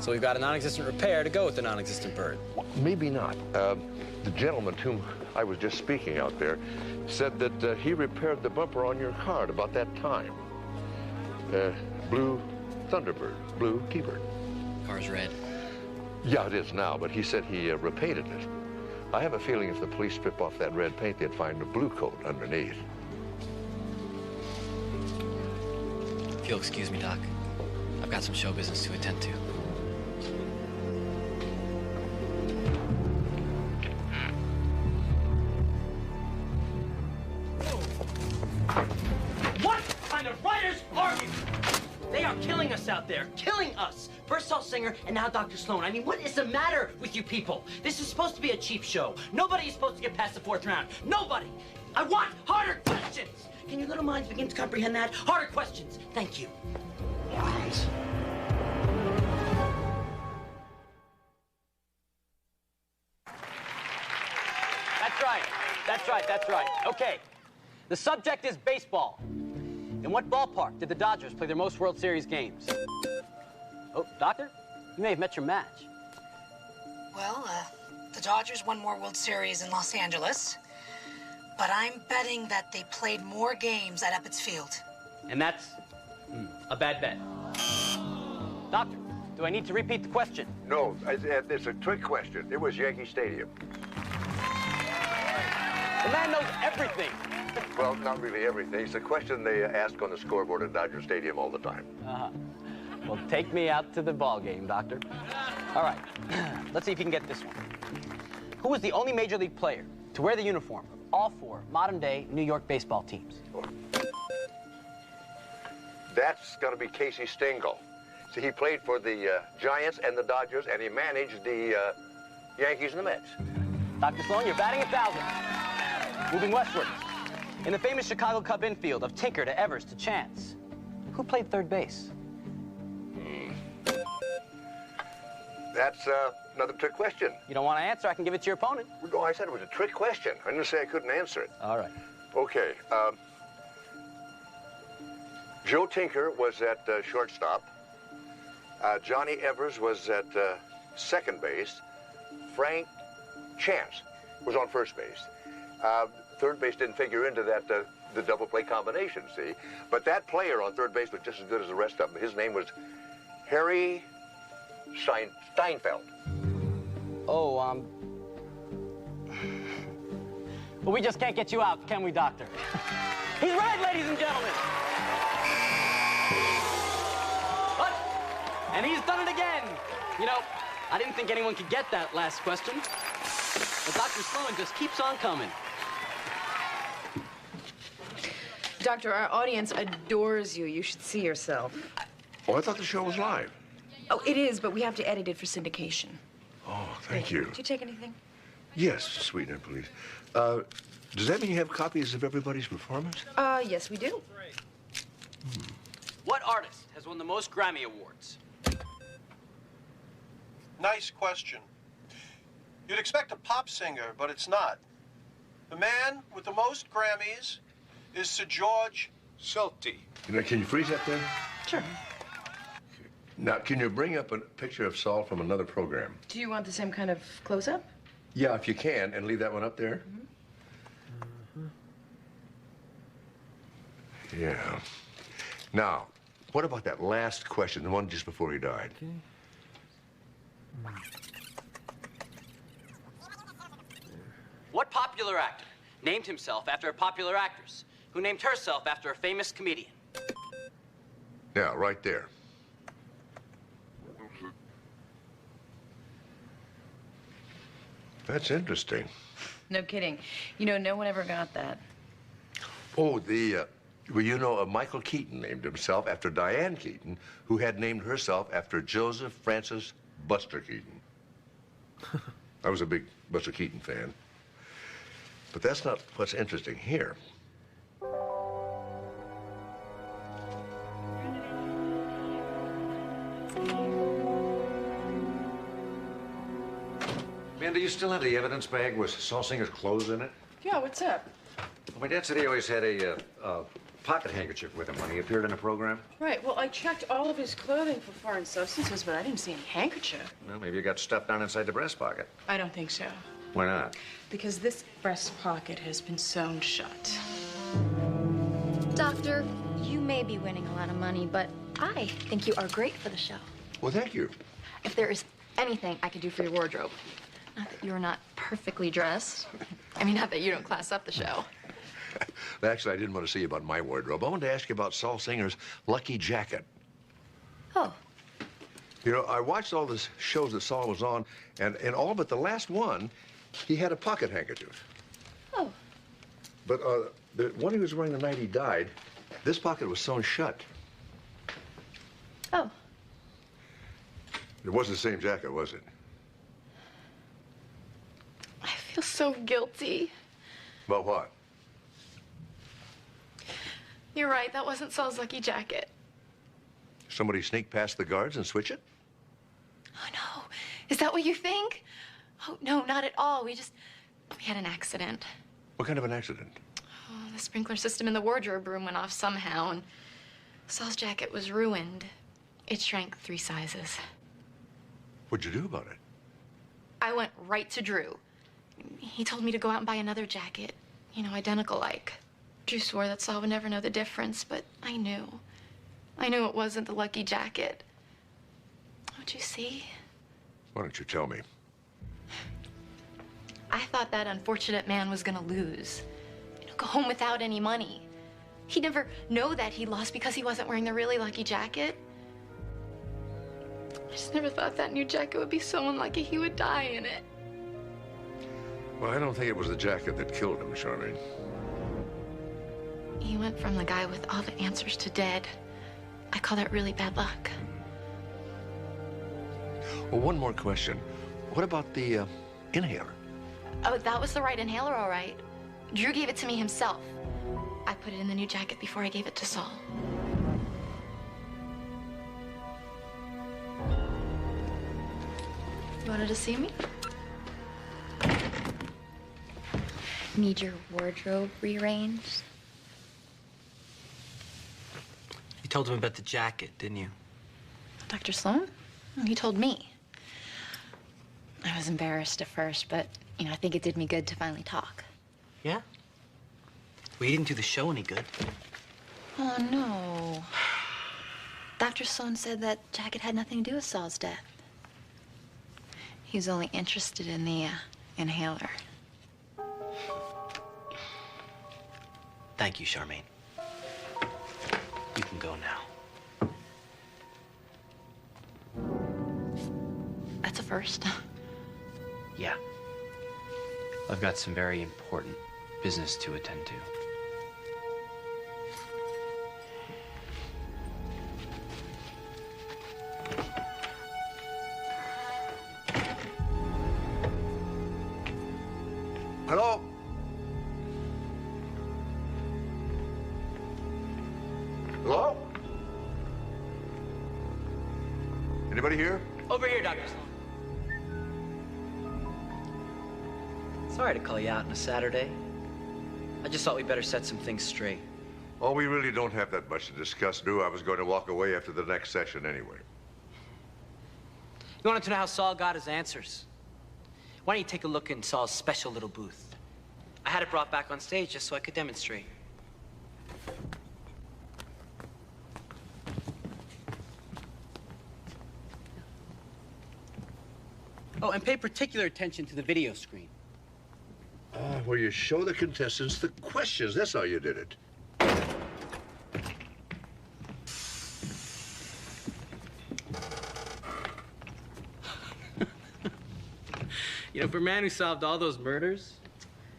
So we've got a non-existent repair to go with the non-existent bird. Well, maybe not. The gentleman to whom I was just speaking out there said that he repaired the bumper on your car at about that time. Blue Thunderbird, blue T-bird. Car's red. Yeah, it is now, but he said he repainted it. I have a feeling if the police strip off that red paint, they'd find a blue coat underneath. If you'll excuse me, Doc, I've got some show business to attend to. What kind of writers are you? They are killing us out there, killing us. First Saul Singer and now Dr. Sloan. I mean, what is the matter with you people? This is supposed to be a cheap show. Nobody is supposed to get past the 4th round. Nobody. I want harder questions. Can your little minds begin to comprehend that? Harder questions. Thank you. Morons. That's right. Okay. The subject is baseball. In what ballpark did the Dodgers play their most World Series games? Oh, Doctor? You may have met your match. Well, the Dodgers won more World Series in Los Angeles, but I'm betting that they played more games at Eppett's Field. And that's a bad bet. Doctor, do I need to repeat the question? No, it's a trick question. It was Yankee Stadium. The man knows everything. Well, not really everything. It's a question they ask on the scoreboard at Dodger Stadium all the time. Well, take me out to the ball game, Doctor. All right. Let's see if you can get this one. Who was the only Major League player to wear the uniform of all 4 modern-day New York baseball teams? That's got to be Casey Stengel. See, he played for the Giants and the Dodgers, and he managed the Yankees and the Mets. Dr. Sloan, you're batting 1,000. Moving westward. In the famous Chicago Cub infield of Tinker to Evers to Chance, who played third base? That's another trick question. You don't want to answer, I can give it to your opponent. No, I said it was a trick question. I didn't say I couldn't answer it. All right. Okay. Joe Tinker was at shortstop. Johnny Evers was at second base. Frank Chance was on first base. Third base didn't figure into that the double play combination, see? But that player on third base was just as good as the rest of them. His name was Harry Steinfeld. Oh, well, we just can't get you out, can we, Doctor? He's right, ladies and gentlemen. What? And he's done it again. You know, I didn't think anyone could get that last question. But Dr. Sloan just keeps on coming. Doctor, our audience adores you. You should see yourself. Oh, I thought the show was live. Oh, it is, but we have to edit it for syndication. Oh, thank you. Did you take anything? Yes, sweetener, please. Does that mean you have copies of everybody's performance? Yes, we do. What artist has won the most Grammy Awards? Nice question. You'd expect a pop singer, but it's not. The man with the most Grammys is Sir George Solti. Can you freeze that there? Sure. Now, can you bring up a picture of Saul from another program? Do you want the same kind of close-up? Yeah, if you can, and leave that one up there. Yeah. Now, what about that last question, the one just before he died? What popular actor named himself after a popular actress who named herself after a famous comedian? Yeah, right there. That's interesting. No kidding. You know, no one ever got that. Oh, well, you know, Michael Keaton named himself after Diane Keaton, who had named herself after Joseph Francis Buster Keaton. I was a big Buster Keaton fan. But that's not what's interesting here. Man, do you still have the evidence bag with Saul Singer's clothes in it? Yeah, what's up? Well, my dad said he always had a pocket handkerchief with him when he appeared in a program. Right, well, I checked all of his clothing for foreign substances, but I didn't see any handkerchief. Well, maybe it got stuffed down inside the breast pocket. I don't think so. Why not? Because this breast pocket has been sewn shut. Doctor, you may be winning a lot of money, but I think you are great for the show. Well, thank you. If there is anything I could do for your wardrobe, not that you're not perfectly dressed. I mean, not that you don't class up the show. Actually, I didn't want to see you about my wardrobe. I wanted to ask you about Saul Singer's lucky jacket. Oh. You know, I watched all the shows that Saul was on, and in all but the last one, he had a pocket handkerchief. Oh. But the one he was wearing the night he died, this pocket was sewn shut. Oh. It wasn't the same jacket, was it? I feel so guilty. About what? You're right, that wasn't Saul's lucky jacket. Somebody sneak past the guards and switch it? Oh, no. Is that what you think? Oh, no, not at all. We had an accident. What kind of an accident? Oh, the sprinkler system in the wardrobe room went off somehow, and Saul's jacket was ruined. It shrank 3 sizes. What'd you do about it? I went right to Drew. He told me to go out and buy another jacket, you know, identical like. Drew swore that Saul would never know the difference, but I knew. I knew it wasn't the lucky jacket. Don't you see? Why don't you tell me? I thought that unfortunate man was gonna lose. You know, go home without any money. He'd never know that he lost because he wasn't wearing the really lucky jacket. I just never thought that new jacket would be so unlucky he would die in it. Well, I don't think it was the jacket that killed him, Charlene. He went from the guy with all the answers to dead. I call that really bad luck. Well, one more question. What about the inhaler? Oh, that was the right inhaler, all right. Drew gave it to me himself. I put it in the new jacket before I gave it to Saul. You wanted to see me? Need your wardrobe rearranged? You told him about the jacket, didn't you? Dr. Sloan? He told me. I was embarrassed at first, but, you know, I think it did me good to finally talk. Yeah? Well, you didn't do the show any good. Oh, no. Dr. Sloan said that jacket had nothing to do with Saul's death. He was only interested in the inhaler. Thank you, Charmaine. You can go now. That's a first. Yeah. I've got some very important business to attend to. Hello? Hello? Anybody here? Over here, Dr. Sloan. Sorry to call you out on a Saturday. I just thought we better set some things straight. Oh, we really don't have that much to discuss, do? I was going to walk away after the next session anyway. You wanted to know how Saul got his answers? Why don't you take a look in Saul's special little booth? I had it brought back on stage just so I could demonstrate. Oh, and pay particular attention to the video screen. Where you show the contestants the questions. That's how you did it. You know, for a man who solved all those murders,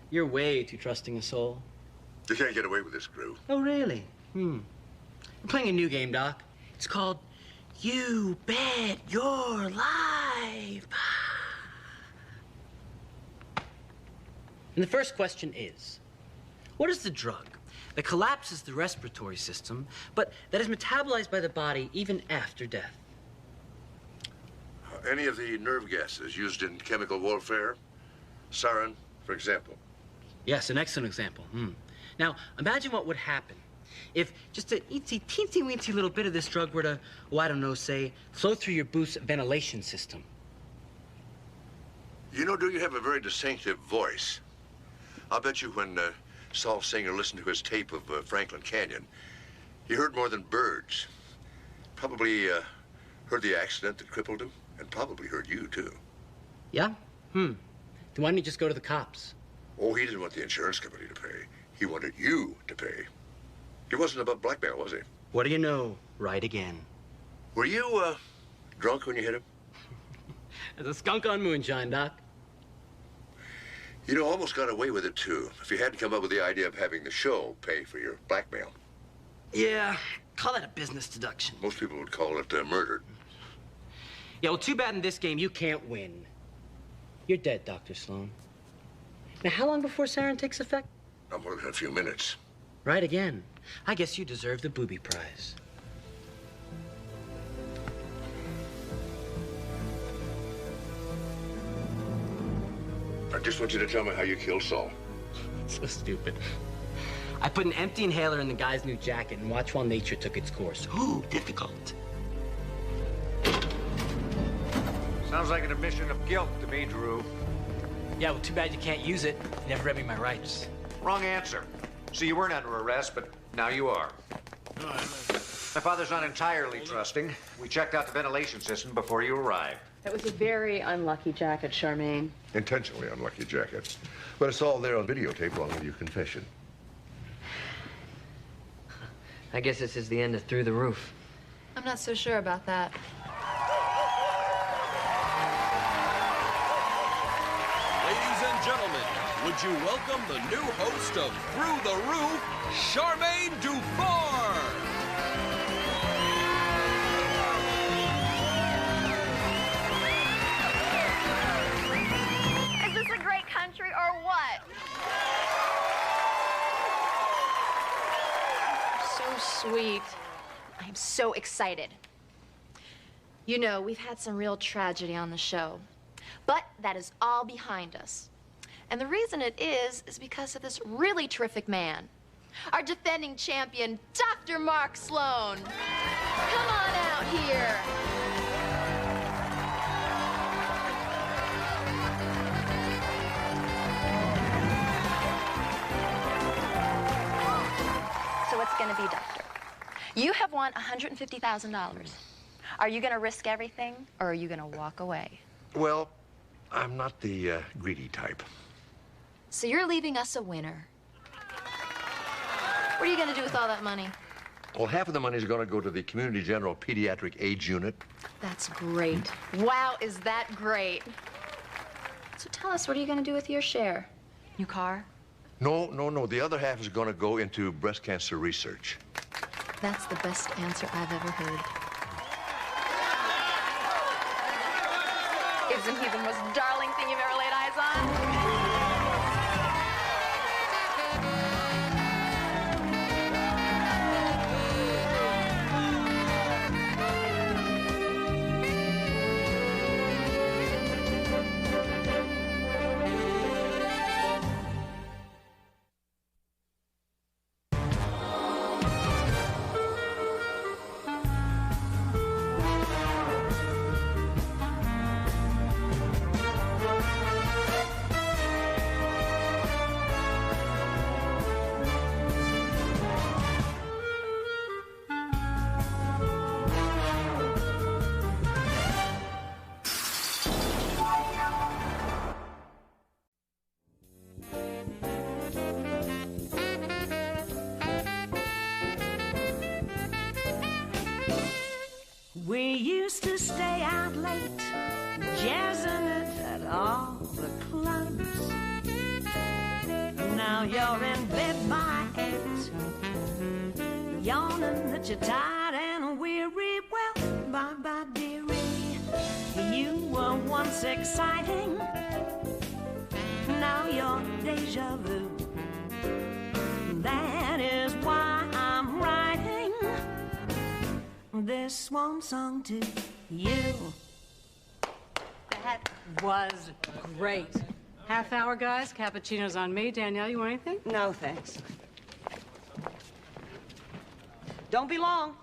you're way too trusting a soul. You can't get away with this, Crew. Oh, really? We're playing a new game, Doc. It's called You Bet Your Life. And the first question is, what is the drug that collapses the respiratory system, but that is metabolized by the body even after death? Any of the nerve gases used in chemical warfare? Sarin, for example. Yes, an excellent example. Now, imagine what would happen if just an teensy-weensy little bit of this drug were to, oh, I don't know, say, flow through your booth's ventilation system. You know, do you have a very distinctive voice? I'll bet you when Saul Singer listened to his tape of Franklin Canyon, he heard more than birds. Probably heard the accident that crippled him, and probably heard you, too. Yeah? Then why didn't he just go to the cops? Oh, he didn't want the insurance company to pay. He wanted you to pay. He wasn't above blackmail, was he? What do you know? Right again. Were you drunk when you hit him? As a skunk on moonshine, Doc. You know, almost got away with it, too, if you hadn't come up with the idea of having the show pay for your blackmail. Yeah, call that a business deduction. Most people would call it murder. Yeah, well, too bad in this game you can't win. You're dead, Dr. Sloan. Now, how long before sarin takes effect? Not more than a few minutes. Right again. I guess you deserve the booby prize. I just want you to tell me how you killed Saul. So stupid. I put an empty inhaler in the guy's new jacket and watched while nature took its course. Ooh, difficult. Sounds like an admission of guilt to me, Drew. Yeah, well, too bad you can't use it. You never read me my rights. Wrong answer. See, you weren't under arrest, but now you are. My father's not entirely trusting. We checked out the ventilation system before you arrived. That was a very unlucky jacket, Charmaine. Intentionally unlucky jacket. But it's all there on videotape along with your confession. I guess this is the end of Through the Roof. I'm not so sure about that. Ladies and gentlemen, would you welcome the new host of Through the Roof, Charmaine Dufour? Is this a great country or what? So sweet. I'm so excited. You know, we've had some real tragedy on the show, but that is all behind us. And the reason it is because of this really terrific man, our defending champion, Dr. Mark Sloan. Come on out here. going to be, Doctor. You have won $150,000. Are you going to risk everything, or are you going to walk away? Well, I'm not the greedy type. So you're leaving us a winner. What are you going to do with all that money? Well, half of the money is going to go to the Community General Pediatric AIDS Unit. That's great. Wow, is that great. So tell us, what are you going to do with your share? New car? No. The other half is going to go into breast cancer research. That's the best answer I've ever heard. Isn't he the most darling thing you've ever laid eyes on? We used to stay out late, jazzing it at all the clubs. Now you're in bed by 8, yawning that you're tired and weary. Well, bye-bye, dearie. You were once exciting, now you're deja vu. That is why I'm writing this swan song to you. That was great. Half hour, guys. Cappuccino's on me. Danielle, you want anything? No, thanks. Don't be long.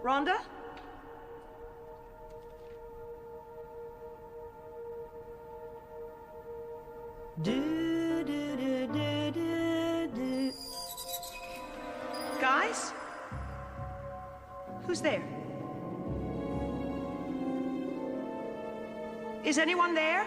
Rhonda? Guys? Who's there? Is anyone there?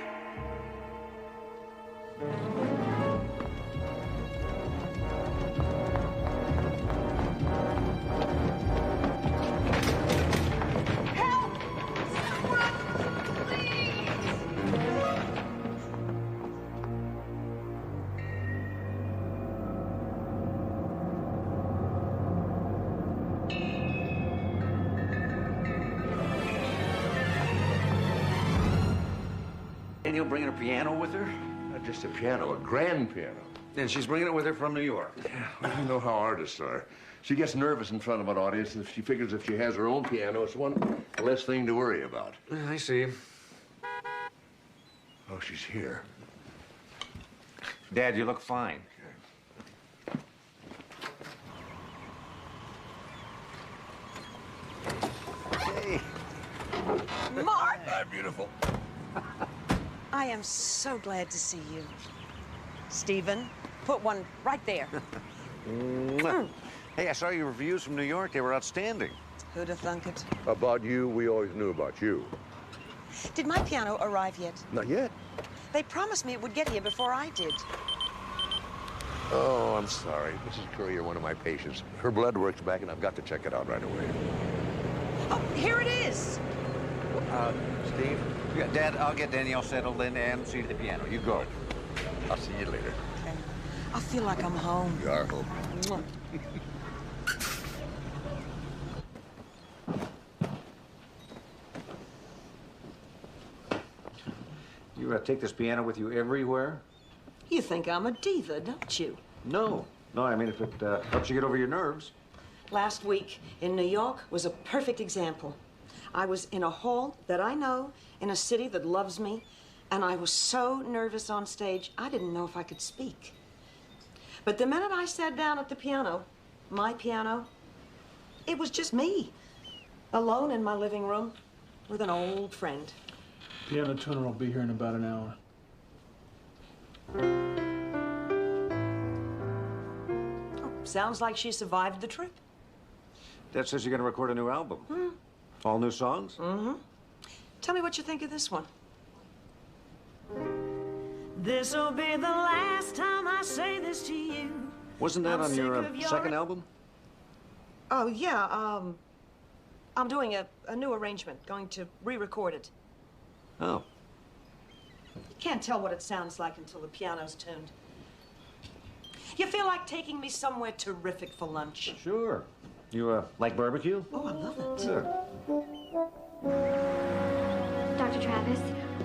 Danielle bringing a piano with her? Not just a piano, a grand piano. And she's bringing it with her from New York. Yeah, well, you know how artists are. She gets nervous in front of an audience, and she figures if she has her own piano, it's one less thing to worry about. I see. Oh, she's here. Dad, you look fine. Hey. Mark! Hi, beautiful. I am so glad to see you. Stephen, put one right there. Hey, I saw your reviews from New York. They were outstanding. Who'd have thunk it? About you, we always knew about you. Did my piano arrive yet? Not yet. They promised me it would get here before I did. Oh, I'm sorry. Mrs. Currier, one of my patients. Her blood work's back, and I've got to check it out right away. Oh, here it is. Steve? Yeah, Dad, I'll get Danielle settled in and see to the piano. You go. I'll see you later. Okay. I feel like I'm home. You are home. You take this piano with you everywhere? You think I'm a diva, don't you? No. No, I mean, if it helps you get over your nerves. Last week in New York was a perfect example. I was in a hall that I know, in a city that loves me, and I was so nervous on stage, I didn't know if I could speak. But the minute I sat down at the piano, my piano, it was just me, alone in my living room with an old friend. Piano tuner will be here in about an hour. Oh, sounds like she survived the trip. Dad says you're going to record a new album. All new songs? Mm-hmm. Tell me what you think of this one. This'll be the last time I say this to you. Wasn't that on your second album? Oh, yeah, I'm doing a new arrangement, going to re-record it. Oh. You can't tell what it sounds like until the piano's tuned. You feel like taking me somewhere terrific for lunch? Sure. You, like barbecue? Oh, I love it. Sure. Dr. Travis,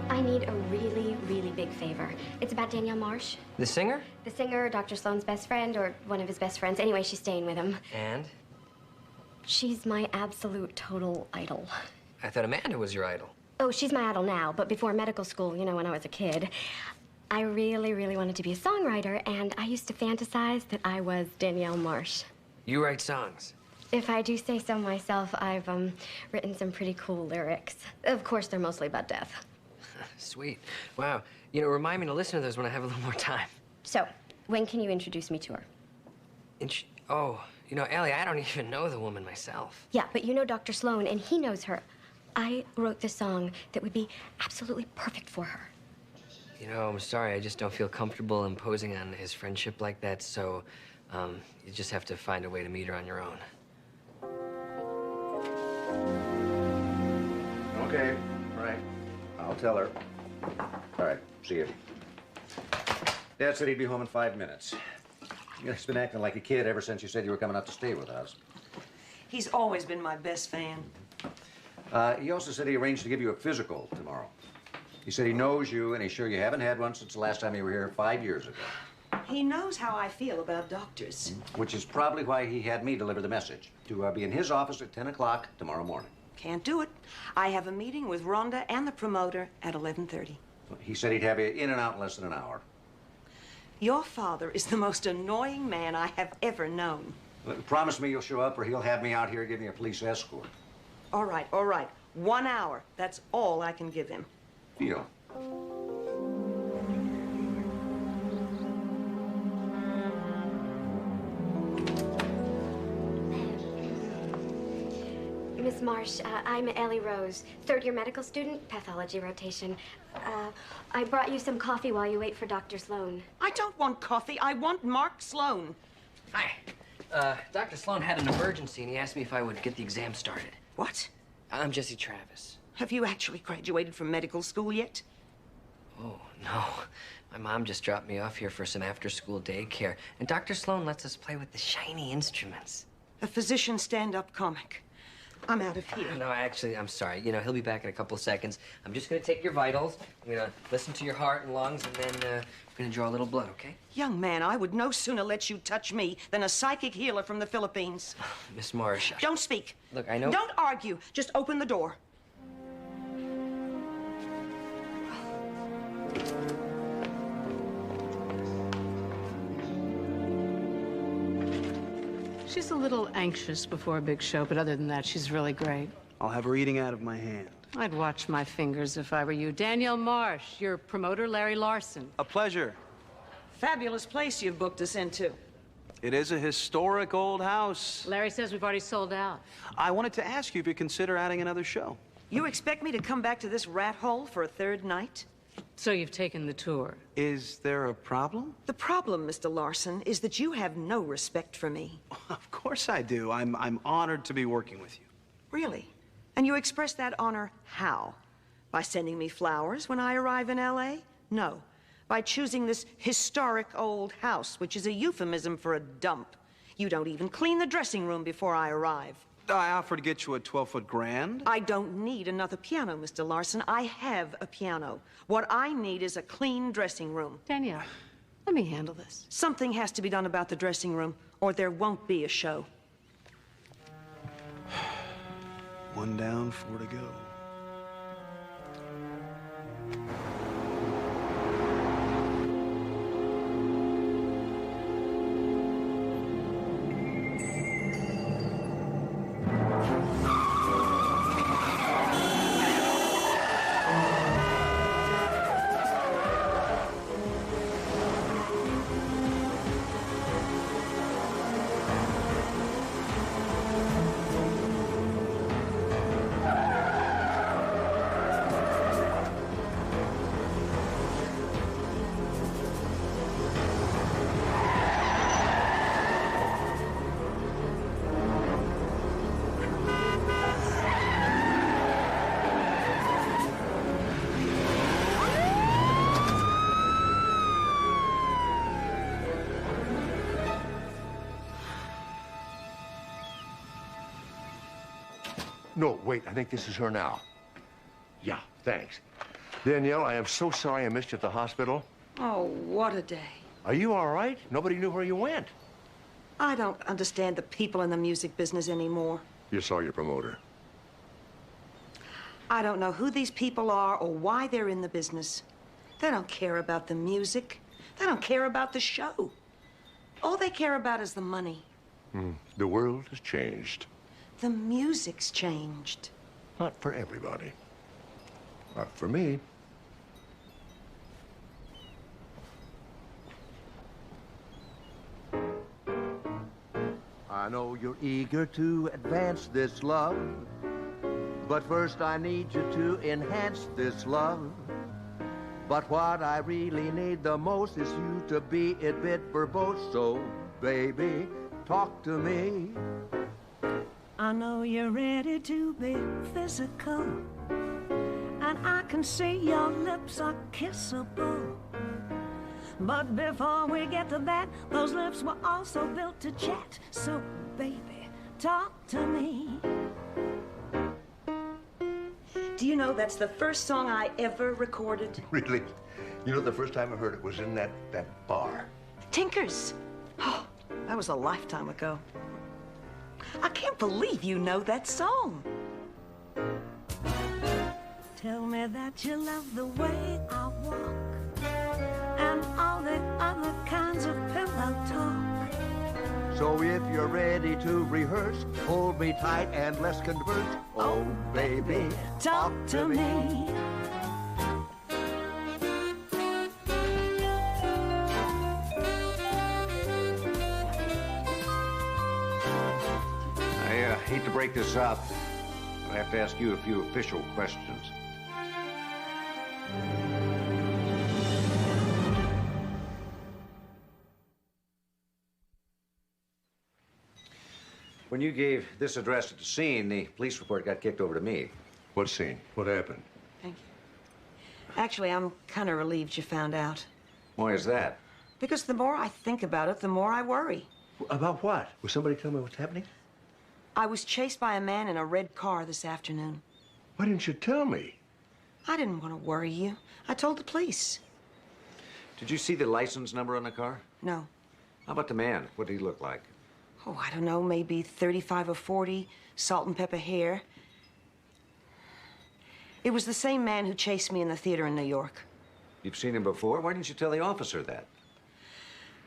I need a really, really big favor. It's about Danielle Marsh. The singer? The singer, Dr. Sloan's best friend, or one of his best friends. Anyway, she's staying with him. And? She's my absolute total idol. I thought Amanda was your idol. Oh, she's my idol now, but before medical school, you know, when I was a kid, I really, really wanted to be a songwriter, and I used to fantasize that I was Danielle Marsh. You write songs? If I do say so myself, I've written some pretty cool lyrics. Of course, they're mostly about death. Sweet. Wow. You know, remind me to listen to those when I have a little more time. So, when can you introduce me to her? Oh, you know, Ellie, I don't even know the woman myself. Yeah, but you know Dr. Sloan, and he knows her. I wrote this song that would be absolutely perfect for her. You know, I'm sorry, I just don't feel comfortable imposing on his friendship like that, so you just have to find a way to meet her on your own. Okay, all right. I'll tell her. All right, see you. Dad said he'd be home in 5 minutes. You know, he's been acting like a kid ever since you said you were coming up to stay with us. He's always been my best fan. He also said he arranged to give you a physical tomorrow. He said he knows you, and he's sure you haven't had one since the last time you were here 5 years ago. He knows how I feel about doctors. Which is probably why he had me deliver the message. To be in his office at 10 o'clock tomorrow morning. Can't do it. I have a meeting with Rhonda and the promoter at 11:30. He said he'd have you in and out in less than an hour. Your father is the most annoying man I have ever known. Promise me you'll show up or he'll have me out here giving me a police escort. All right, all right. 1 hour. That's all I can give him. Deal. Miss Marsh, I'm Ellie Rose, third-year medical student, pathology rotation. I brought you some coffee while you wait for Dr. Sloan. I don't want coffee. I want Mark Sloan. Hi. Dr. Sloan had an emergency, and he asked me if I would get the exam started. What? I'm Jesse Travis. Have you actually graduated from medical school yet? Oh, no. My mom just dropped me off here for some after-school daycare, and Dr. Sloan lets us play with the shiny instruments. A physician stand-up comic. I'm out of here. No, actually, I'm sorry. You know, he'll be back in a couple of seconds. I'm just gonna take your vitals. I'm gonna listen to your heart and lungs, and then we're gonna draw a little blood, okay? Young man, I would no sooner let you touch me than a psychic healer from the Philippines. Miss Marsh. Don't speak. Look, I know. Don't argue. Just open the door. She's a little anxious before a big show, but other than that, she's really great. I'll have her eating out of my hand. I'd watch my fingers if I were you. Danielle Marsh, your promoter, Larry Larson. A pleasure. Fabulous place you've booked us into. It is a historic old house. Larry says we've already sold out. I wanted to ask you if you consider adding another show. You expect me to come back to this rat hole for a third night? So you've taken the tour. Is there a problem? The problem, Mr. Larson, is that you have no respect for me. Of course I do. I'm honored to be working with you. Really? And you express that honor how? By sending me flowers when I arrive in L.A.? No. By choosing this historic old house, which is a euphemism for a dump. You don't even clean the dressing room before I arrive. I offered to get you a 12-foot grand. I don't need another piano, Mr. Larson. I have a piano. What I need is a clean dressing room. Danielle, let me handle this. Something has to be done about the dressing room, or there won't be a show. 1 down, 4 to go. No, wait, I think this is her now. Yeah, thanks. Danielle, I am so sorry I missed you at the hospital. Oh, what a day. Are you all right? Nobody knew where you went. I don't understand the people in the music business anymore. You saw your promoter. I don't know who these people are or why they're in the business. They don't care about the music. They don't care about the show. All they care about is the money. The world has changed. The music's changed. Not for everybody. Not for me. I know you're eager to advance this love, but first I need you to enhance this love. But what I really need the most is you to be a bit verbose. So, baby, talk to me. I know you're ready to be physical, and I can see your lips are kissable. But before we get to that, those lips were also built to chat. So, baby, talk to me. Do you know that's the first song I ever recorded? Really? You know, the first time I heard it was in that bar. Tinker's. Oh, that was a lifetime ago. I can't believe you know that song. Tell me that you love the way I walk and all the other kinds of pillow talk. So if you're ready to rehearse, hold me tight and let's converse. Oh, baby, talk to me. I hate to break this up, but I have to ask you a few official questions. When you gave this address at the scene, the police report got kicked over to me. What scene? What happened? Thank you. Actually, I'm kind of relieved you found out. Why is that? Because the more I think about it, the more I worry. About what? Will somebody tell me what's happening? I was chased by a man in a red car this afternoon. Why didn't you tell me? I didn't want to worry you. I told the police. Did you see the license number on the car? No. How about the man? What did he look like? Oh, I don't know, maybe 35 or 40, salt and pepper hair. It was the same man who chased me in the theater in New York. You've seen him before? Why didn't you tell the officer that?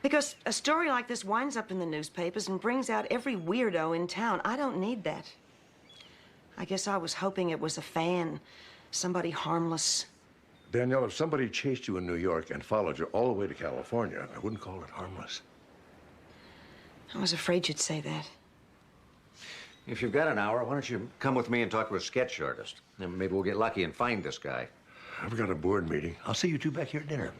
Because a story like this winds up in the newspapers and brings out every weirdo in town. I don't need that. I guess I was hoping it was a fan, somebody harmless. Danielle, if somebody chased you in New York and followed you all the way to California, I wouldn't call it harmless. I was afraid you'd say that. If you've got an hour, why don't you come with me and talk to a sketch artist? And maybe we'll get lucky and find this guy. I've got a board meeting. I'll see you two back here at dinner.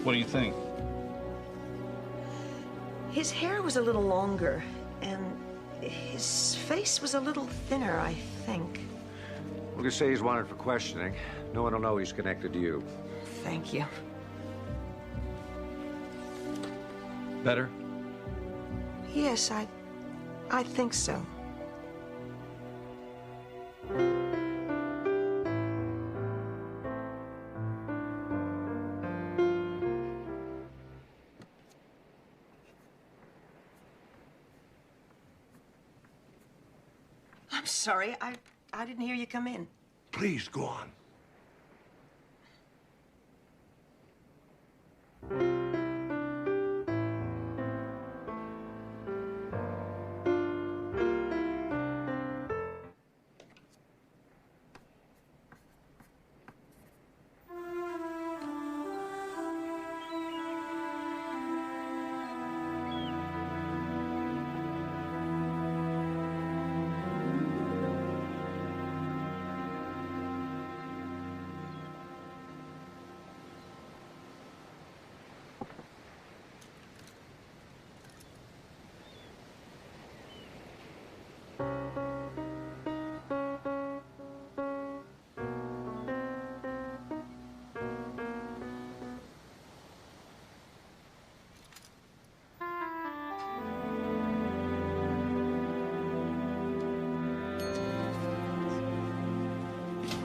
What do you think? His hair was a little longer, and his face was a little thinner, I think. We'll just say he's wanted for questioning. No one will know he's connected to you. Thank you. Better? Yes, I think so. I'm sorry, I didn't hear you come in. Please, go on.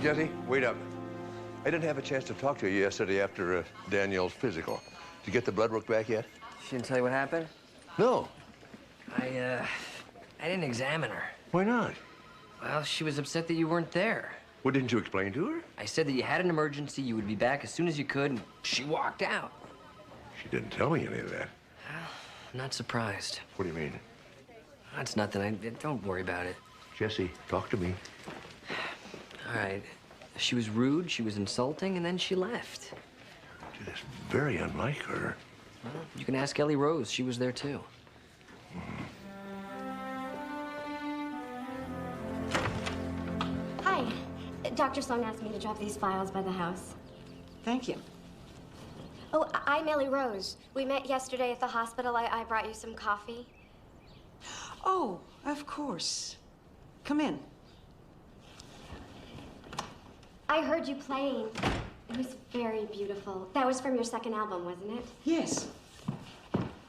Jesse, wait up. I didn't have a chance to talk to you yesterday after Danielle's physical. Did you get the blood work back yet? She didn't tell you what happened? No. I didn't examine her. Why not? Well, she was upset that you weren't there. What didn't you explain to her? I said that you had an emergency, you would be back as soon as you could, and she walked out. She didn't tell me any of that. I'm not surprised. What do you mean? That's nothing. Don't worry about it. Jesse, talk to me. All right. She was rude, she was insulting, and then she left. That's very unlike her. Well, you can ask Ellie Rose. She was there, too. Hi. Dr. Sloan asked me to drop these files by the house. Thank you. Oh, I'm Ellie Rose. We met yesterday at the hospital. I brought you some coffee. Oh, of course. Come in. I heard you playing. It was very beautiful. That was from your second album, wasn't it? Yes.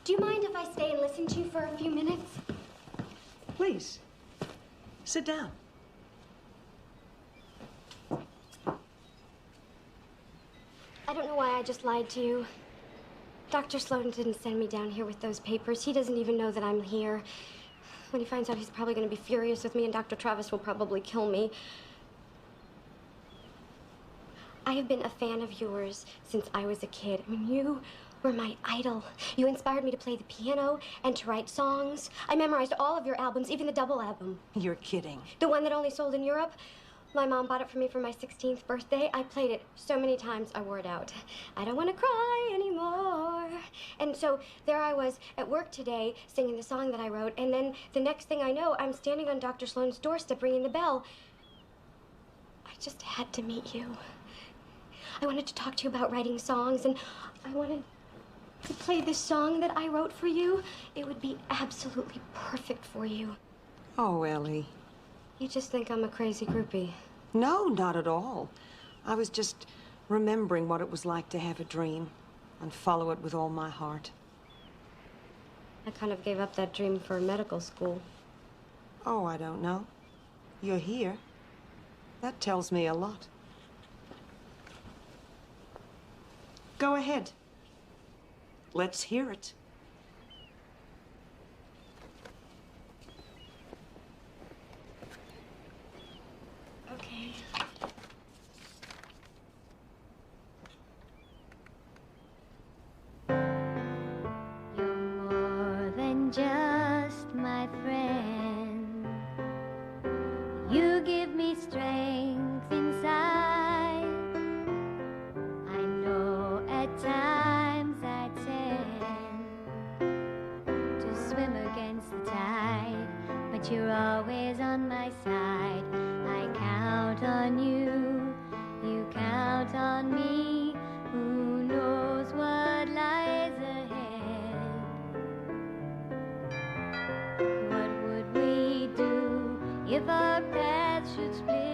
Do you mind if I stay and listen to you for a few minutes? Please. Sit down. I don't know why I just lied to you. Dr. Sloan didn't send me down here with those papers. He doesn't even know that I'm here. When he finds out, he's probably going to be furious with me, and Dr. Travis will probably kill me. I have been a fan of yours since I was a kid. I mean, you were my idol. You inspired me to play the piano and to write songs. I memorized all of your albums, even the double album. You're kidding. The one that only sold in Europe. My mom bought it for me for my 16th birthday. I played it so many times I wore it out. I don't want to cry anymore. And so there I was at work today singing the song that I wrote, and then the next thing I know, I'm standing on Dr. Sloan's doorstep ringing the bell. I just had to meet you. I wanted to talk to you about writing songs, and I wanted to play this song that I wrote for you. It would be absolutely perfect for you. Oh, Ellie. You just think I'm a crazy groupie. No, not at all. I was just remembering what it was like to have a dream and follow it with all my heart. I kind of gave up that dream for medical school. Oh, I don't know. You're here. That tells me a lot. Go ahead. Let's hear it. Okay. You're more than just my friend. You give me strength inside. I know at times I tend to swim against the tide, but you're always on my side. I count on you, you count on me. Who knows what lies ahead? What would we do if our paths should split?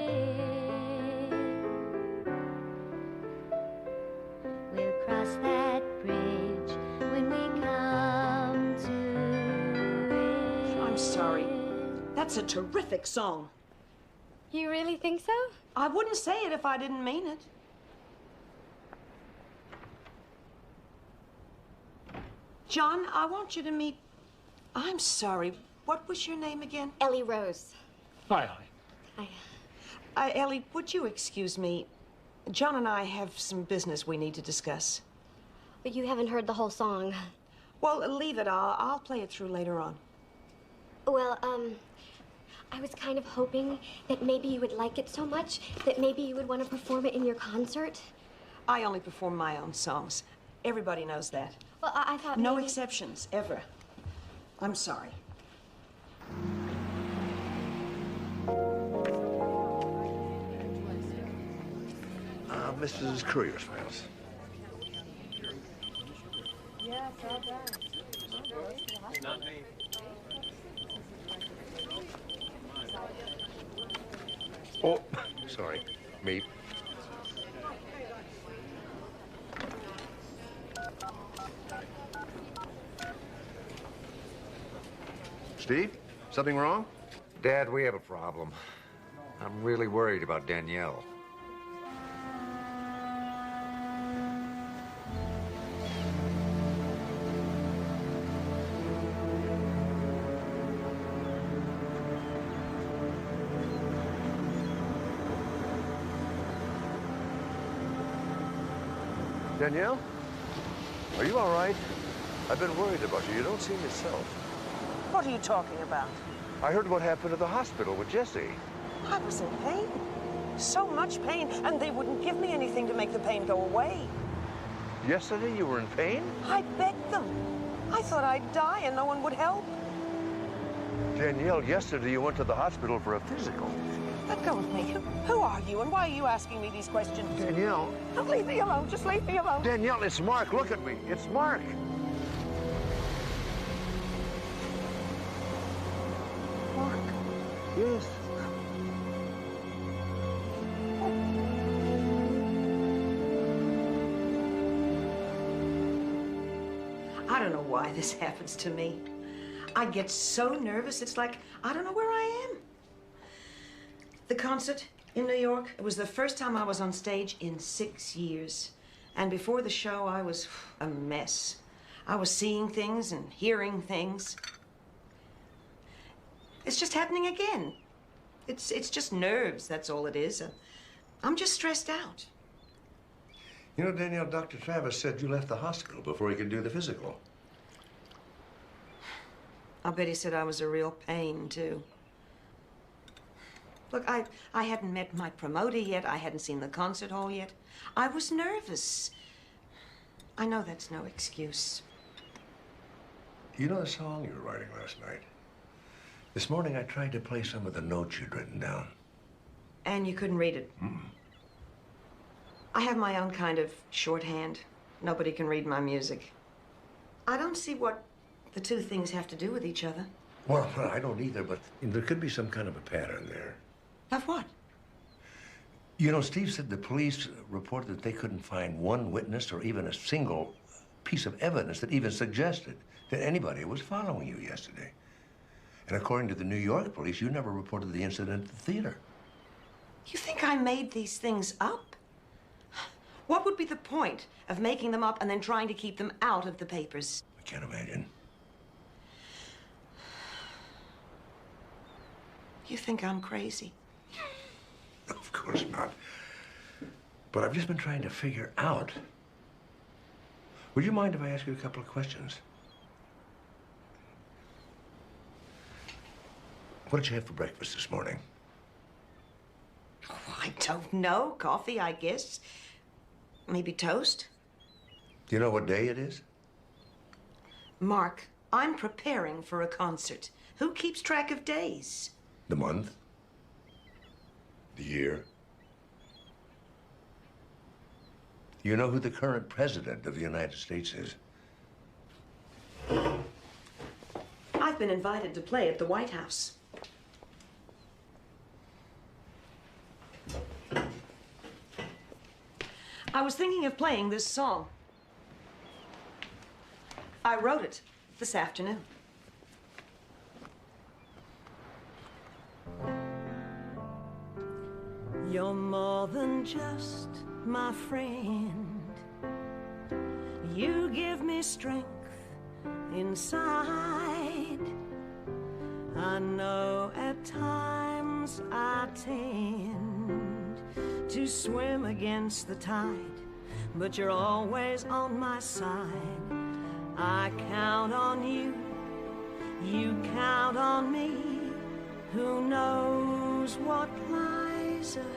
We'll cross that bridge when we come to it. I'm sorry. That's a terrific song. You really think so? I wouldn't say it if I didn't mean it. John, I want you to meet... I'm sorry. What was your name again? Ellie Rose. Hi. Hi. Ellie, would you excuse me? John and I have some business we need to discuss. But you haven't heard the whole song. Well, leave it. I'll play it through later on. Well, I was kind of hoping that maybe you would like it so much that maybe you would want to perform it in your concert. I only perform my own songs. Everybody knows that. Well, I thought No maybe... exceptions, ever. I'm sorry. Mrs. Courier's files. Yes, all done. Not me. Oh, sorry. Me. Steve, something wrong? Dad, we have a problem. I'm really worried about Danielle. Danielle? Are you all right? I've been worried about you. You don't seem yourself. What are you talking about? I heard what happened at the hospital with Jesse. I was in pain. So much pain, and they wouldn't give me anything to make the pain go away. Yesterday you were in pain? I begged them. I thought I'd die and no one would help. Danielle, yesterday you went to the hospital for a physical. Let go of me. Who are you, and why are you asking me these questions? Danielle. Don't leave me alone. Just leave me alone. Danielle, it's Mark. Look at me. It's Mark. Mark? Yes. I don't know why this happens to me. I get so nervous, it's like I don't know where I am. The concert in New York, it was the first time I was on stage in 6 years. And before the show, I was a mess. I was seeing things and hearing things. It's just happening again. It's just nerves, that's all it is. I'm just stressed out. You know, Danielle, Dr. Travis said you left the hospital before he could do the physical. I'll bet he said I was a real pain, too. Look, I hadn't met my promoter yet. I hadn't seen the concert hall yet. I was nervous. I know that's no excuse. You know the song you were writing last night? This morning I tried to play some of the notes you'd written down. And you couldn't read it? Mm-mm. I have my own kind of shorthand. Nobody can read my music. I don't see what the two things have to do with each other. Well, I don't either, but there could be some kind of a pattern there. Of what? You know, Steve said the police reported that they couldn't find one witness or even a single piece of evidence that even suggested that anybody was following you yesterday. And according to the New York police, you never reported the incident at the theater. You think I made these things up? What would be the point of making them up and then trying to keep them out of the papers? I can't imagine. You think I'm crazy? Of course not. But I've just been trying to figure out. Would you mind if I ask you a couple of questions? What did you have for breakfast this morning? Oh, I don't know. Coffee, I guess. Maybe toast. Do you know what day it is? Mark, I'm preparing for a concert. Who keeps track of days? The month? The year? You know who the current president of the United States is? I've been invited to play at the White House. I was thinking of playing this song. I wrote it this afternoon. You're more than just my friend. You give me strength inside. I know at times I tend to swim against the tide, but you're always on my side. I count on you, you count on me. Who knows what lies ahead?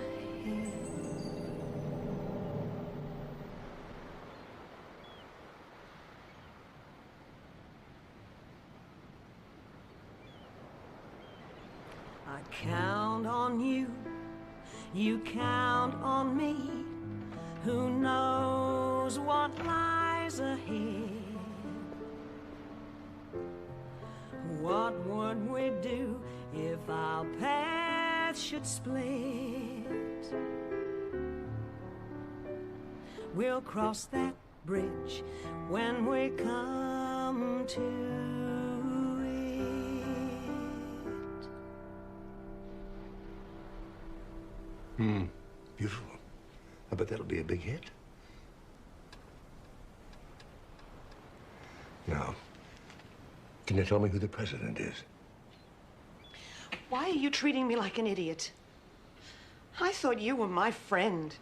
I count on you, you count on me. Who knows what lies ahead? What would we do if our paths should split? We'll cross that bridge when we come to it. Beautiful. I bet that'll be a big hit. Now, can you tell me who the president is? Why are you treating me like an idiot? I thought you were my friend.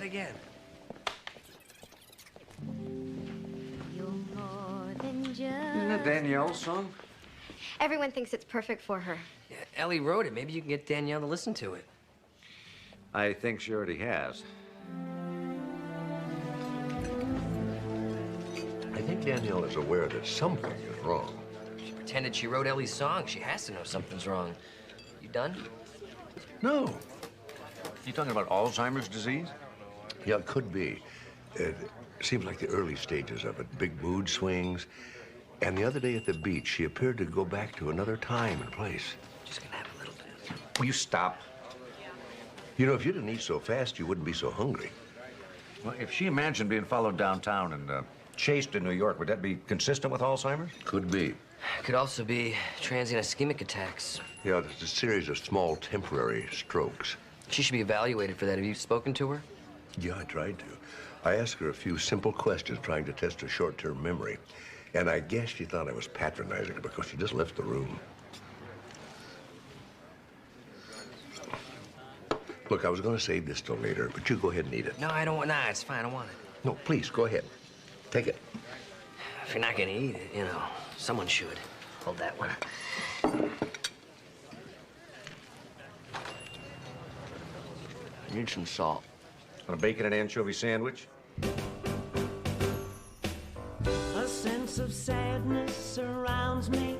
that again. You're more than just... Isn't that Danielle's song? Everyone thinks it's perfect for her. Yeah, Ellie wrote it. Maybe you can get Danielle to listen to it. I think she already has. I think Danielle is aware that something is wrong. She pretended she wrote Ellie's song. She has to know something's wrong. You done? No. You talking about Alzheimer's disease? Yeah, it could be. It seems like the early stages of it. Big mood swings. And the other day at the beach, she appeared to go back to another time and place. Just gonna have a little bit. Will you stop? You know, if you didn't eat so fast, you wouldn't be so hungry. Well, if she imagined being followed downtown and chased in New York, would that be consistent with Alzheimer's? Could be. Could also be transient ischemic attacks. Yeah, it's a series of small temporary strokes. She should be evaluated for that. Have you spoken to her? Yeah, I tried to. I asked her a few simple questions trying to test her short-term memory. And I guess she thought I was patronizing her because she just left the room. Look, I was going to save this till later, but you go ahead and eat it. No, I don't want. Nah, it's fine. I want it. No, please, go ahead. Take it. If you're not gonna eat it, you know, someone should. Hold that one. Need some salt. On a bacon and anchovy sandwich? A sense of sadness surrounds me.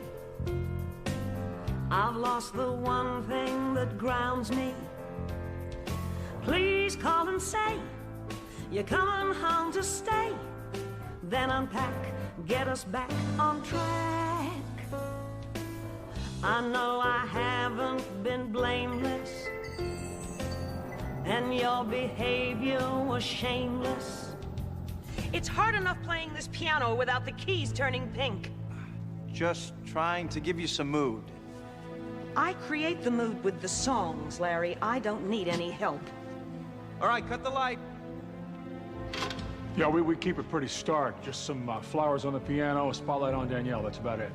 I've lost the one thing that grounds me. Please call and say you're coming home to stay. Then unpack, get us back on track. I know I haven't been blameless, and your behavior was shameless. It's hard enough playing this piano without the keys turning pink. Just trying to give you some mood. I create the mood with the songs, Larry. I don't need any help. All right, cut the light. Yeah, we keep it pretty stark. Just some flowers on the piano, a spotlight on Danielle. That's about it.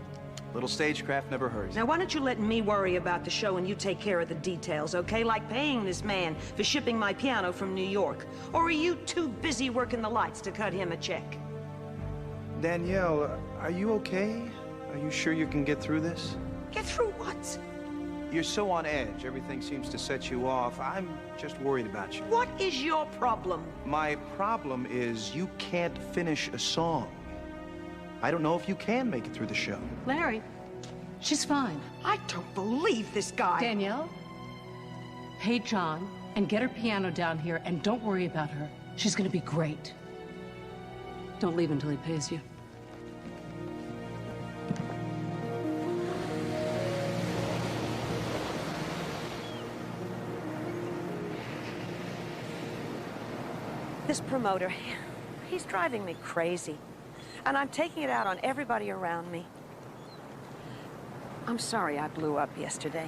Little stagecraft never hurries. Now, why don't you let me worry about the show and you take care of the details, okay? Like paying this man for shipping my piano from New York. Or are you too busy working the lights to cut him a check? Danielle, are you okay? Are you sure you can get through this? Get through what? You're so on edge. Everything seems to set you off. I'm just worried about you. What is your problem? My problem is you can't finish a song. I don't know if you can make it through the show. Larry, she's fine. I don't believe this guy. Danielle, pay John and get her piano down here, and don't worry about her. She's gonna be great. Don't leave until he pays you. This promoter, he's driving me crazy. And I'm taking it out on everybody around me. I'm sorry I blew up yesterday.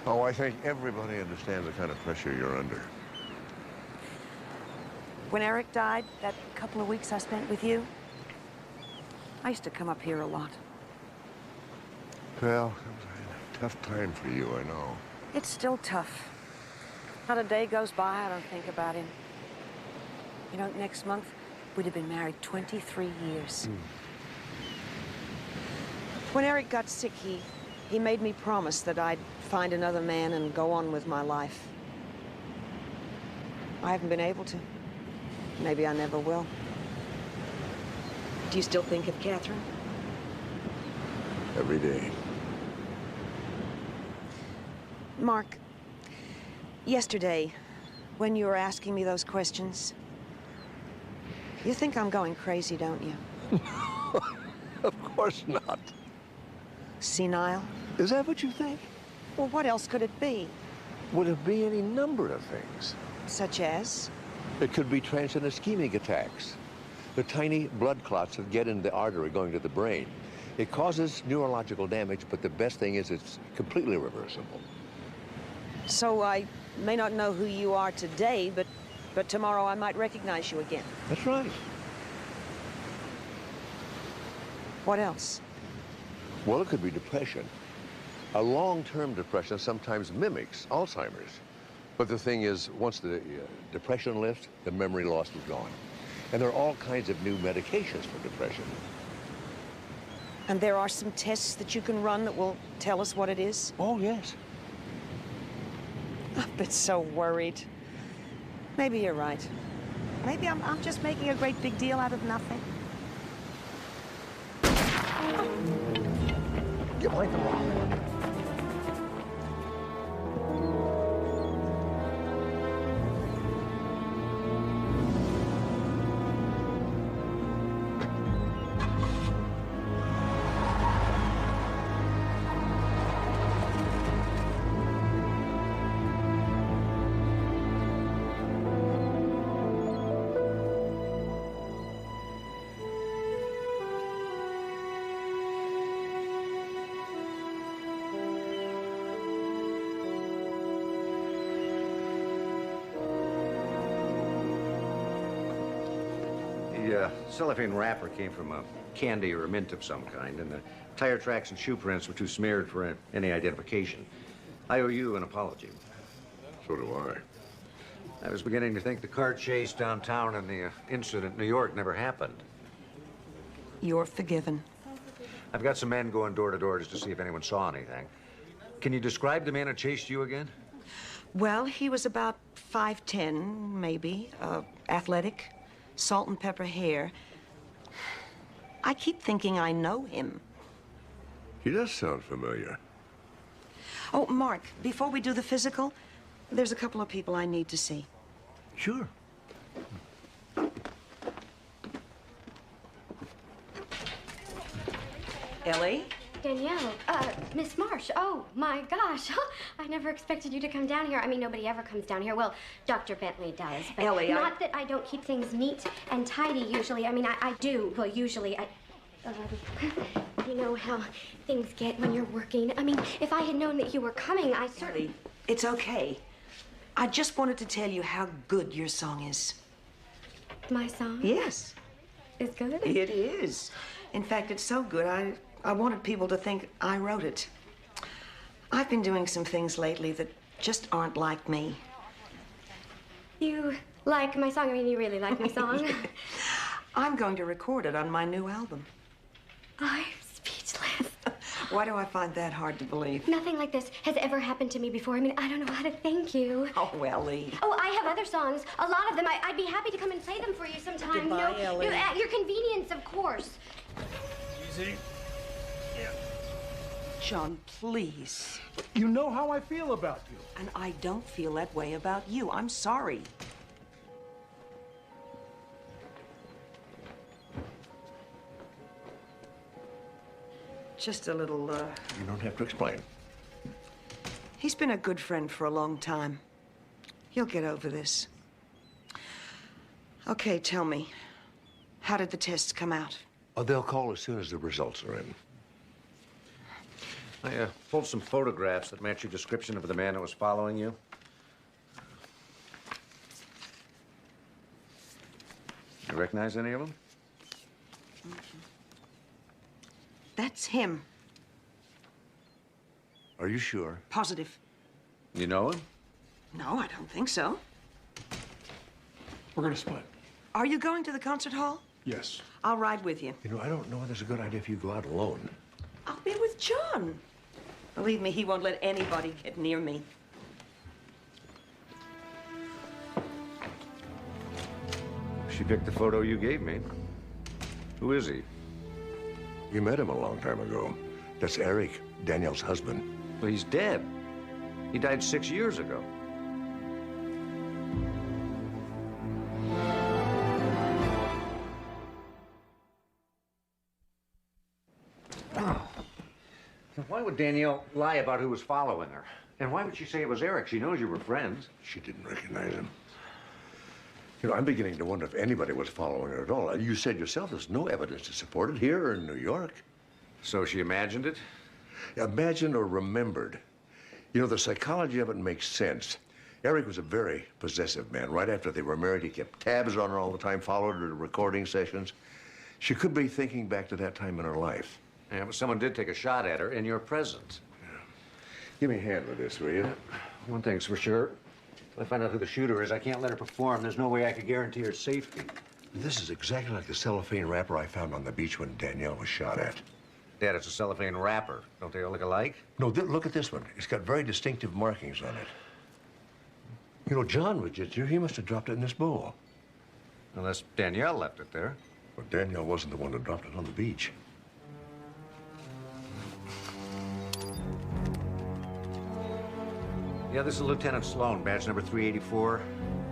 Oh, I think everybody understands the kind of pressure you're under. When Eric died, that couple of weeks I spent with you, I used to come up here a lot. Well, it was a tough time for you, I know. It's still tough. Not a day goes by I don't think about him. You know, next month, we'd have been married 23 years. When Eric got sick, he made me promise that I'd find another man and go on with my life. I haven't been able to. Maybe I never will. Do you still think of Catherine? Every day. Mark, yesterday, when you were asking me those questions, you think I'm going crazy, don't you? Of course not. Senile? Is that what you think? Well, what else could it be? Would it be any number of things? Such as? It could be transient ischemic attacks. The tiny blood clots that get into the artery going to the brain. It causes neurological damage, but the best thing is it's completely reversible. So I may not know who you are today, but tomorrow I might recognize you again. That's right. What else? Well, it could be depression. A long-term depression sometimes mimics Alzheimer's. But the thing is, once the depression lifts, the memory loss is gone. And there are all kinds of new medications for depression. And there are some tests that you can run that will tell us what it is? Oh, yes. I've been so worried. Maybe you're right. Maybe I'm just making a great big deal out of nothing. You like the rock. The cellophane wrapper came from a candy or a mint of some kind, and the tire tracks and shoe prints were too smeared for any identification. I owe you an apology. So do I. I was beginning to think the car chase downtown and the incident in New York never happened. You're forgiven. I've got some men going door to door just to see if anyone saw anything. Can you describe the man who chased you again? Well, he was about 5'10", maybe, athletic, salt and pepper hair. I keep thinking I know him. He does sound familiar. Oh, Mark, before we do the physical, there's a couple of people I need to see. Sure. Ellie? Danielle, Miss Marsh, oh my gosh. I never expected you to come down here. I mean, nobody ever comes down here. Well, Dr. Bentley does, but Ellie, not that I don't keep things neat and tidy usually. I mean, I do. Well, usually you know how things get when you're working. I mean, if I had known that you were coming, I certainly... It's okay. I just wanted to tell you how good your song is. My song? Yes. It's good? It is. In fact, it's so good, I wanted people to think I wrote it. I've been doing some things lately that just aren't like me. You like my song? I mean, you really like my song? I'm going to record it on my new album. I'm speechless. Why do I find that hard to believe? Nothing like this has ever happened to me before. I mean, I don't know how to thank you. Oh, Ellie. Oh, I have other songs. A lot of them. I'd be happy to come and play them for you sometime. Goodbye, Ellie. At your convenience, of course. Easy. Yeah. John, please. You know how I feel about you. And I don't feel that way about you. I'm sorry. Just a little, You don't have to explain. He's been a good friend for a long time. He'll get over this. Okay, tell me. How did the tests come out? Oh, they'll call as soon as the results are in. I pulled some photographs that match your description of the man that was following you. You recognize any of them? That's him. Are you sure? Positive. You know him? No, I don't think so. We're gonna split. Are you going to the concert hall? Yes. I'll ride with you. You know, I don't know whether it's a good idea if you go out alone. I'll be with John. Believe me, he won't let anybody get near me. She picked the photo you gave me. Who is he? You met him a long time ago. That's Eric, Danielle's husband. Well, he's dead. He died 6 years ago. Why would Danielle lie about who was following her? And why would she say it was Eric? She knows you were friends. She didn't recognize him. You know, I'm beginning to wonder if anybody was following her at all. You said yourself there's no evidence to support it here or in New York. So she imagined it? Imagined or remembered. You know, the psychology of it makes sense. Eric was a very possessive man. Right after they were married, he kept tabs on her all the time, followed her to recording sessions. She could be thinking back to that time in her life. Yeah, but someone did take a shot at her in your presence. Yeah. Give me a hand with this, will you? One thing's for sure. If I find out who the shooter is, I can't let her perform. There's no way I could guarantee her safety. This is exactly like the cellophane wrapper I found on the beach when Danielle was shot at. Dad, it's a cellophane wrapper. Don't they all look alike? No, look at this one. It's got very distinctive markings on it. You know, John was just here. He must have dropped it in this bowl. Unless Danielle left it there. But Danielle wasn't the one that dropped it on the beach. Yeah, this is Lieutenant Sloan, badge number 384.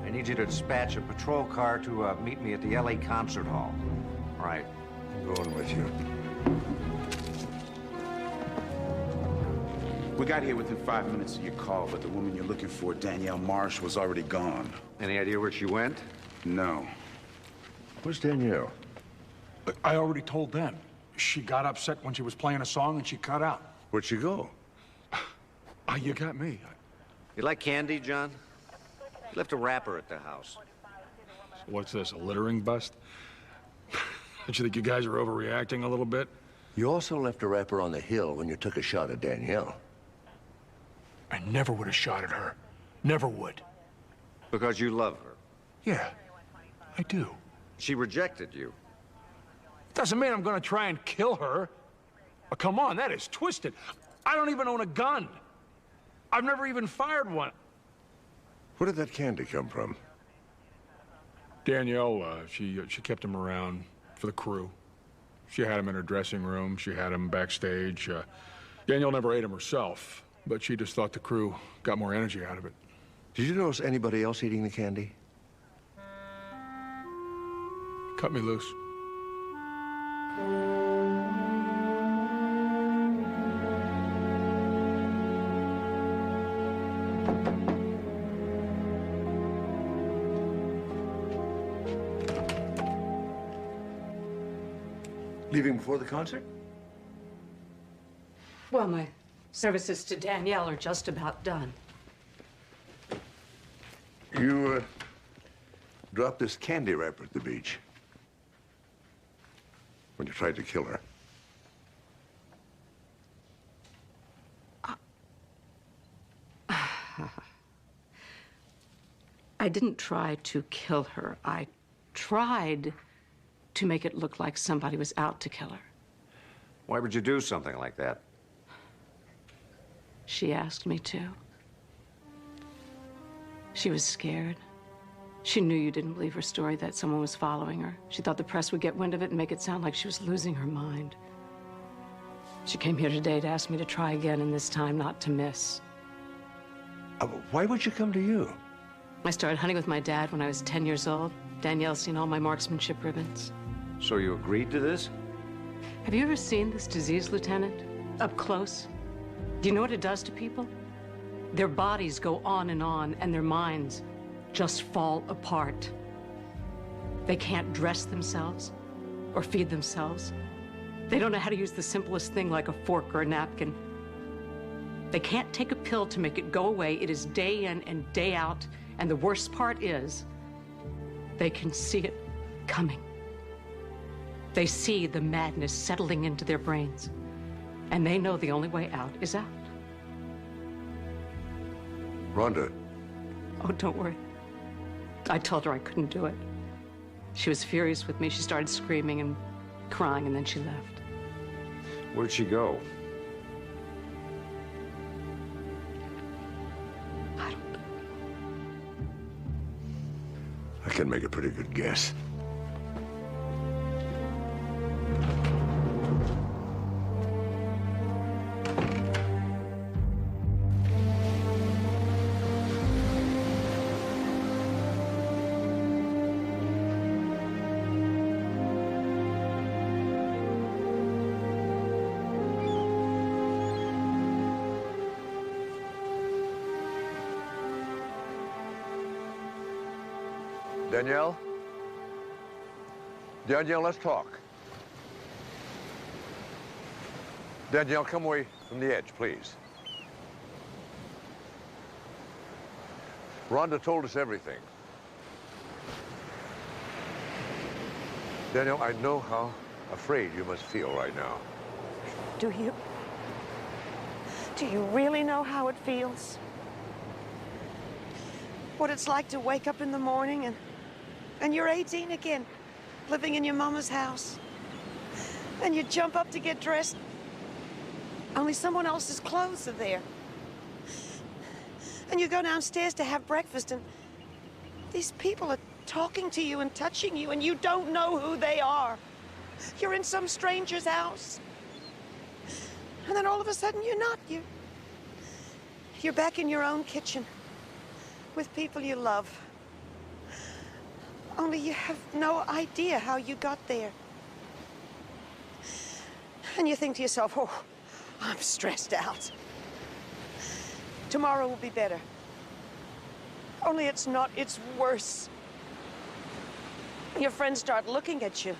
I need you to dispatch a patrol car to meet me at the LA Concert Hall. All right. I'm going with you. We got here within 5 minutes of your call, but the woman you're looking for, Danielle Marsh, was already gone. Any idea where she went? No. Where's Danielle? I already told them. She got upset when she was playing a song and she cut out. Where'd she go? You got me. You like candy, John? You left a wrapper at the house. What's this, a littering bust? Don't you think you guys are overreacting a little bit? You also left a wrapper on the hill when you took a shot at Danielle. I never would have shot at her. Never would. Because you love her. Yeah, I do. She rejected you. Doesn't mean I'm gonna try and kill her. Oh, come on, that is twisted. I don't even own a gun. I've never even fired one. Where did that candy come from? Danielle, she kept him around for the crew. She had him in her dressing room. She had him backstage. Danielle never ate him herself, but she just thought the crew got more energy out of it. Did you notice anybody else eating the candy? Cut me loose. Leaving before the concert? Well, my services to Danielle are just about done. You, dropped this candy wrapper at the beach when you tried to kill her. I didn't try to kill her. I tried to make it look like somebody was out to kill her. Why would you do something like that? She asked me to. She was scared. She knew you didn't believe her story, that someone was following her. She thought the press would get wind of it and make it sound like she was losing her mind. She came here today to ask me to try again, and this time not to miss. Why would she come to you? I started hunting with my dad when I was 10 years old. Danielle's seen all my marksmanship ribbons. So you agreed to this? Have you ever seen this disease, Lieutenant? Up close? Do you know what it does to people? Their bodies go on, and their minds just fall apart. They can't dress themselves or feed themselves. They don't know how to use the simplest thing like a fork or a napkin. They can't take a pill to make it go away. It is day in and day out. And the worst part is, they can see it coming. They see the madness settling into their brains. And they know the only way out is out. Rhonda. Oh, don't worry. I told her I couldn't do it. She was furious with me. She started screaming and crying, and then she left. Where'd she go? I can make a pretty good guess. Danielle? Danielle, let's talk. Danielle, come away from the edge, please. Rhonda told us everything. Danielle, I know how afraid you must feel right now. Do you? Do you really know how it feels? what it's like to wake up in the morning and you're 18 again, living in your mama's house. And you jump up to get dressed, only someone else's clothes are there. And you go downstairs to have breakfast, and these people are talking to you and touching you, and you don't know who they are. You're in some stranger's house. And then all of a sudden, you're not. You're back in your own kitchen with people you love. Only you have no idea how you got there. And you think to yourself, oh, I'm stressed out. Tomorrow will be better. Only it's not, it's worse. Your friends start looking at you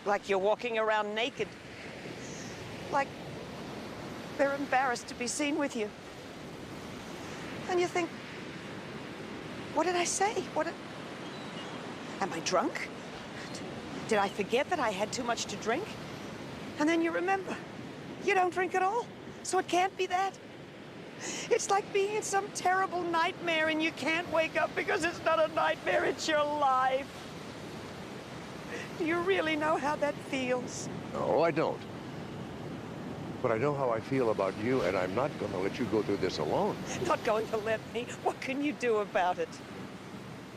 like you're walking around naked. Like they're embarrassed to be seen with you. And you think, what did I say? Am I drunk? Did I forget that I had too much to drink? And then you remember, you don't drink at all, so it can't be that. It's like being in some terrible nightmare and you can't wake up because it's not a nightmare, it's your life. Do you really know how that feels? No, I don't. But I know how I feel about you, and I'm not going to let you go through this alone. Not going to let me? What can you do about it?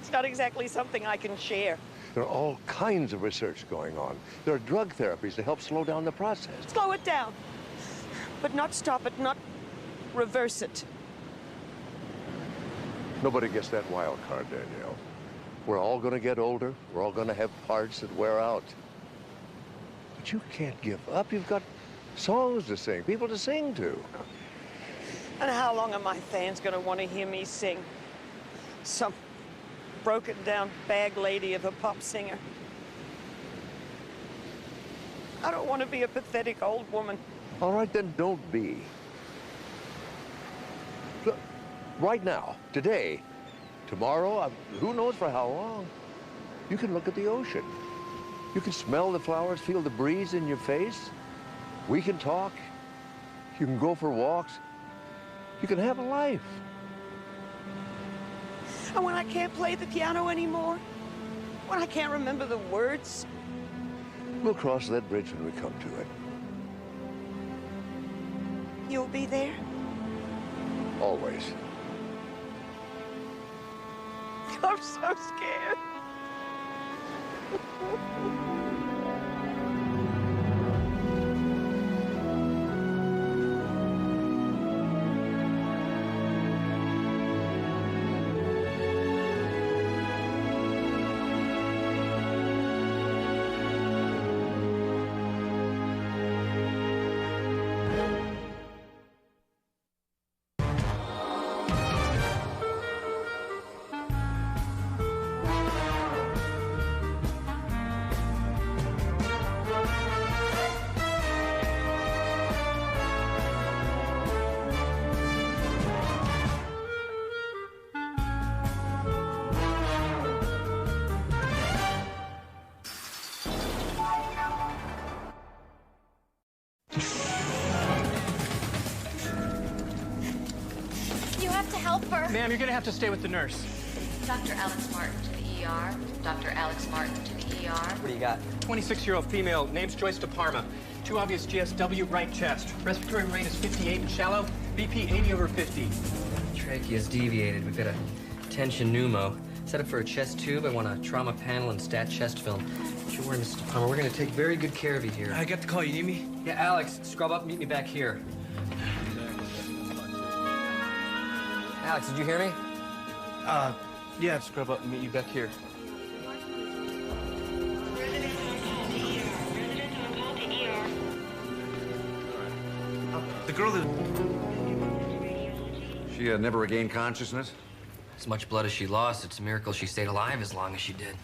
It's not exactly something I can share. There are all kinds of research going on. There are drug therapies to help slow down the process. Slow it down. But not stop it, not reverse it. Nobody gets that wild card, Danielle. We're all going to get older. We're all going to have parts that wear out. But you can't give up. You've got songs to sing, people to sing to. And how long are my fans going to want to hear me sing? Some broken-down bag lady of a pop singer. I don't want to be a pathetic old woman. All right, then don't be. Look, right now, today, tomorrow, who knows for how long, you can look at the ocean. You can smell the flowers, feel the breeze in your face. We can talk. You can go for walks. You can have a life. And when I can't play the piano anymore, when I can't remember the words, we'll cross that bridge when we come to it. You'll be there? Always. I'm so scared. Ma'am, you're gonna have to stay with the nurse. Dr. Alex Martin to the ER. Dr. Alex Martin to the ER. What do you got? 26-year-old female, name's Joyce DeParma. Too obvious GSW, right chest. Respiratory rate is 58 and shallow. BP 80/50. Trachea is deviated. We've got a tension pneumo. Set up for a chest tube. I want a trauma panel and stat chest film. Don't you worry, Mrs. DeParma. We're gonna take very good care of you here. I got the call. You need me? Yeah, Alex, scrub up. Meet me back here. Alex, did you hear me? Yeah, scrub up and meet you back here. The girl that... She never regained consciousness? As much blood as she lost, it's a miracle she stayed alive as long as she did.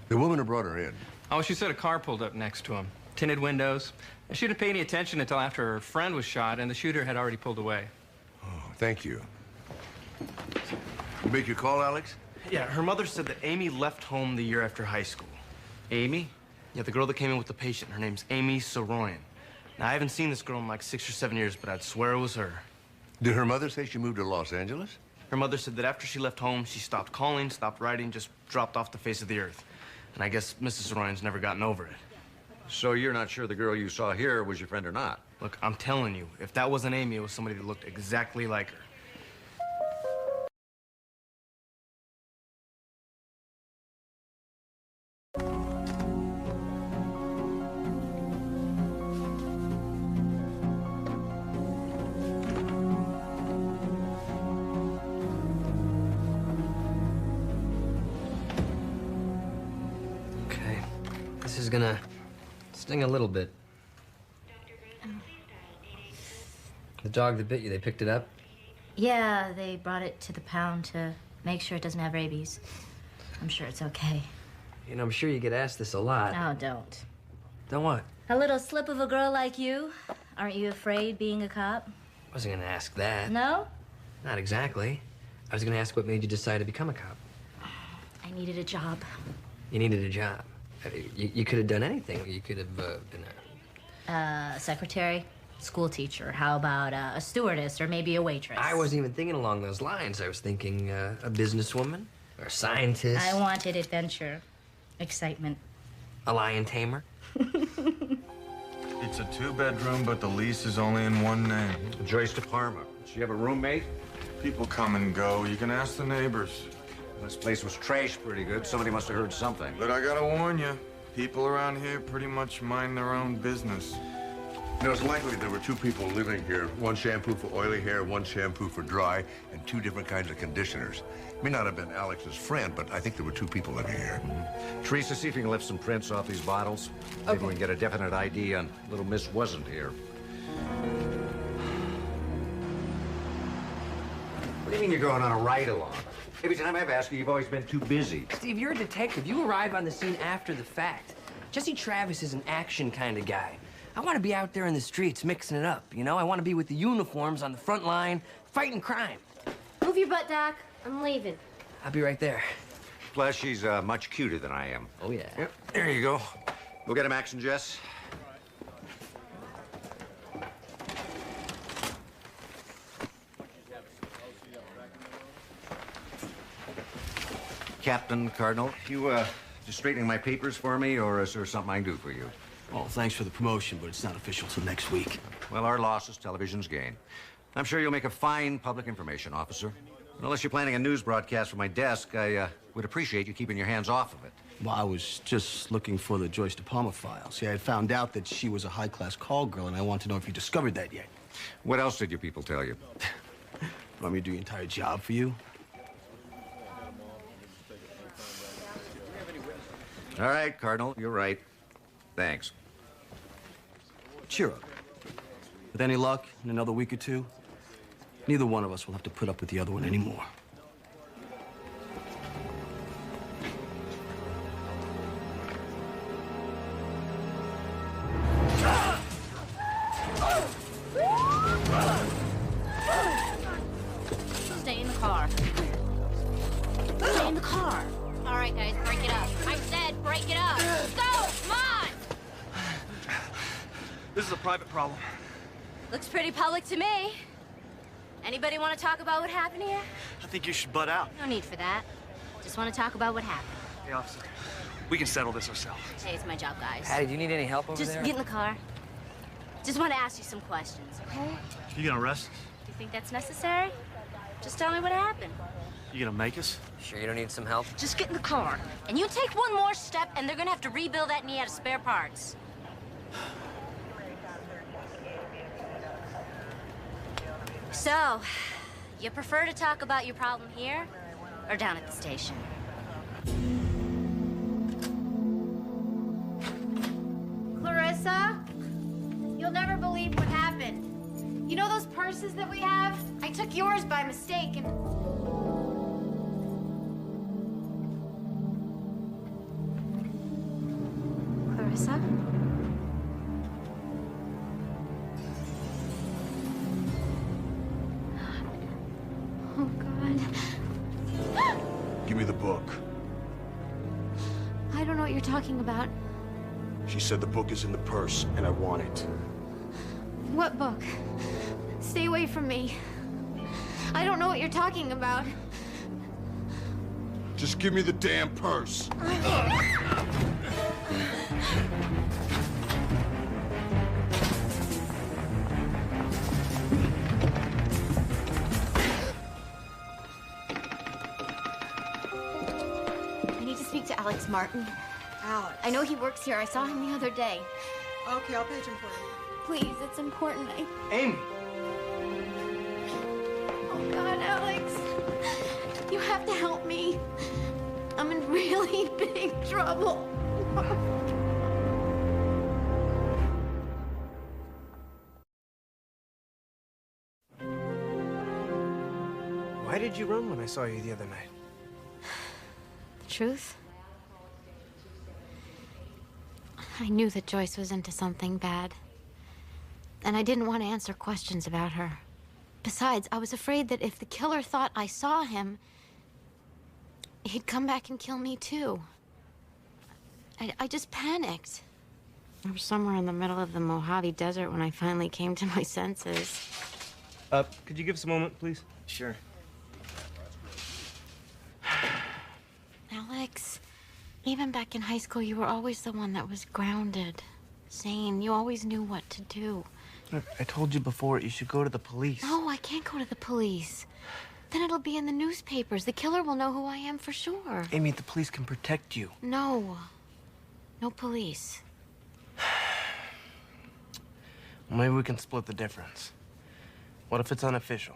The woman who brought her in. Oh, she said a car pulled up next to him. Tinted windows. She didn't pay any attention until after her friend was shot and the shooter had already pulled away. Oh, thank you. You make your call, Alex? Yeah, her mother said that Amy left home the year after high school. Amy? Yeah, the girl that came in with the patient. Her name's Amy Soroyan. Now, I haven't seen this girl in like 6 or 7 years, but I'd swear it was her. Did her mother say she moved to Los Angeles? Her mother said that after she left home, she stopped calling, stopped writing, just dropped off the face of the earth. And I guess Mrs. Ryan's never gotten over it. So you're not sure the girl you saw here was your friend or not? Look, I'm telling you, if that wasn't Amy, it was somebody that looked exactly like her. This is gonna sting a little bit. The dog that bit you, they picked it up? Yeah, they brought it to the pound to make sure it doesn't have rabies. I'm sure it's okay. You know, I'm sure you get asked this a lot. No, don't. Don't what? A little slip of a girl like you. Aren't you afraid being a cop? I wasn't gonna ask that. No? Not exactly. I was gonna ask what made you decide to become a cop. I needed a job. You needed a job. You could have done anything. You could have been a secretary, school teacher. How about a stewardess or maybe a waitress? I wasn't even thinking along those lines. I was thinking a businesswoman or a scientist. I wanted adventure, excitement. A lion tamer. It's a 2-bedroom, but the lease is only in one name. Joyce De Parma. Does she have a roommate? People come and go. You can ask the neighbors. This place was trashed pretty good. Somebody must have heard something. But I gotta warn you, people around here pretty much mind their own business. You know, it's likely there were two people living here. One shampoo for oily hair, one shampoo for dry, and two different kinds of conditioners. May not have been Alex's friend, but I think there were two people living here. Teresa, see if you can lift some prints off these bottles. Maybe we can get a definite ID on little Miss wasn't here. What do you mean you're going on a ride-along? Every time I've asked you, you've always been too busy. Steve, you're a detective. You arrive on the scene after the fact. Jesse Travis is an action kind of guy. I want to be out there in the streets mixing it up, you know? I want to be with the uniforms on the front line, fighting crime. Move your butt, Doc. I'm leaving. I'll be right there. Plus, she's much cuter than I am. Oh, yeah. Yep. There you go. Go get him, Action Jess. Captain Cardinal, you just straightening my papers for me, or is there something I can do for you? Well, thanks for the promotion, but it's not official till next week. Well, our loss is television's gain. I'm sure you'll make a fine public information officer. Unless you're planning a news broadcast from my desk, I would appreciate you keeping your hands off of it. Well, I was just looking for the Joyce De Palma file. See, I had found out that she was a high-class call girl, and I want to know if you discovered that yet. What else did your people tell you? Want me to do the entire job for you? All right, Cardinal, you're right. Thanks. Cheer up. With any luck, in another week or two, neither one of us will have to put up with the other one anymore. Stay in the car. Stay in the car. All right, guys, break it up. I said break it up. Go! Come on! This is a private problem. Looks pretty public to me. Anybody want to talk about what happened here? I think you should butt out. No need for that. Just want to talk about what happened. Hey, officer, we can settle this ourselves. Hey, it's my job, guys. Hattie, do you need any help over Just there? get in the car. Just want to ask you some questions, okay? You gonna arrest us? Do you think that's necessary? Just tell me what happened. You gonna make us? Sure you don't need some help? Just get in the car. And you take one more step, and they're gonna have to rebuild that knee out of spare parts. So, you prefer to talk about your problem here or down at the station? Clarissa, you'll never believe what happened. You know those purses that we have? I took yours by mistake and... Clarissa? Oh, God. Give me the book. I don't know what you're talking about. She said the book is in the purse, and I want it. What book? Stay away from me. I don't know what you're talking about. Just give me the damn purse. I need to speak to Alex Martin. Alex? I know he works here. I saw him the other day. Okay, I'll page him for you. Please, it's important. Amy! Oh, God, Alex. You have to help me. I'm in really big trouble. Why did you run when I saw you the other night? The truth? I knew that Joyce was into something bad. And I didn't want to answer questions about her. Besides, I was afraid that if the killer thought I saw him, he'd come back and kill me too. I just panicked. I was somewhere in the middle of the Mojave Desert when I finally came to my senses. Could you give us a moment, please? Sure. Alex, even back in high school, you were always the one that was grounded, sane. You always knew what to do. Look, I told you before, you should go to the police. No, I can't go to the police. Then it'll be in the newspapers. The killer will know who I am for sure. Amy, the police can protect you. No. No police. Well, maybe we can split the difference. What if it's unofficial?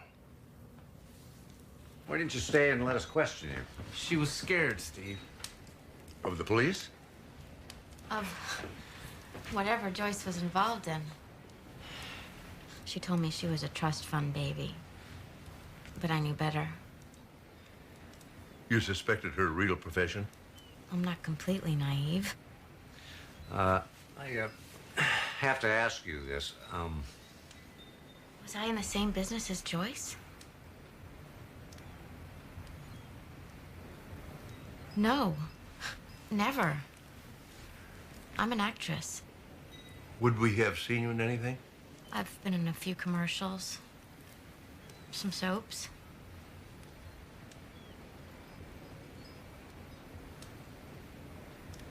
Why didn't you stay and let us question you? She was scared, Steve. Of the police? Of whatever Joyce was involved in. She told me she was a trust fund baby. But I knew better. You suspected her real profession? I'm not completely naive. I have to ask you this. Was I in the same business as Joyce? No. Never. I'm an actress. Would we have seen you in anything? I've been in a few commercials. Some soaps.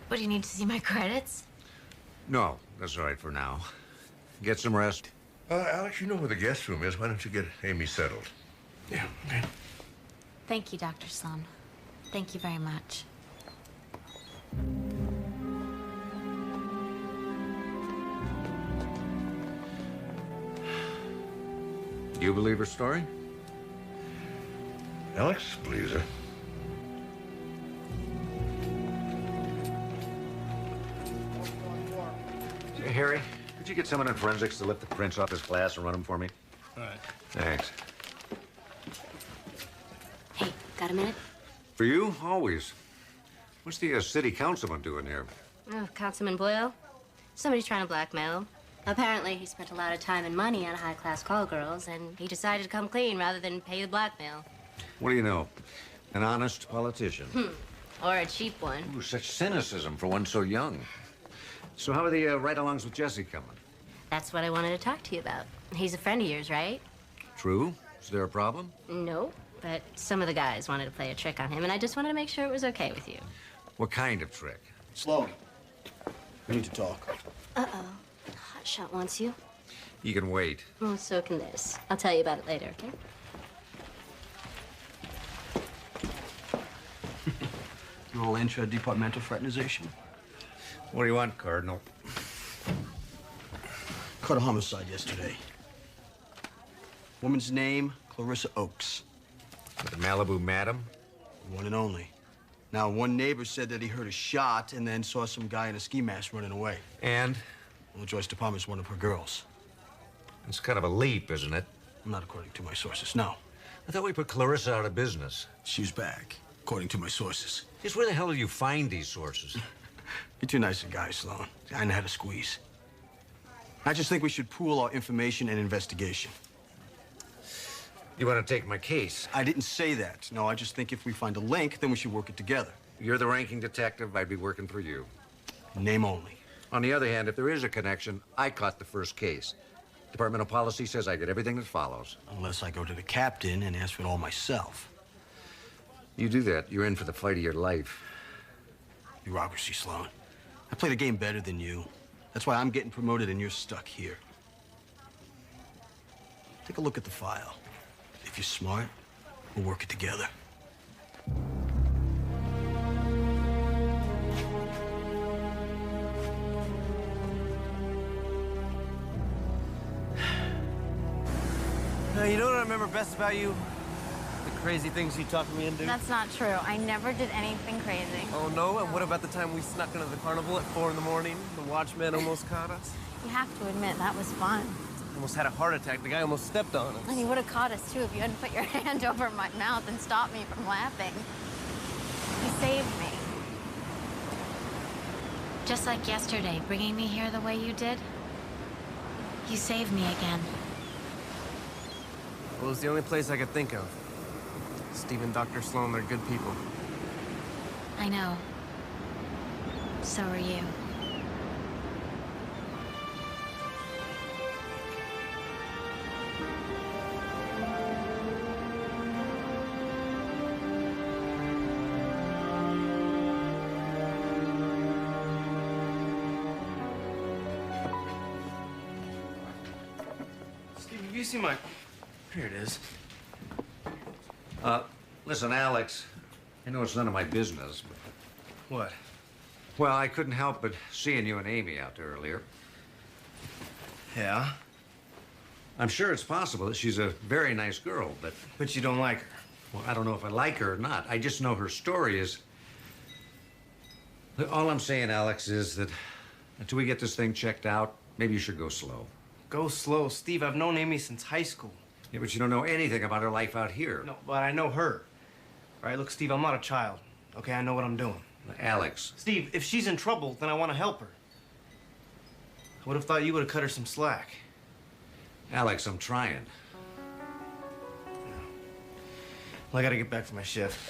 What, do you need to see my credits? No, that's all right for now. Get some rest. Alex, you know where the guest room is. Why don't you get Amy settled? Yeah, okay. Thank you, Dr. Sloan. Thank you very much. Do you believe her story? Alex believes her. Hey, Harry, could you get someone in forensics to lift the prints off this glass and run them for me? All right. Thanks. Hey, got a minute? For you, always. What's the city councilman doing here? Oh, Councilman Boyle? Somebody's trying to blackmail him. Apparently, he spent a lot of time and money on high-class call girls, and he decided to come clean rather than pay the blackmail. What do you know? An honest politician. Or a cheap one. Ooh, such cynicism for one so young. So how are the ride-alongs with Jesse coming? That's what I wanted to talk to you about. He's a friend of yours, right? True. Is there a problem? No, but some of the guys wanted to play a trick on him, and I just wanted to make sure it was okay with you. What kind of trick? Sloan, we need to talk. Uh-oh. Hotshot wants you. You can wait. Oh, so can this. I'll tell you about it later, okay? Your little intra-departmental fraternization? What do you want, Cardinal? Caught a homicide yesterday. Woman's name, Clarissa Oakes. The Malibu Madam? One and only. Now, one neighbor said that he heard a shot and then saw some guy in a ski mask running away. And? Well, Joyce De Palma's one of her girls. It's kind of a leap, isn't it? Not according to my sources, no. I thought we put Clarissa out of business. She's back, according to my sources. Just where the hell do you find these sources? You're too nice a guy, Sloan. I know how to squeeze. I just think we should pool our information and investigation. You want to take my case? I didn't say that. No, I just think if we find a link, then we should work it together. You're the ranking detective. I'd be working for you. Name only. On the other hand, if there is a connection, I caught the first case. Departmental policy says I get everything that follows. Unless I go to the captain and ask for it all myself. You do that, you're in for the fight of your life. Bureaucracy, Sloan. I play the game better than you. That's why I'm getting promoted and you're stuck here. Take a look at the file. If you're smart, we'll work it together. You know what I remember best about you? The crazy things you talked me into? That's not true. I never did anything crazy. Oh, no? And what about the time we snuck into the carnival at 4 in the morning? The watchman almost caught us? You have to admit, that was fun. Almost had a heart attack. The guy almost stepped on us. And you would have caught us, too, if you hadn't put your hand over my mouth and stopped me from laughing. You saved me. Just like yesterday, bringing me here the way you did. You saved me again. Well, it was the only place I could think of. Steve and Dr. Sloan, they're good people. I know. So are you. Steve, have you seen my... Here it is. Listen, Alex, I know it's none of my business, but... What? Well, I couldn't help but seeing you and Amy out there earlier. Yeah? I'm sure it's possible that she's a very nice girl, but... But you don't like her? Well, I don't know if I like her or not. I just know her story is... All I'm saying, Alex, is that until we get this thing checked out, maybe you should go slow. Go slow? Steve, I've known Amy since high school. Yeah, but you don't know anything about her life out here. No, but I know her. All right, look, Steve, I'm not a child. Okay, I know what I'm doing. Alex. Steve, if she's in trouble, then I want to help her. I would have thought you would have cut her some slack. Alex, I'm trying. Well, I gotta get back to my shift.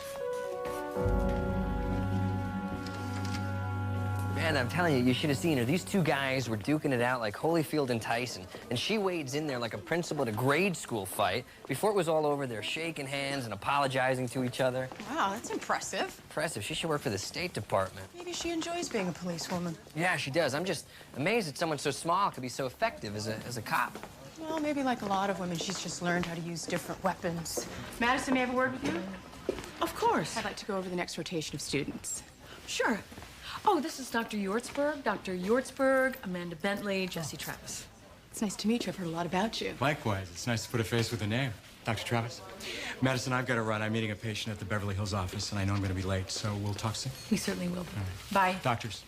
Man, I'm telling you, you should have seen her. These two guys were duking it out like Holyfield and Tyson, and she wades in there like a principal at a grade school fight. Before it was all over, they're shaking hands and apologizing to each other. Wow, that's impressive. Impressive. She should work for the State Department. Maybe she enjoys being a policewoman. Yeah, she does. I'm just amazed that someone so small could be so effective as a cop. Well, maybe like a lot of women, she's just learned how to use different weapons. Madison, may I have a word with you? Of course. I'd like to go over the next rotation of students. Sure. Oh, this is Dr. Yortzberg, Dr. Yortzberg, Amanda Bentley, Jesse Travis. It's nice to meet you. I've heard a lot about you. Likewise. It's nice to put a face with a name. Dr. Travis. Madison, I've got to run. I'm meeting a patient at the Beverly Hills office, and I know I'm going to be late, so we'll talk soon. We certainly will. Right. Bye. Doctors.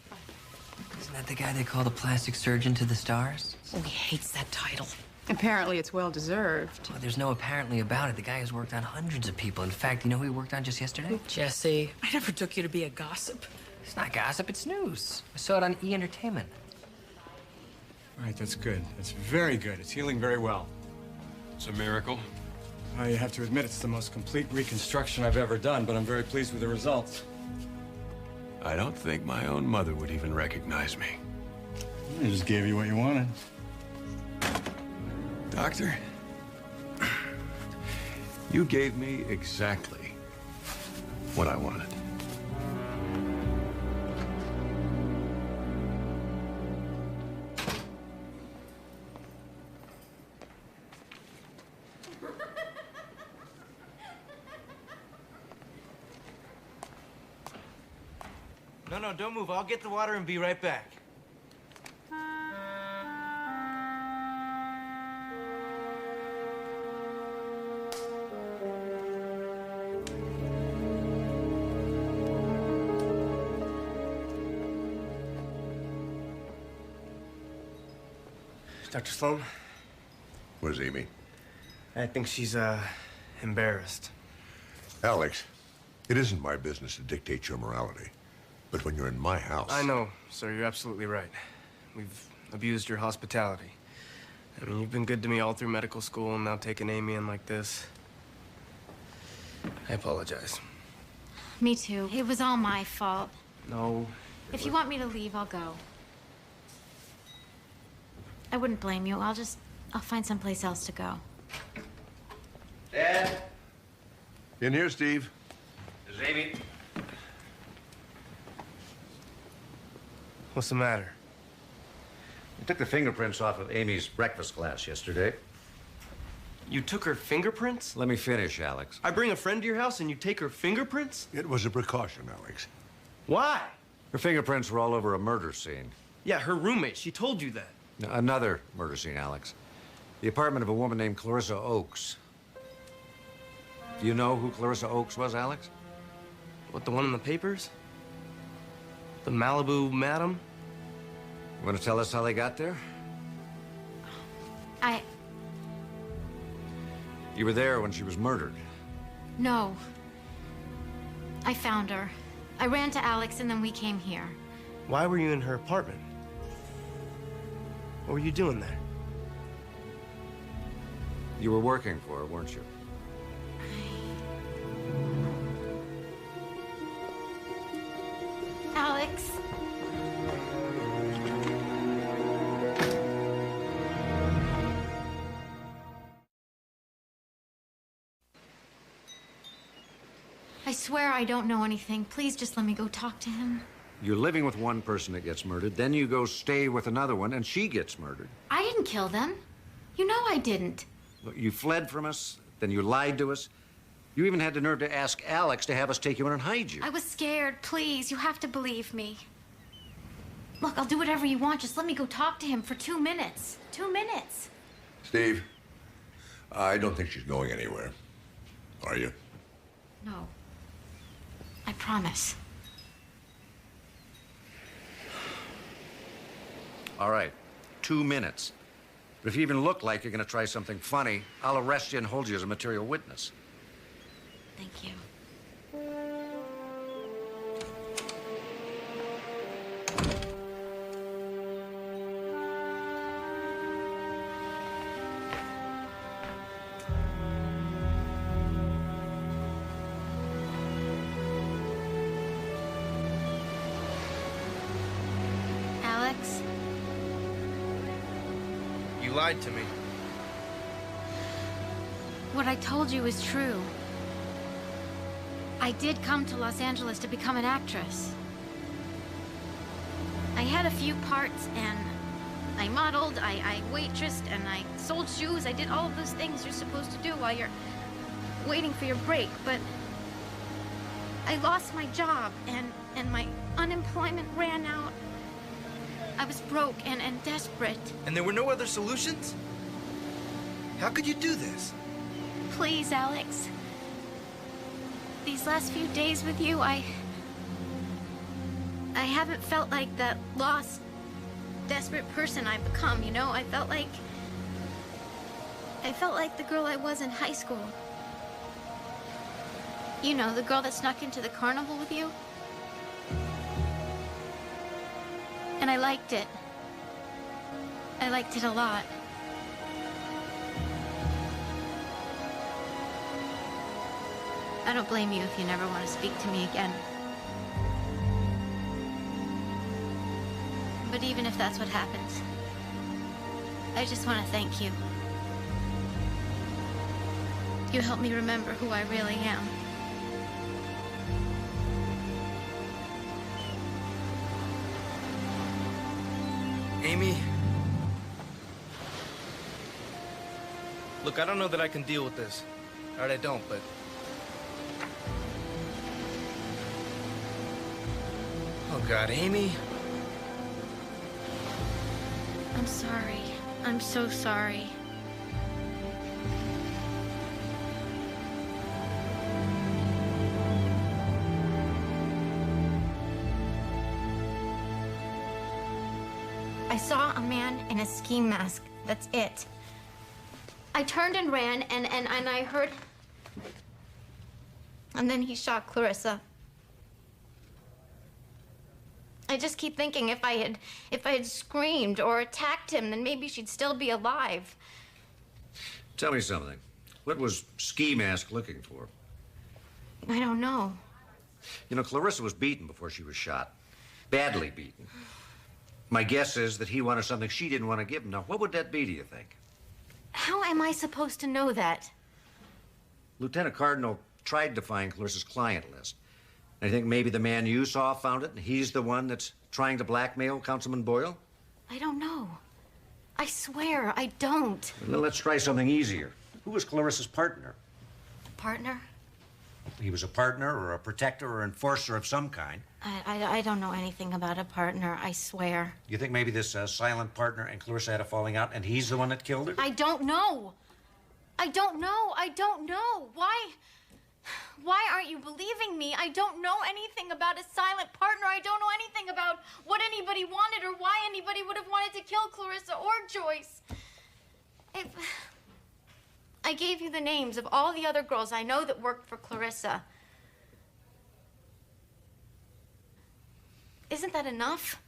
Isn't that the guy they call the plastic surgeon to the stars? Oh, he hates that title. Apparently, it's well-deserved. Well, there's no apparently about it. The guy has worked on hundreds of people. In fact, you know who he worked on just yesterday? Jesse, I never took you to be a gossip. It's not gossip, it's news. I saw it on E! Entertainment. All right, that's good. That's very good. It's healing very well. It's a miracle. You have to admit it's the most complete reconstruction I've ever done, but I'm very pleased with the results. I don't think my own mother would even recognize me. I just gave you what you wanted. Doctor, you gave me exactly what I wanted. No, don't move. I'll get the water and be right back. Dr. Sloan? What does Amy? I think she's, embarrassed. Alex, it isn't my business to dictate your morality. But when you're in my house... I know, sir. You're absolutely right. We've abused your hospitality. I mean, you've been good to me all through medical school, and now taking Amy in like this. I apologize. Me too. It was all my fault. No. If you want me to leave, I'll go. I wouldn't blame you. I'll just I'll find someplace else to go. Dad? In here, Steve. This is Amy. What's the matter? We took the fingerprints off of Amy's breakfast glass yesterday. You took her fingerprints? Let me finish, Alex. I bring a friend to your house and you take her fingerprints? It was a precaution, Alex. Why? Her fingerprints were all over a murder scene. Yeah, her roommate. She told you that. Another murder scene, Alex. The apartment of a woman named Clarissa Oakes. Do you know who Clarissa Oakes was, Alex? What, the one in the papers? The Malibu madam? You want to tell us how they got there? You were there when she was murdered. No. I found her. I ran to Alex and then we came here. Why were you in her apartment? What were you doing there? You were working for her, weren't you? Alex. I swear I don't know anything. Please just let me go talk to him. You're living with one person that gets murdered, then you go stay with another one, and she gets murdered. I didn't kill them. You know I didn't. Look, you fled from us, then you lied to us. You even had the nerve to ask Alex to have us take you in and hide you. I was scared. Please, you have to believe me. Look, I'll do whatever you want. Just let me go talk to him for 2 minutes. 2 minutes. Steve, I don't think she's going anywhere. Are you? No. I promise. All right, 2 minutes. But if you even look like you're going to try something funny, I'll arrest you and hold you as a material witness. Thank you. Alex? You lied to me. What I told you is true. I did come to Los Angeles to become an actress. I had a few parts, and I modeled, I waitressed, and I sold shoes. I did all of those things you're supposed to do while you're waiting for your break, but I lost my job, and my unemployment ran out. I was broke and desperate. And there were no other solutions? How could you do this? Please, Alex. These last few days with you, I haven't felt like that lost, desperate person I've become, you know? I felt like the girl I was in high school. You know, the girl that snuck into the carnival with you. And I liked it. I liked it a lot. I don't blame you if you never want to speak to me again. But even if that's what happens, I just want to thank you. You helped me remember who I really am. Amy? Look, I don't know that I can deal with this. All right, I don't, but... Oh, God, Amy? I'm sorry. I'm so sorry. I saw a man in a ski mask. That's it. I turned and ran, and I heard... And then he shot Clarissa. I just keep thinking if I had screamed or attacked him, then maybe she'd still be alive. Tell me something. What was Ski Mask looking for? I don't know. You know, Clarissa was beaten before she was shot. Badly beaten. My guess is that he wanted something she didn't want to give him. Now, what would that be, do you think? How am I supposed to know that? Lieutenant Cardinal tried to find Clarissa's client list. I think maybe the man you saw found it, and he's the one that's trying to blackmail Councilman Boyle? I don't know. I swear, I don't. Well, let's try something easier. Who was Clarissa's partner? Partner? He was a partner or a protector or enforcer of some kind. I don't know anything about a partner, I swear. You think maybe this silent partner and Clarissa had a falling out, and he's the one that killed her? I don't know. I don't know. I don't know. Why aren't you believing me? I don't know anything about a silent partner. I don't know anything about what anybody wanted or why anybody would have wanted to kill Clarissa or Joyce. I gave you the names of all the other girls I know that worked for Clarissa. Isn't that enough?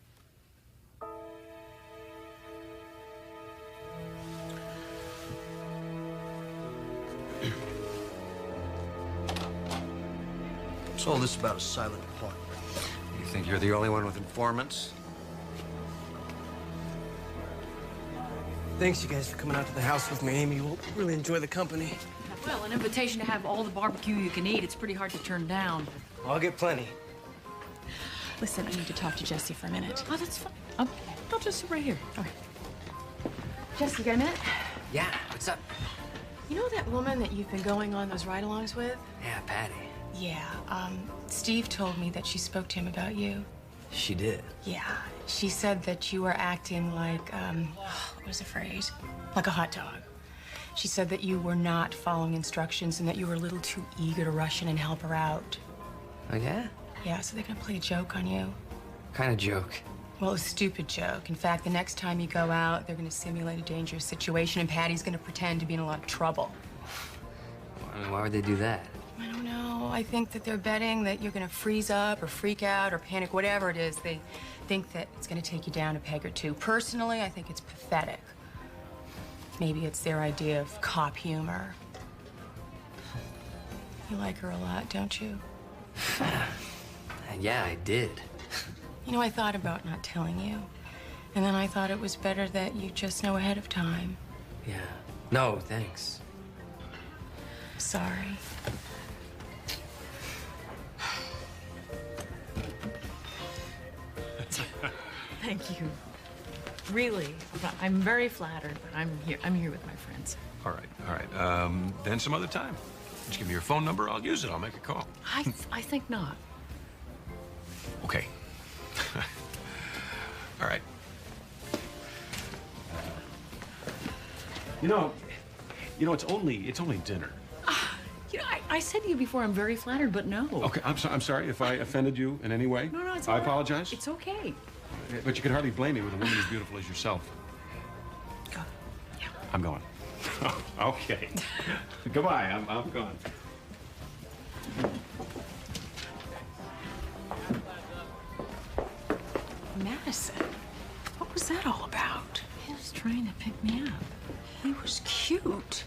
What's all this about a silent partner? You think you're the only one with informants? Thanks, you guys, for coming out to the house with me, Amy. We'll really enjoy the company. Well, an invitation to have all the barbecue you can eat, it's pretty hard to turn down. I'll get plenty. Listen, I need to talk to Jesse for a minute. Oh, that's fine. I'll just sit right here. Okay. Jesse, you got a minute? Yeah, what's up? You know that woman that you've been going on those ride-alongs with? Yeah, Patty. Yeah, Steve told me that she spoke to him about you. She did. Yeah, she said that you were acting like, what was the phrase? Like a hot dog. She said that you were not following instructions and that you were a little too eager to rush in and help her out. Oh, yeah? Yeah, so they're gonna play a joke on you. What kind of joke? Well, a stupid joke. In fact, the next time you go out, they're gonna simulate a dangerous situation and Patty's gonna pretend to be in a lot of trouble. Why would they do that? I don't know. I think that they're betting that you're gonna freeze up or freak out or panic, whatever it is. They think that it's gonna take you down a peg or two. Personally, I think it's pathetic. Maybe it's their idea of cop humor. You like her a lot, don't you? Yeah, I did. You know, I thought about not telling you. And then I thought it was better that you just know ahead of time. Yeah. No, thanks. Sorry. Thank you. Really, I'm very flattered, but I'm here with my friends. All right. Then some other time. Just give me your phone number. I'll use it. I'll make a call. I think not. Okay. All right. You know, it's only dinner. You know, I said to you before, I'm very flattered, but no. Okay, I'm sorry if I offended you in any way. No, it's I all right. apologize. It's okay. But you can hardly blame me with a woman as beautiful as yourself. Go. Yeah. I'm going. Okay. Goodbye. I'm gone. Madison, what was that all about? He was trying to pick me up. He was cute.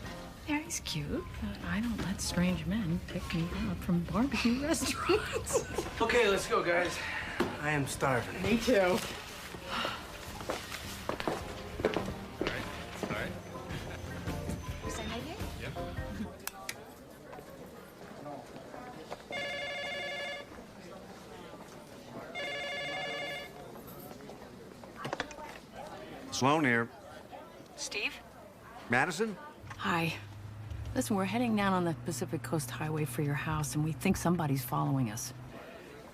Yeah, he's cute, but I don't let strange men pick me up from barbecue restaurants. Okay, let's go, guys. I am starving. Me too. All right. Same idea? Yep. Sloan here. Steve? Madison? Hi. Listen, we're heading down on the Pacific Coast Highway for your house, and we think somebody's following us.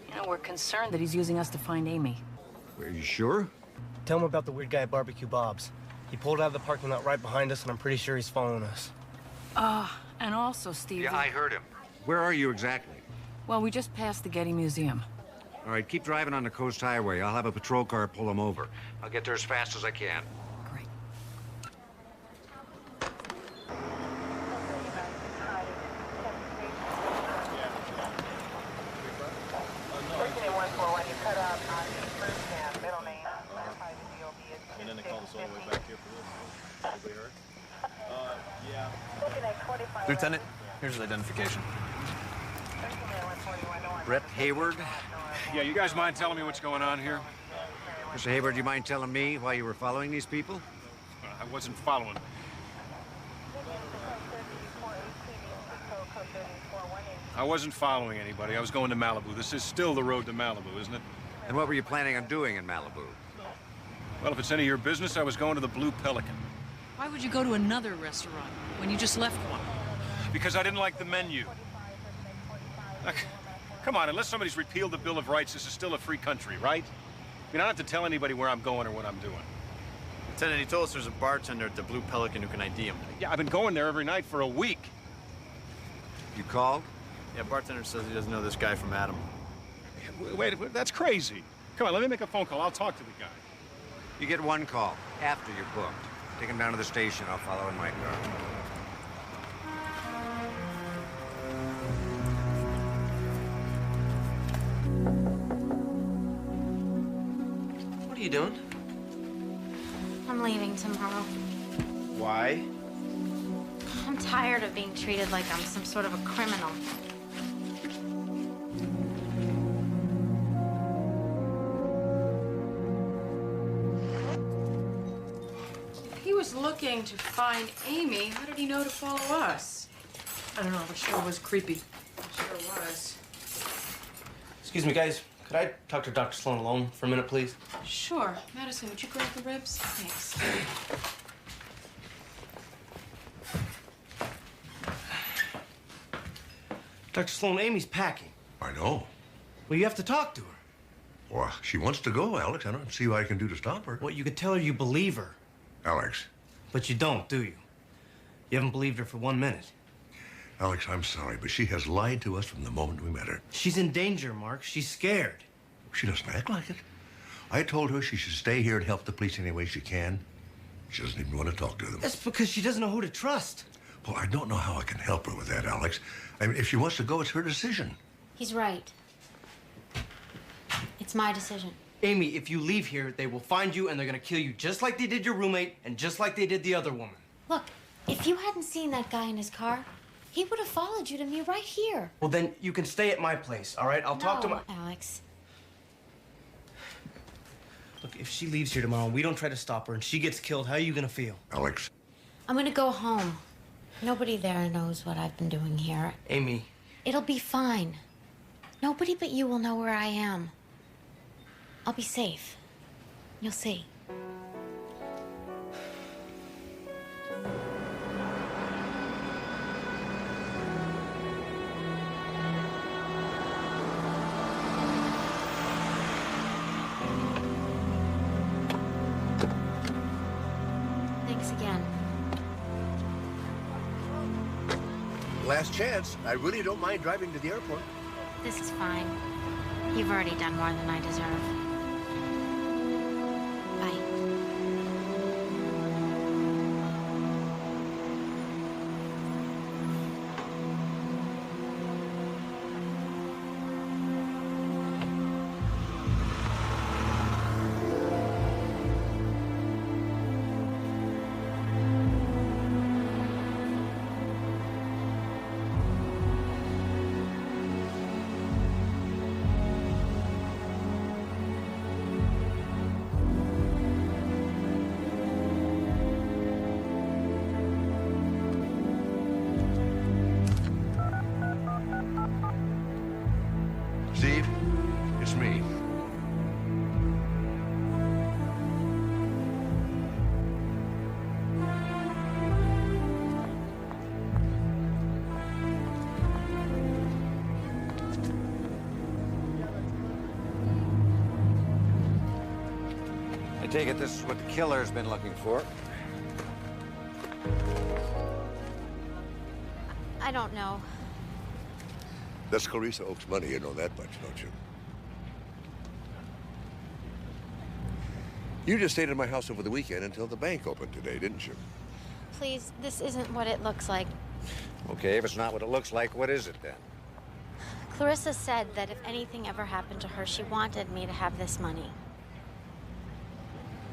You know, we're concerned that he's using us to find Amy. Are you sure? Tell him about the weird guy at Barbecue Bob's. He pulled out of the parking lot right behind us, and I'm pretty sure he's following us. And also, Steve... Yeah, I heard him. Where are you exactly? Well, we just passed the Getty Museum. All right, keep driving on the Coast Highway. I'll have a patrol car pull him over. I'll get there as fast as I can. Great. And then they called us all the way back here for this. Everybody heard? Yeah. Lieutenant, here's his identification. Brett Hayward? Yeah, you guys mind telling me what's going on here? Mr. Hayward, do you mind telling me why you were following these people? I wasn't following. I wasn't following anybody. I was going to Malibu. This is still the road to Malibu, isn't it? And what were you planning on doing in Malibu? Well, if it's any of your business, I was going to the Blue Pelican. Why would you go to another restaurant when you just left one? Because I didn't like the menu. Look, come on, unless somebody's repealed the Bill of Rights, this is still a free country, right? I mean, I don't have to tell anybody where I'm going or what I'm doing. Lieutenant, he told us there's a bartender at the Blue Pelican who can ID him. Yeah, I've been going there every night for a week. You called? Yeah, bartender says he doesn't know this guy from Adam. Wait, that's crazy. Come on, let me make a phone call. I'll talk to the guy. You get one call after you're booked. Take him down to the station. I'll follow in my car. What are you doing? I'm leaving tomorrow. Why? I'm tired of being treated like I'm some sort of a criminal. If he was looking to find Amy, how did he know to follow us? I don't know, but sure was creepy. Sure was. Excuse me, guys. Could I talk to Dr. Sloan alone for a minute, please? Sure. Madison, would you grab the ribs? Thanks. Dr. Sloan, Amy's packing. I know. Well, you have to talk to her. Well, she wants to go, Alex. I don't see what I can do to stop her. Well, you could tell her you believe her. Alex. But you don't, do you? You haven't believed her for 1 minute. Alex, I'm sorry, but she has lied to us from the moment we met her. She's in danger, Mark. She's scared. She doesn't act like it. I told her she should stay here and help the police any way she can. She doesn't even want to talk to them. That's because she doesn't know who to trust. Well, I don't know how I can help her with that, Alex. I mean, if she wants to go, it's her decision. He's right. It's my decision. Amy, if you leave here, they will find you and they're gonna kill you just like they did your roommate and just like they did the other woman. Look, if you hadn't seen that guy in his car, he would have followed you to me right here. Well, then you can stay at my place, all right? I'll talk to my... Alex. Look, if she leaves here tomorrow and we don't try to stop her and she gets killed, how are you gonna feel? Alex. I'm gonna go home. Nobody there knows what I've been doing here. Amy. It'll be fine. Nobody but you will know where I am. I'll be safe. You'll see. Thanks again. Last chance. I really don't mind driving to the airport. This is fine. You've already done more than I deserve. Bye. Steve, it's me. I take it this is what the killer's been looking for. I don't know. That's Clarissa Oak's money. You know that much, don't you? You just stayed in my house over the weekend until the bank opened today, didn't you? Please, this isn't what it looks like. Okay, if it's not what it looks like, what is it then? Clarissa said that if anything ever happened to her, she wanted me to have this money.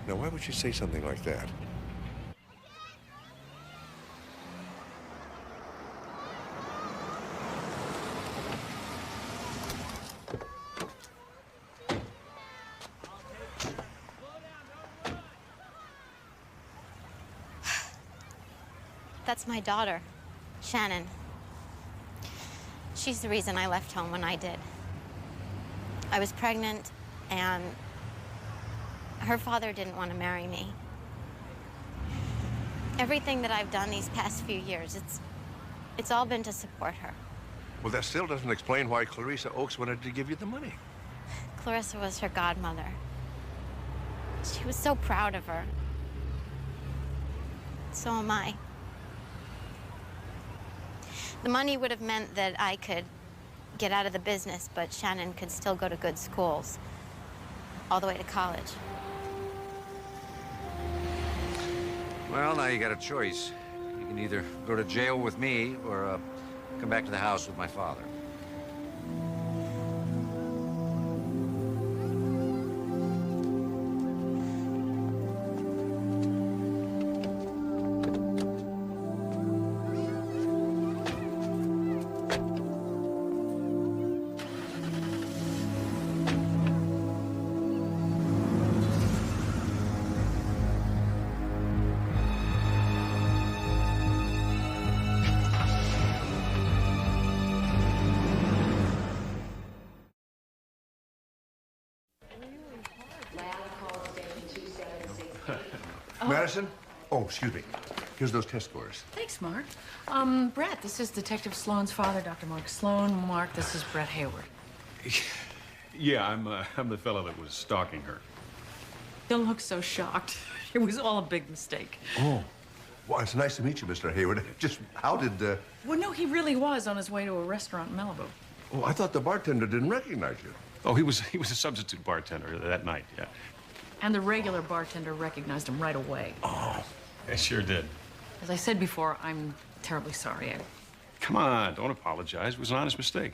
Now, why would you say something like that? That's my daughter, Shannon. She's the reason I left home when I did. I was pregnant, and her father didn't want to marry me. Everything that I've done these past few years, it's all been to support her. Well, that still doesn't explain why Clarissa Oakes wanted to give you the money. Clarissa was her godmother. She was so proud of her. So am I. The money would have meant that I could get out of the business, but Shannon could still go to good schools, all the way to college. Well, now you got a choice. You can either go to jail with me or come back to the house with my father. Madison? Oh, excuse me. Here's those test scores. Thanks, Mark. Brett, this is Detective Sloan's father, Dr. Mark Sloan. Mark, this is Brett Hayward. Yeah, I'm the fellow that was stalking her. Don't look so shocked. It was all a big mistake. Oh. Well, it's nice to meet you, Mr. Hayward. Just how did, Well, no, he really was on his way to a restaurant in Malibu. Oh, I thought the bartender didn't recognize you. Oh, he was a substitute bartender that night, yeah. And the regular bartender recognized him right away. Oh, I sure did. As I said before, I'm terribly sorry. Come on, don't apologize. It was an honest mistake,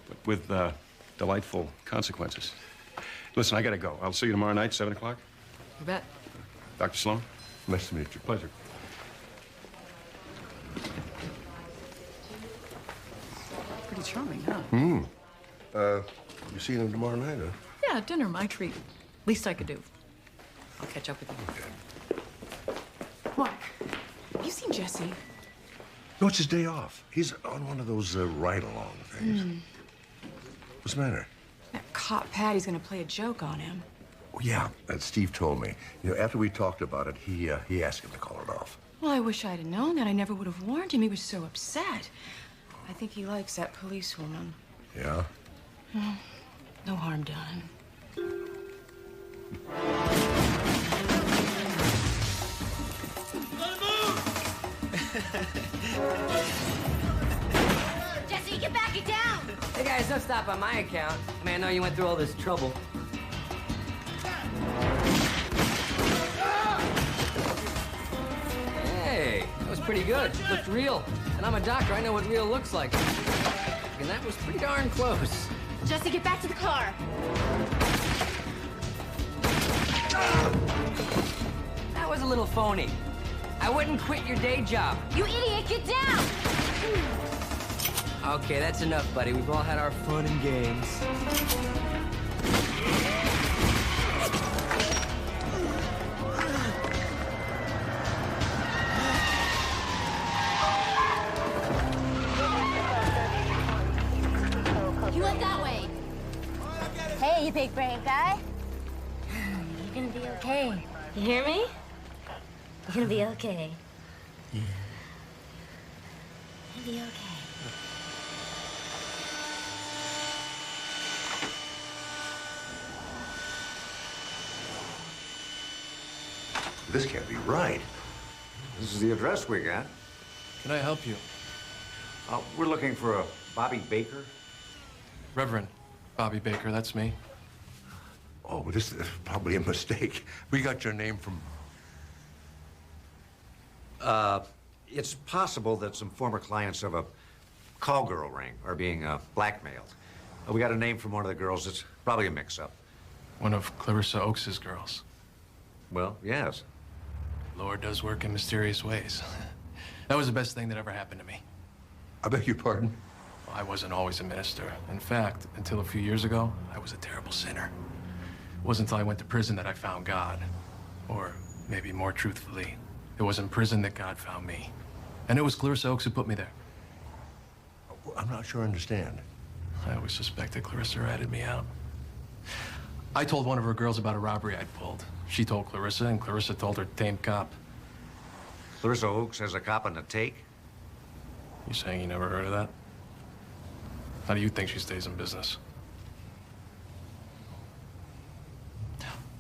but with delightful consequences. Listen, I gotta go. I'll see you tomorrow night, 7 o'clock. You bet. Dr. Sloan? Nice to meet you. Pleasure. Pretty charming, huh? You seeing him tomorrow night, huh? Yeah, dinner, my treat. Least I could do. I'll catch up with you. Okay. Mark, have you seen Jesse? No, it's his day off. He's on one of those ride-along things. What's the matter? That cop Patty's gonna play a joke on him. Oh, yeah, Steve told me. You know, after we talked about it, he asked him to call it off. Well, I wish I'd have known that. I never would have warned him. He was so upset. I think he likes that policewoman. Yeah? Well, no harm done. Jesse, get back it down! Hey guys, don't stop on my account. I mean, I know you went through all this trouble. Hey, that was pretty good. Looked real. And I'm a doctor, I know what real looks like. And that was pretty darn close. Jesse, get back to the car. That was a little phony. I wouldn't quit your day job. You idiot, get down! Okay, that's enough, buddy. We've all had our fun and games. You went that way. Hey, you big brave guy. You're gonna be okay. You hear me? You're gonna be okay. Yeah. You're gonna be okay. This can't be right. This is the address we got. Can I help you? We're looking for a Bobby Baker. Reverend Bobby Baker, that's me. Oh, this is probably a mistake. We got your name from... It's possible that some former clients of a call girl ring are being blackmailed. We got a name from one of the girls. It's probably a mix-up. One of Clarissa Oakes' girls. Well, yes. Lord does work in mysterious ways. That was the best thing that ever happened to me. I beg your pardon? Well, I wasn't always a minister. In fact, until a few years ago, I was a terrible sinner. It wasn't until I went to prison that I found God. Or maybe more truthfully, it was in prison that God found me. And it was Clarissa Oakes who put me there. I'm not sure I understand. I always suspected Clarissa ratted me out. I told one of her girls about a robbery I'd pulled. She told Clarissa, and Clarissa told her tame cop. Clarissa Oakes has a cop on the take? You saying you never heard of that? How do you think she stays in business?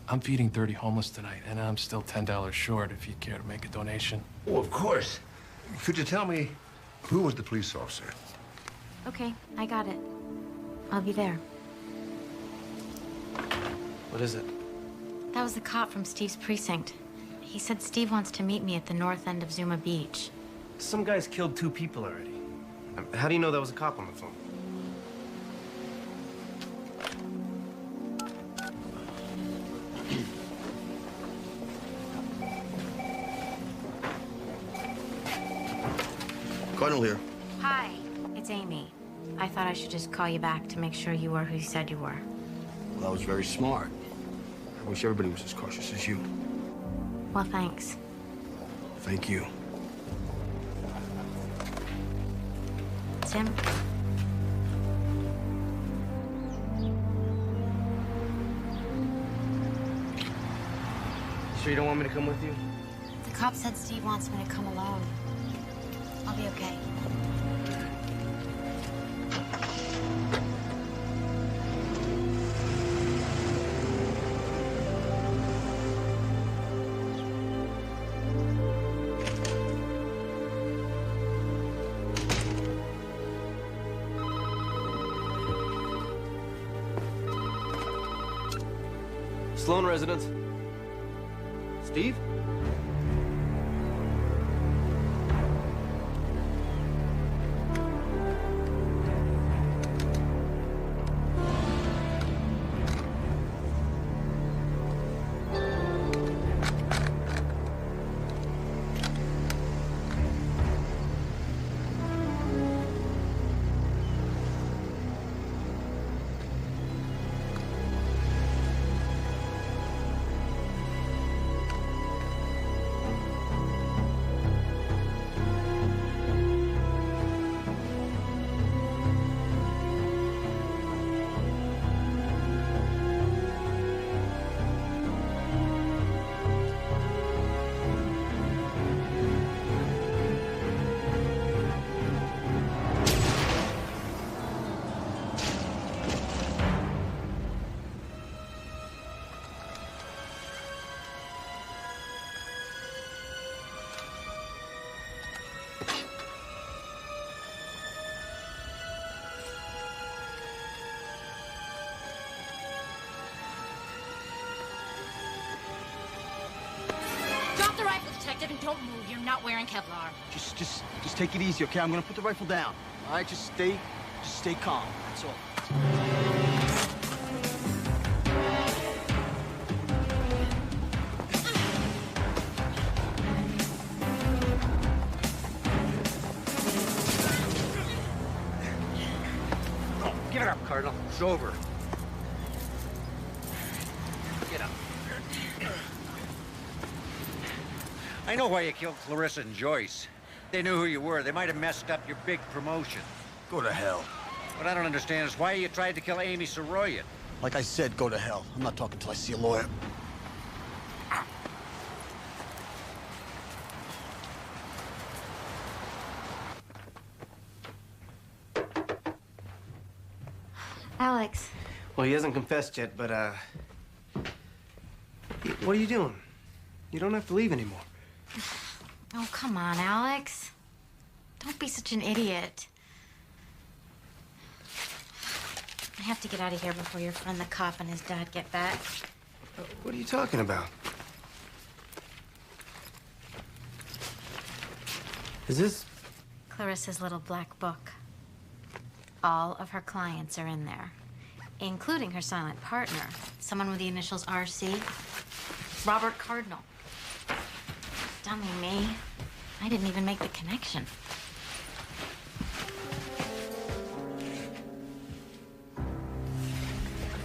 I'm feeding 30 homeless tonight, and I'm still $10 short if you'd care to make a donation. Oh, of course. Could you tell me who was the police officer? Okay, I got it. I'll be there. What is it? That was the cop from Steve's precinct. He said Steve wants to meet me at the north end of Zuma Beach. Some guy's killed 2 people already. How do you know that was a cop on the phone? Cardinal here. Hi, it's Amy. I thought I should just call you back to make sure you were who you said you were. Well, that was very smart. I wish everybody was as cautious as you. Well, thanks. Thank you. Tim? Sure you don't want me to come with you? The cop said Steve wants me to come alone. I'll be okay. Sloan residence. Steve? Drop the rifle, detective, and don't move. You're not wearing Kevlar. Just take it easy, okay? I'm gonna put the rifle down. All right, just stay calm. That's all. Give it up, Cardinal. It's over. Get up. I know why you killed Clarissa and Joyce. They knew who you were. They might have messed up your big promotion. Go to hell. What I don't understand is why you tried to kill Amy Soroyan. Like I said, go to hell. I'm not talking till I see a lawyer. Alex. Well, he hasn't confessed yet, but, what are you doing? You don't have to leave anymore. Oh, come on, Alex. Don't be such an idiot. I have to get out of here before your friend the cop and his dad get back. What are you talking about? Is this... Clarissa's little black book. All of her clients are in there, including her silent partner, someone with the initials RC, Robert Cardinal. Dummy me. I didn't even make the connection.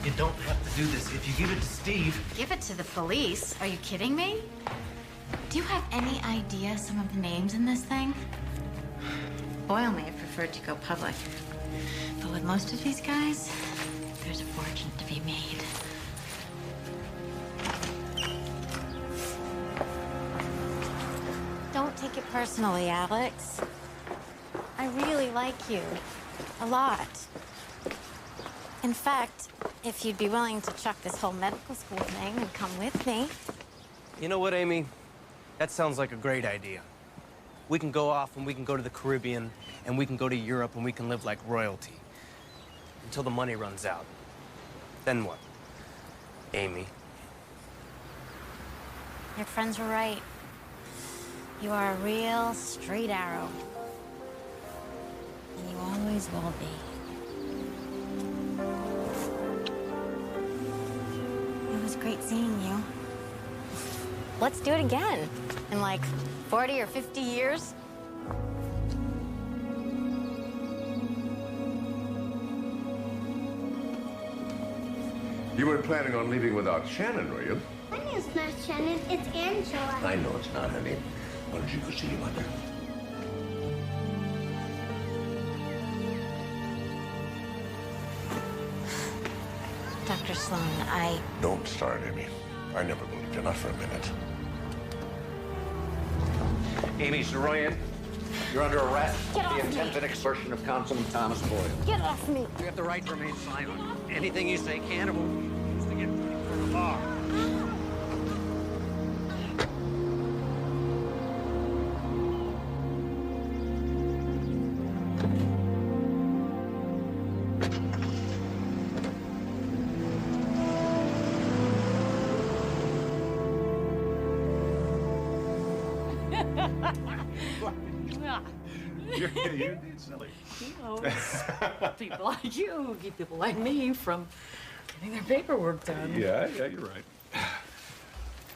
You don't have to do this. If you give it to Steve... Give it to the police? Are you kidding me? Do you have any idea some of the names in this thing? Boyle may have preferred to go public. But with most of these guys, there's a fortune to be made. Don't take it personally, Alex. I really like you. A lot. In fact, if you'd be willing to chuck this whole medical school thing and come with me. You know what, Amy? That sounds like a great idea. We can go off and we can go to the Caribbean and we can go to Europe and we can live like royalty. Until the money runs out. Then what? Amy. Your friends were right. You are a real straight arrow. And you always will be. It was great seeing you. Let's do it again. In like 40 or 50 years. You weren't planning on leaving without Shannon, were you? My name's not Shannon, it's Angela. I know it's not, honey. Why don't you go see your mother? Dr. Sloan, Don't start, Amy. I never believed you, not for a minute. Amy Saroyan, you're under arrest for Get off the me. attempted extortion of Councilman Thomas Boyle. Get off me! You have the right to remain silent. Anything you say can or will be used against you for the law. You're indeed silly. You know, it's people like you keep people like me from getting their paperwork done. Yeah, you're right.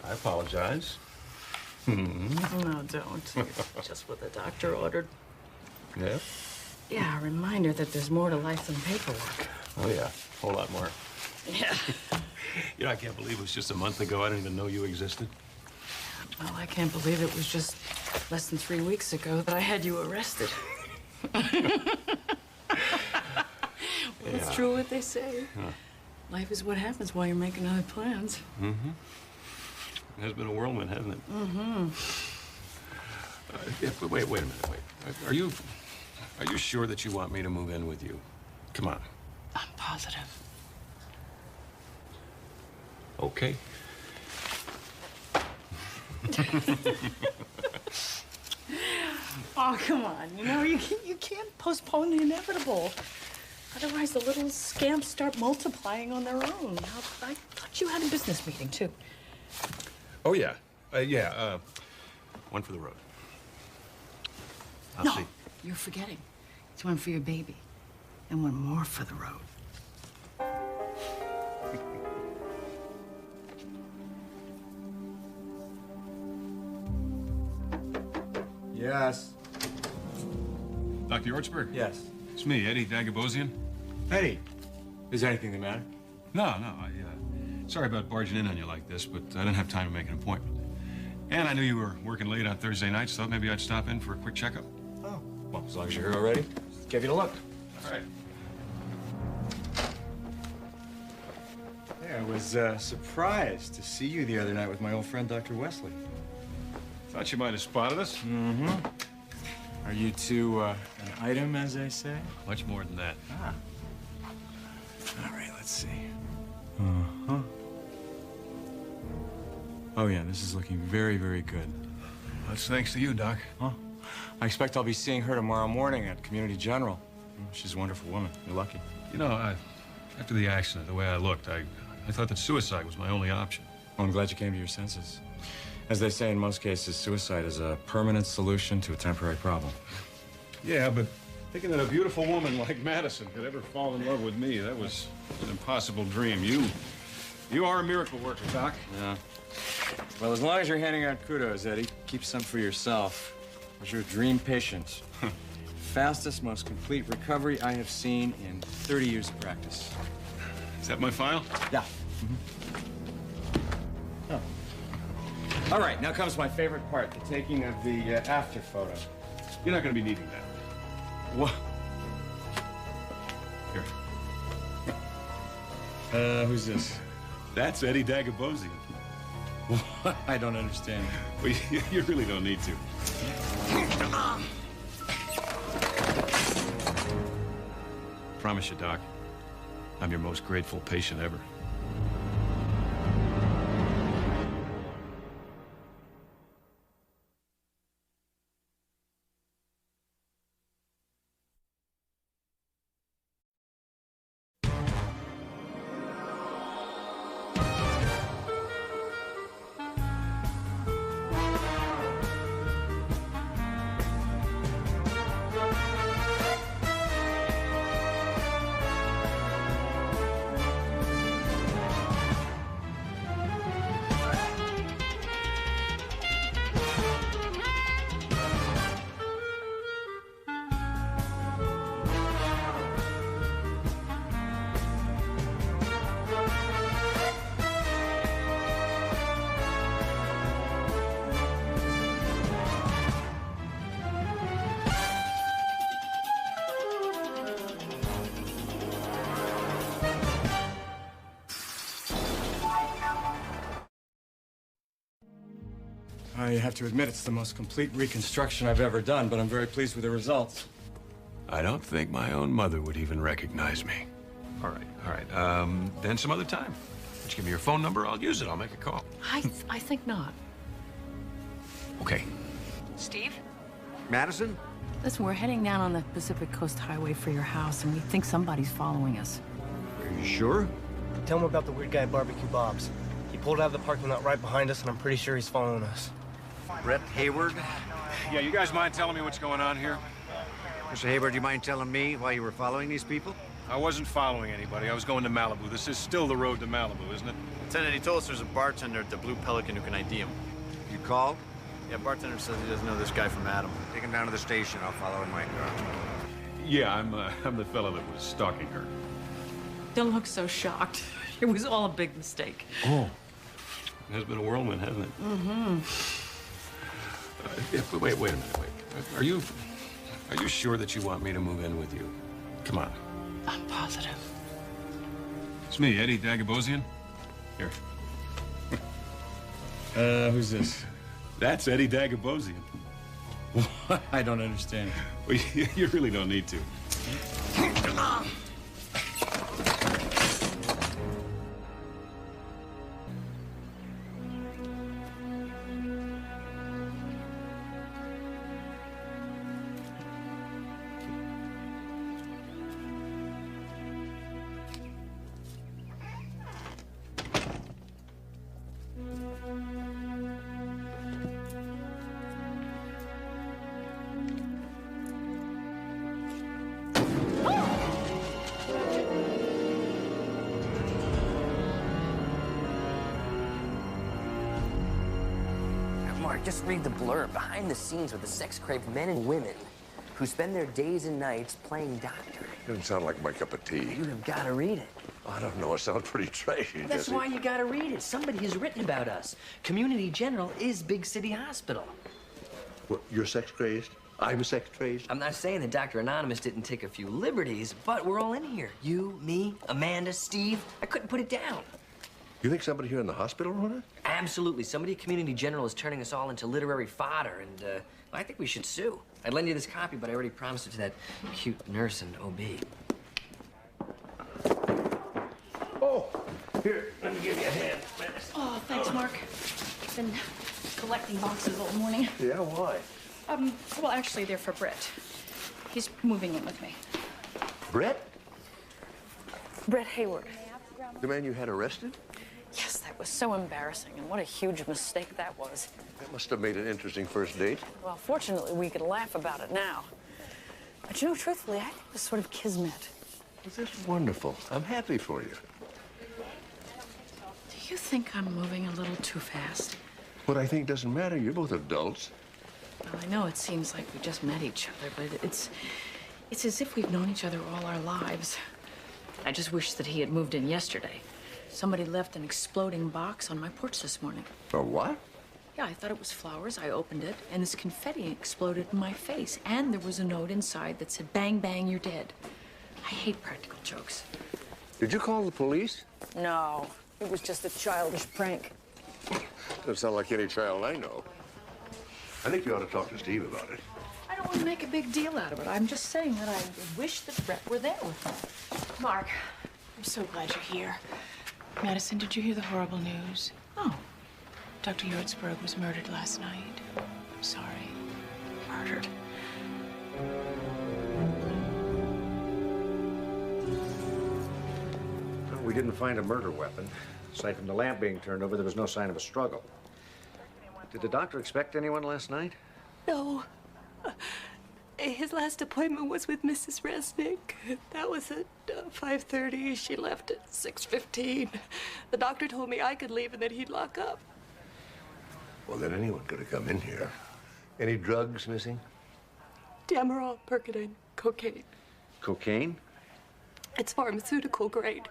I apologize. No, don't. It's just what the doctor ordered. Yeah? Yeah, a reminder that there's more to life than paperwork. Oh, yeah. A whole lot more. Yeah. You know, I can't believe it was just a month ago. I didn't even know you existed. Well, I can't believe it was just less than 3 weeks ago that I had you arrested. Well, it's Yeah. true what they say. Huh. Life is what happens while you're making other plans. Mm-hmm. It has been a whirlwind, hasn't it? Mm-hmm. Yeah, but wait a minute, wait. Are you sure that you want me to move in with you? Come on. I'm positive. Okay. Oh, come on. You know, you can't postpone the inevitable. Otherwise, the little scamps start multiplying on their own. I thought you had a business meeting, too. Oh, yeah. One for the road. I'll No, see. you're forgetting. It's one for your baby. And one more for the road. Yes. Dr. Ortsberg? Yes. It's me, Eddie Dagobosian. Eddie, is anything the matter? No. Sorry about barging in on you like this, but I didn't have time to make an appointment. And I knew you were working late on Thursday nights, so thought maybe I'd stop in for a quick checkup. Oh. Well, as long as you're here already, give you a look. All right. Yeah, I was surprised to see you the other night with my old friend, Dr. Wesley. Thought you might have spotted us. Mm-hmm. Are you two an item, as they say? Much more than that. Ah. All right, let's see. Uh-huh. Oh, yeah, this is looking very, very good. That's thanks to you, Doc. Huh? I expect I'll be seeing her tomorrow morning at Community General. She's a wonderful woman. You're lucky. You know, after the accident, the way I looked, I thought that suicide was my only option. Well, I'm glad you came to your senses. As they say in most cases, suicide is a permanent solution to a temporary problem. Yeah, but thinking that a beautiful woman like Madison could ever fall in love with me, that was an impossible dream. You are a miracle worker, Doc. Yeah. Well, as long as you're handing out kudos, Eddie, keep some for yourself. As your dream patient. Fastest, most complete recovery I have seen in 30 years of practice. Is that my file? Yeah. Oh. All right, now comes my favorite part, the taking of the after photo. You're not going to be needing that. Who's this? That's Eddie Dagobosian. I don't understand. Well, you really don't need to. Promise you, Doc, I'm your most grateful patient ever. I have to admit, it's the most complete reconstruction I've ever done, but I'm very pleased with the results. I don't think my own mother would even recognize me. All right. Then some other time. Just give me your phone number, I'll use it. I'll make a call. I think not. Okay. Steve? Madison? Listen, we're heading down on the Pacific Coast Highway for your house, and we think somebody's following us. Are you sure? Tell him about the weird guy at Barbecue Bob's. He pulled out of the parking lot right behind us, and I'm pretty sure he's following us. Brett Hayward? Yeah, you guys mind telling me what's going on here? Mr. Hayward, do you mind telling me why you were following these people? I wasn't following anybody. I was going to Malibu. This is still the road to Malibu, isn't it? Lieutenant, he told us there's a bartender at the Blue Pelican who can ID him. You called? Yeah, bartender says he doesn't know this guy from Adam. Take him down to the station. I'll follow in my car. Yeah, I'm the fellow that was stalking her. Don't look so shocked. It was all a big mistake. Oh. It has been a whirlwind, hasn't it? Mm-hmm. Wait a minute, Are you sure that you want me to move in with you? Come on. I'm positive. It's me, Eddie Dagobosian. Here. Who's this? That's Eddie Dagobosian. I don't understand. Well, you really don't need to. Just read the blurb. Behind the scenes with the sex-craved men and women who spend their days and nights playing doctor. Doesn't sound like my cup of tea. You have got to read it. I don't know. It sounds pretty trashy, That's Jesse. why you got to read it. Somebody has written about us. Community General is Big City Hospital. What, you're sex crazed? I'm sex crazed? I'm not saying that Dr. Anonymous didn't take a few liberties, but we're all in here. You, me, Amanda, Steve. I couldn't put it down. You think somebody here in the hospital wrote it? Absolutely. Somebody at Community General is turning us all into literary fodder, and I think we should sue. I'd lend you this copy, but I already promised it to that cute nurse and OB. Oh, here, let me give you a hand. Oh, thanks, Mark. Been collecting boxes all morning. Yeah, why? Well, actually, they're for Brett. He's moving in with me. Brett? Brett Hayward. The man you had arrested? Yes, that was so embarrassing, and what a huge mistake that was. That must have made an interesting first date. Well, fortunately, we can laugh about it now. But you know, truthfully, I think it was sort of kismet. Well, that's wonderful. I'm happy for you. Do you think I'm moving a little too fast? What I think doesn't matter. You're both adults. Well, I know it seems like we just met each other, but it's as if we've known each other all our lives. I just wish that he had moved in yesterday. Somebody left an exploding box on my porch this morning. A what? Yeah, I thought it was flowers. I opened it, and this confetti exploded in my face. And there was a note inside that said, "Bang, bang, you're dead." I hate practical jokes. Did you call the police? No, it was just a childish prank. Doesn't sound like any child I know. I think you ought to talk to Steve about it. I don't want to make a big deal out of it. I'm just saying that I wish that Brett were there with me. Mark, I'm so glad you're here. Madison, did you hear the horrible news? Oh. Dr. Yortzberg was murdered last night. I'm sorry. Murdered. Well, we didn't find a murder weapon. Aside from the lamp being turned over, there was no sign of a struggle. Did the doctor expect anyone last night? No. His last appointment was with Mrs. Resnick. That was at 5:30. She left at 6:15. The doctor told me I could leave and that he'd lock up. Well, then anyone could have come in here. Any drugs missing? Demerol, Percodan, cocaine. Cocaine? It's pharmaceutical grade.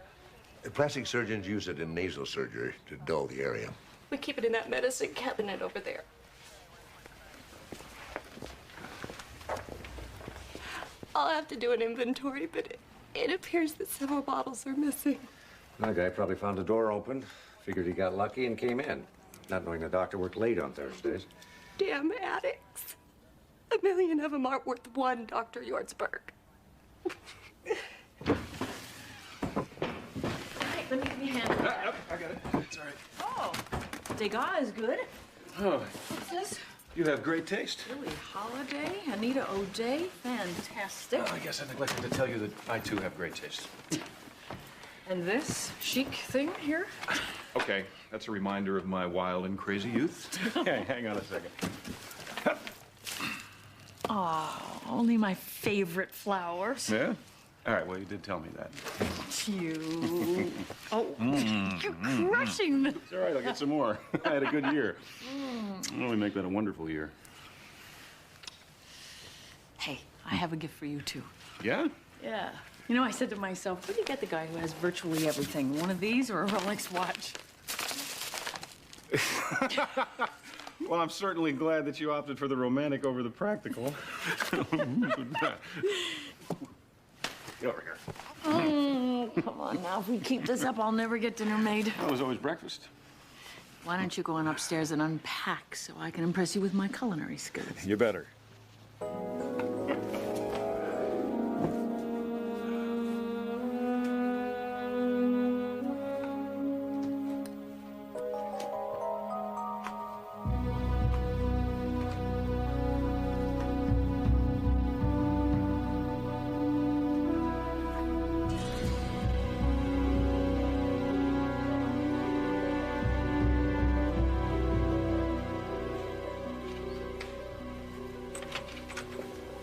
The plastic surgeons use it in nasal surgery to dull the area. We keep it in that medicine cabinet over there. I'll have to do an inventory, but it appears that several bottles are missing. That guy probably found the door open, figured he got lucky, and came in, not knowing the doctor worked late on Thursdays. Damn addicts. 1 million of them aren't worth one, Dr. Yortzberg. Hey, let me give you a hand. I got it. It's all right. Oh, Degas is good. Oh, What's this? you have great taste. Billie Holiday, Anita O'Day, fantastic. Oh, I guess I neglected to tell you that I, too, have great taste. And this chic thing here? Okay, that's a reminder of my wild and crazy youth. Hey, hang on a second. Oh, only my favorite flowers. Yeah? All right, well, you did tell me that. Cute. Oh, you're crushing them. It's all right, I'll get some more. I had a good year. I'll only make that a wonderful year. Hey, I have a gift for you, too. Yeah? Yeah. You know, I said to myself, what do you get the guy who has virtually everything? One of these or a Rolex watch? Well, I'm certainly glad that you opted for the romantic over the practical. Get over here. Come on now. If we keep this up, I'll never get dinner made. Well, there's always breakfast. Why don't you go on upstairs and unpack so I can impress you with my culinary skills? You better.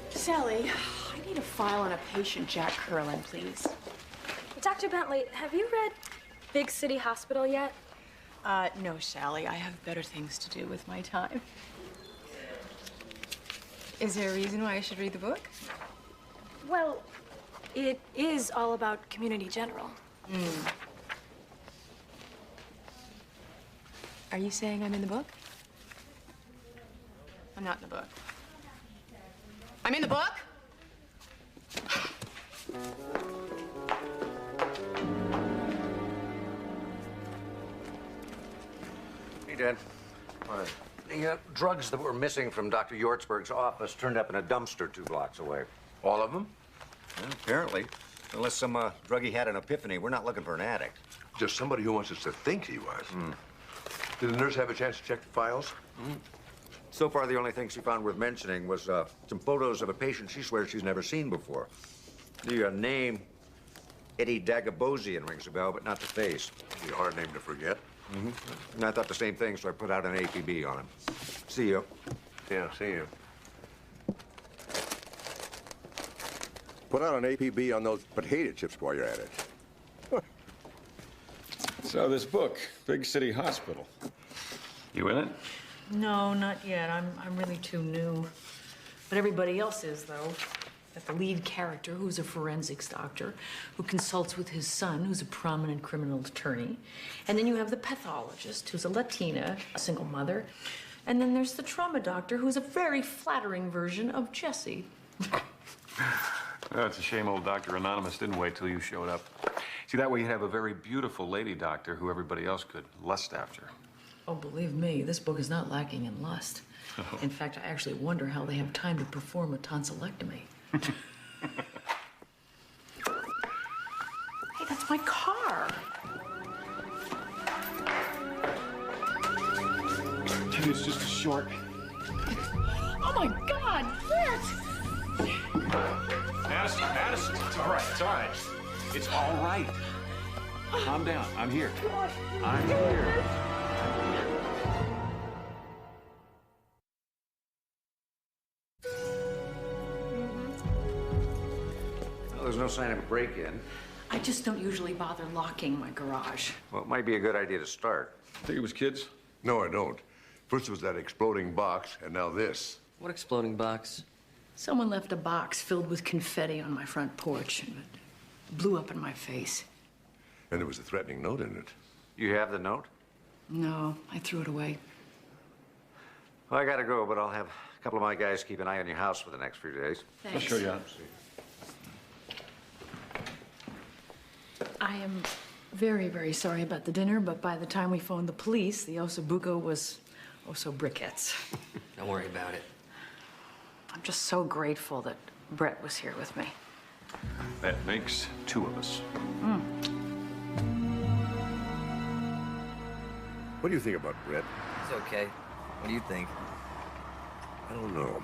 Sally, I need a file on a patient, Jack Curlin, please. Dr. Bentley, have you read Big City Hospital yet? No, Sally. I have better things to do with my time. Is there a reason why I should read the book? Well, it is all about community general. Are you saying I'm in the book? I'm not in the book. I'm in the book? Hey, Dad. The drugs that were missing from Dr. Yortzberg's office turned up in a dumpster 2 blocks away. All of them? Well, apparently. Unless some druggie had an epiphany, we're not looking for an addict. Just somebody who wants us to think he was. Did the nurse have a chance to check the files? So far, the only thing she found worth mentioning was some photos of a patient she swears she's never seen before. The name, Eddie Dagobosian, rings a bell, but not the face. The hard name to forget. And I thought the same thing, so I put out an APB on him. See you. Yeah, see you. Put out an APB on those potato chips while you're at it. So this book, Big City Hospital. You in it? No, not yet. I'm really too new. But everybody else is, though. Got the lead character, who's a forensics doctor, who consults with his son, who's a prominent criminal attorney. And then you have the pathologist, who's a Latina, a single mother. And then there's the trauma doctor, who's a very flattering version of Jesse. Oh, it's a shame old Dr. Anonymous didn't wait till you showed up. See, that way you'd have a very beautiful lady doctor who everybody else could lust after. Oh, believe me, this book is not lacking in lust. Oh. In fact, I actually wonder how they have time to perform a tonsillectomy. Hey, that's my car. It's just a short. Oh my God, Brett! Madison, it's all right, it's all right. It's all right. Calm down, I'm here. I'm here. Well, there's no sign of a break-in. I just don't usually bother locking my garage. Well, it might be a good idea to start. Think it was kids? No, I don't. First was that exploding box, and now this. What exploding box? Someone left a box filled with confetti on my front porch, and it blew up in my face. And there was a threatening note in it. You have the note? No, I threw it away. Well, I gotta go, but I'll have a couple of my guys keep an eye on your house for the next few days. Thanks. I'll show you out. I am very, very sorry about the dinner, but by the time we phoned the police, the ossobuco was osso briquettes. Don't worry about it. I'm just so grateful that Brett was here with me. That makes two of us. What do you think about Brett? It's okay. What do you think? I don't know.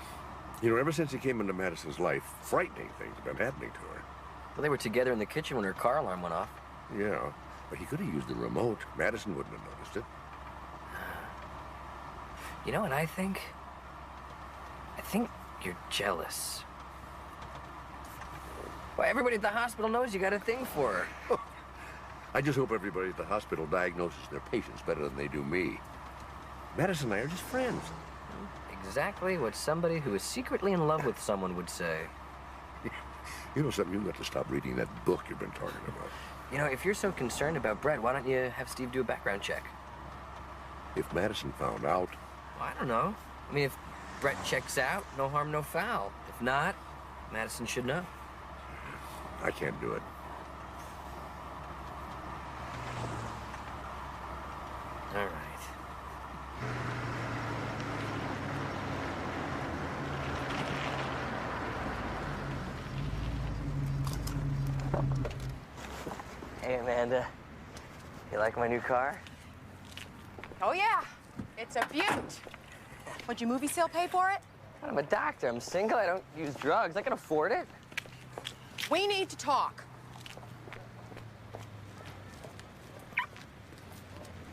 You know, ever since he came into Madison's life, frightening things have been happening to her. Well, they were together in the kitchen when her car alarm went off. Yeah, but he could have used the remote. Madison wouldn't have noticed it. You know what I think? I think you're jealous. Well, everybody at the hospital knows you got a thing for her. I just hope everybody at the hospital diagnoses their patients better than they do me. Madison and I are just friends. Exactly what somebody who is secretly in love with someone would say. You know something? You've got to stop reading that book you've been talking about. You know, if you're so concerned about Brett, why don't you have Steve do a background check? If Madison found out... Well, I don't know. I mean, if Brett checks out, no harm, no foul. If not, Madison should know. I can't do it. All right. Hey, Amanda. You like my new car? Oh, yeah. It's a beaut. What'd your movie still pay for it? I'm a doctor. I'm single. I don't use drugs. I can afford it. We need to talk.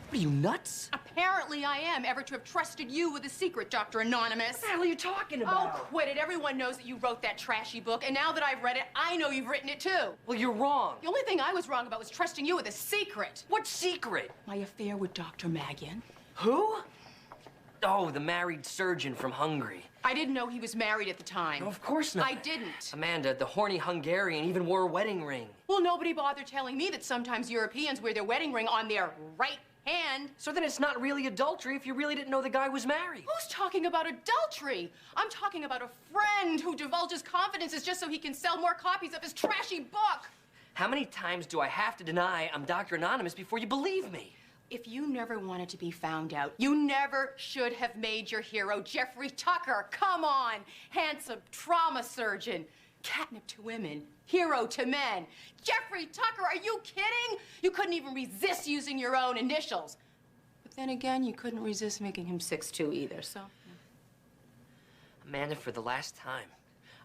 What are you, nuts? Apparently I am, ever to have trusted you with a secret, Dr. Anonymous. What the hell are you talking Oh, about? quit it. Everyone knows that you wrote that trashy book, and now that I've read it, I know you've written it too. Well, you're wrong. The only thing I was wrong about was trusting you with a secret. What secret? My affair with Dr. Magian. Who? Oh, the married surgeon from Hungary. I didn't know he was married at the time. No, of course not. I didn't. Amanda, the horny Hungarian even wore a wedding ring. Well, nobody bothered telling me that sometimes Europeans wear their wedding ring on their right hand. So then it's not really adultery if you really didn't know the guy was married. Who's talking about adultery? I'm talking about a friend who divulges confidences just so he can sell more copies of his trashy book. How many times do I have to deny I'm Dr. Anonymous before you believe me? If you never wanted to be found out, you never should have made your hero Jeffrey Tucker. Come on, handsome trauma surgeon, catnip to women, hero to men. Jeffrey Tucker, are you kidding? You couldn't even resist using your own initials. But then again, you couldn't resist making him 6'2" either, so. Amanda, for the last time,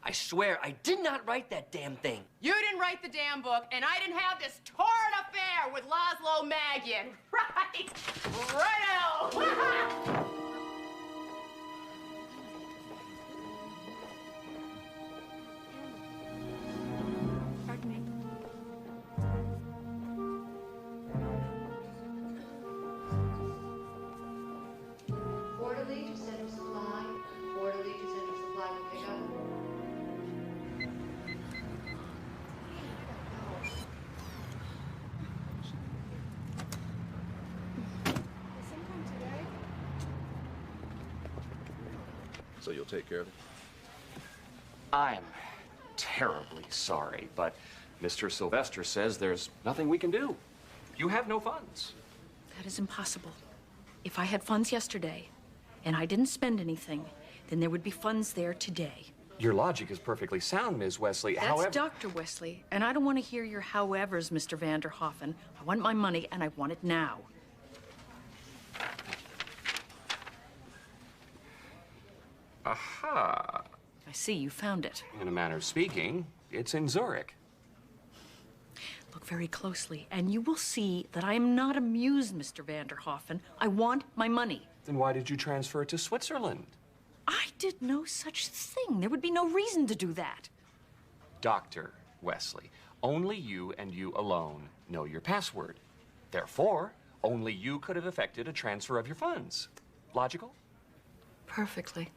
I swear I did not write that damn thing. You didn't write the damn book, and I didn't have this torrid affair with Laszlo Magian. Right? Righto! Pardon me. Orderly to Central Supply. Orderly to Central Supply will pick up. So you'll take care of it? I'm terribly sorry, but Mr. Sylvester says there's nothing we can do. You have no funds. That is impossible. If I had funds yesterday and I didn't spend anything, then there would be funds there today. Your logic is perfectly sound, Ms. Wesley. That's However, Dr. Wesley, and I don't want to hear your howevers, Mr. Vanderhoffen. I want my money, and I want it now. aha. I see you found it. In a manner of speaking, it's in Zurich. Look very closely, and you will see that I am not amused, Mr. Vanderhoffen. I want my money. Then why did you transfer it to Switzerland? I did no such thing. There would be no reason to do that. Dr. Wesley, only you and you alone know your password. Therefore, only you could have effected a transfer of your funds. Logical? Perfectly.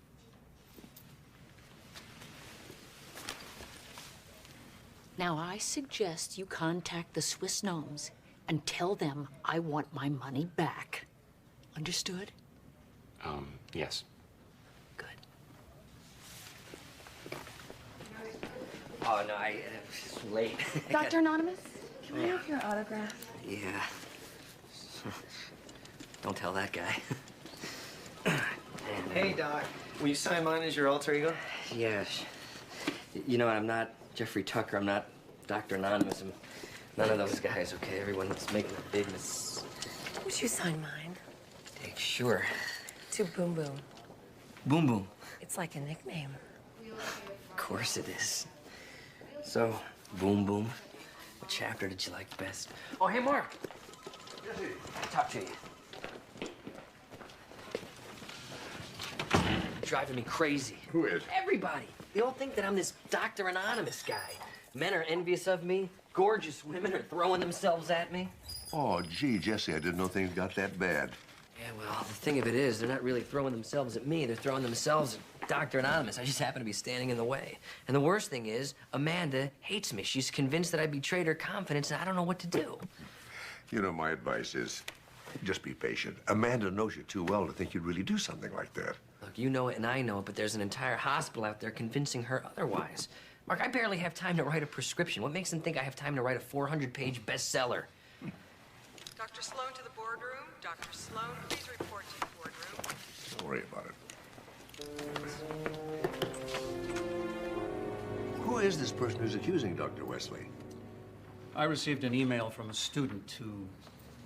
Now, I suggest you contact the Swiss gnomes and tell them I want my money back. Understood? Yes. Oh, no, it's late. Dr. Anonymous, can I have your autograph? Yeah. Don't tell that guy. Hey, Doc. Will you sign mine as your alter ego? Yeah. You know, I'm not Jeffrey Tucker. I'm not Dr. Anonymous. I'm none of those guys, okay? Everyone's making a big mistake. Would you sign mine? Sure. To Boom Boom. Boom Boom. It's like a nickname. Of course it is. So, Boom Boom, what chapter did you like best? Oh, hey, Mark. Talk to you. Driving me crazy. Who is? Everybody. They all think that I'm this Dr. Anonymous guy. Men are envious of me. Gorgeous women are throwing themselves at me. Oh, gee, Jesse, I didn't know things got that bad. Yeah, well, the thing of it is, they're not really throwing themselves at me. They're throwing themselves at Dr. Anonymous. I just happen to be standing in the way. And the worst thing is, Amanda hates me. She's convinced that I betrayed her confidence, and I don't know what to do. You know, my advice is just be patient. Amanda knows you too well to think you'd really do something like that. Look, you know it and I know it, but there's an entire hospital out there convincing her otherwise. Mark, I barely have time to write a prescription. What makes them think I have time to write a 400-page bestseller? Dr. Sloan to the boardroom. Dr. Sloan, please report to the boardroom. Don't worry about it. Who is this person who's accusing Dr. Wesley? I received an email from a student who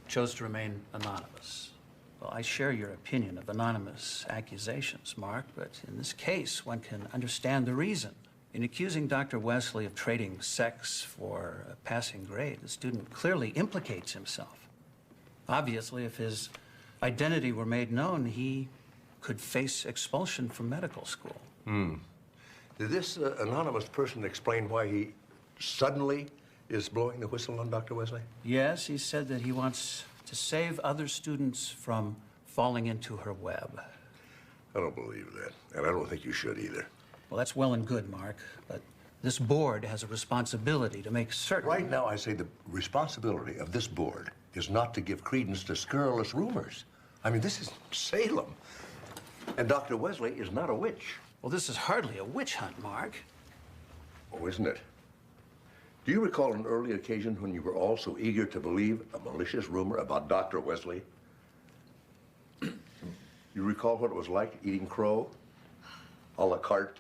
chose to remain anonymous. Well, I share your opinion of anonymous accusations, Mark, but in this case, one can understand the reason. In accusing Dr. Wesley of trading sex for a passing grade, the student clearly implicates himself. Obviously, if his identity were made known, he could face expulsion from medical school. Did this anonymous person explain why he suddenly is blowing the whistle on Dr. Wesley? Yes, he said that he wants to save other students from falling into her web. I don't believe that, and I don't think you should either. Well, that's well and good, Mark, but this board has a responsibility to make certain... Right now, I say the responsibility of this board is not to give credence to scurrilous rumors. I mean, this is Salem, and Dr. Wesley is not a witch. Well, this is hardly a witch hunt, Mark. Oh, isn't it? Do you recall an early occasion when you were all so eager to believe a malicious rumor about Dr. Wesley? You recall what it was like eating crow a la carte?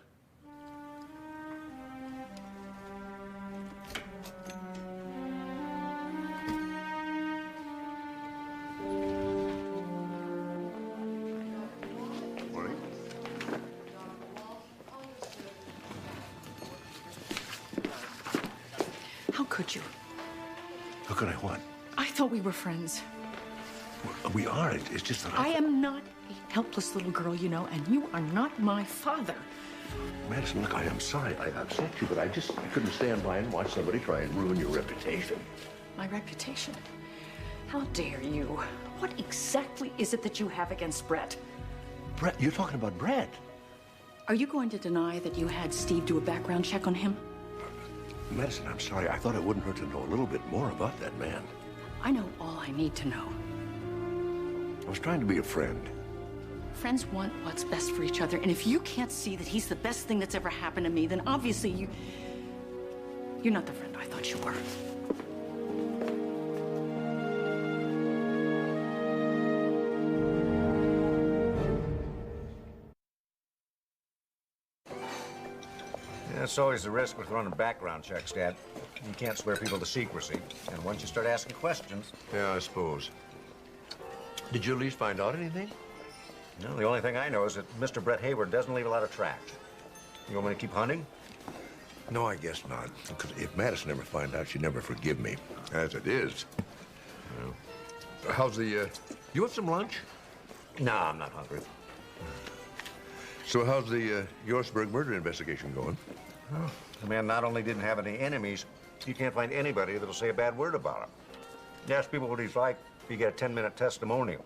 How could you? How could I what? I thought we were friends. We are. It's just that I am not a helpless little girl, you know, and you are not my father. Madison, look, I am sorry I upset you, but I couldn't stand by and watch somebody try and ruin your reputation. My reputation? How dare you? What exactly is it that you have against Brett? Brett? You're talking about Brett? Are you going to deny that you had Steve do a background check on him? Madison, I'm sorry. I thought it wouldn't hurt to know a little bit more about that man. I know all I need to know. I was trying to be a friend. Friends want what's best for each other, and if you can't see that he's the best thing that's ever happened to me, then obviously you... You're not the friend I thought you were. Yeah, it's always the risk with running background checks, Dad. You can't swear people to secrecy. And once you start asking questions... Yeah, I suppose. Did you at least find out anything? No, the only thing I know is that Mr. Brett Hayward doesn't leave a lot of tracks. You want me to keep hunting? No, I guess not. Because if Madison ever finds out, she'd never forgive me. As it is. Well, how's the, you want some lunch? No, I'm not hungry. So how's the Yorsberg murder investigation going? Oh, the man not only didn't have any enemies, you can't find anybody that'll say a bad word about him. You ask people what he's like, you get a 10-minute testimonial.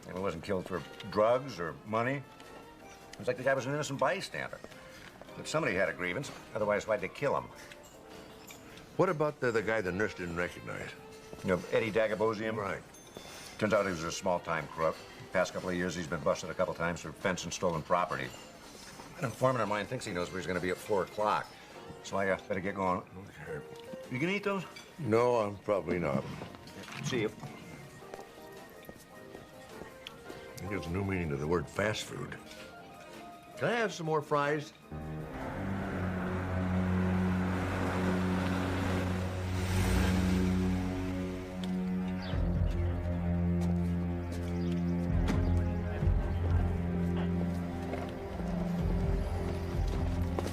And he wasn't killed for drugs or money. It's like the guy was an innocent bystander. But somebody had a grievance, otherwise why'd they kill him? What about the guy the nurse didn't recognize? You know, Eddie Dagabosian? Right. Turns out he was a small-time crook. The past couple of years, he's been busted a couple times for fence and stolen property. An informant of mine thinks he knows where he's going to be at 4 o'clock. So I better get going. Okay. You gonna eat those? No, I'm probably not. See you. There's a new meaning to the word fast food. Can I have some more fries?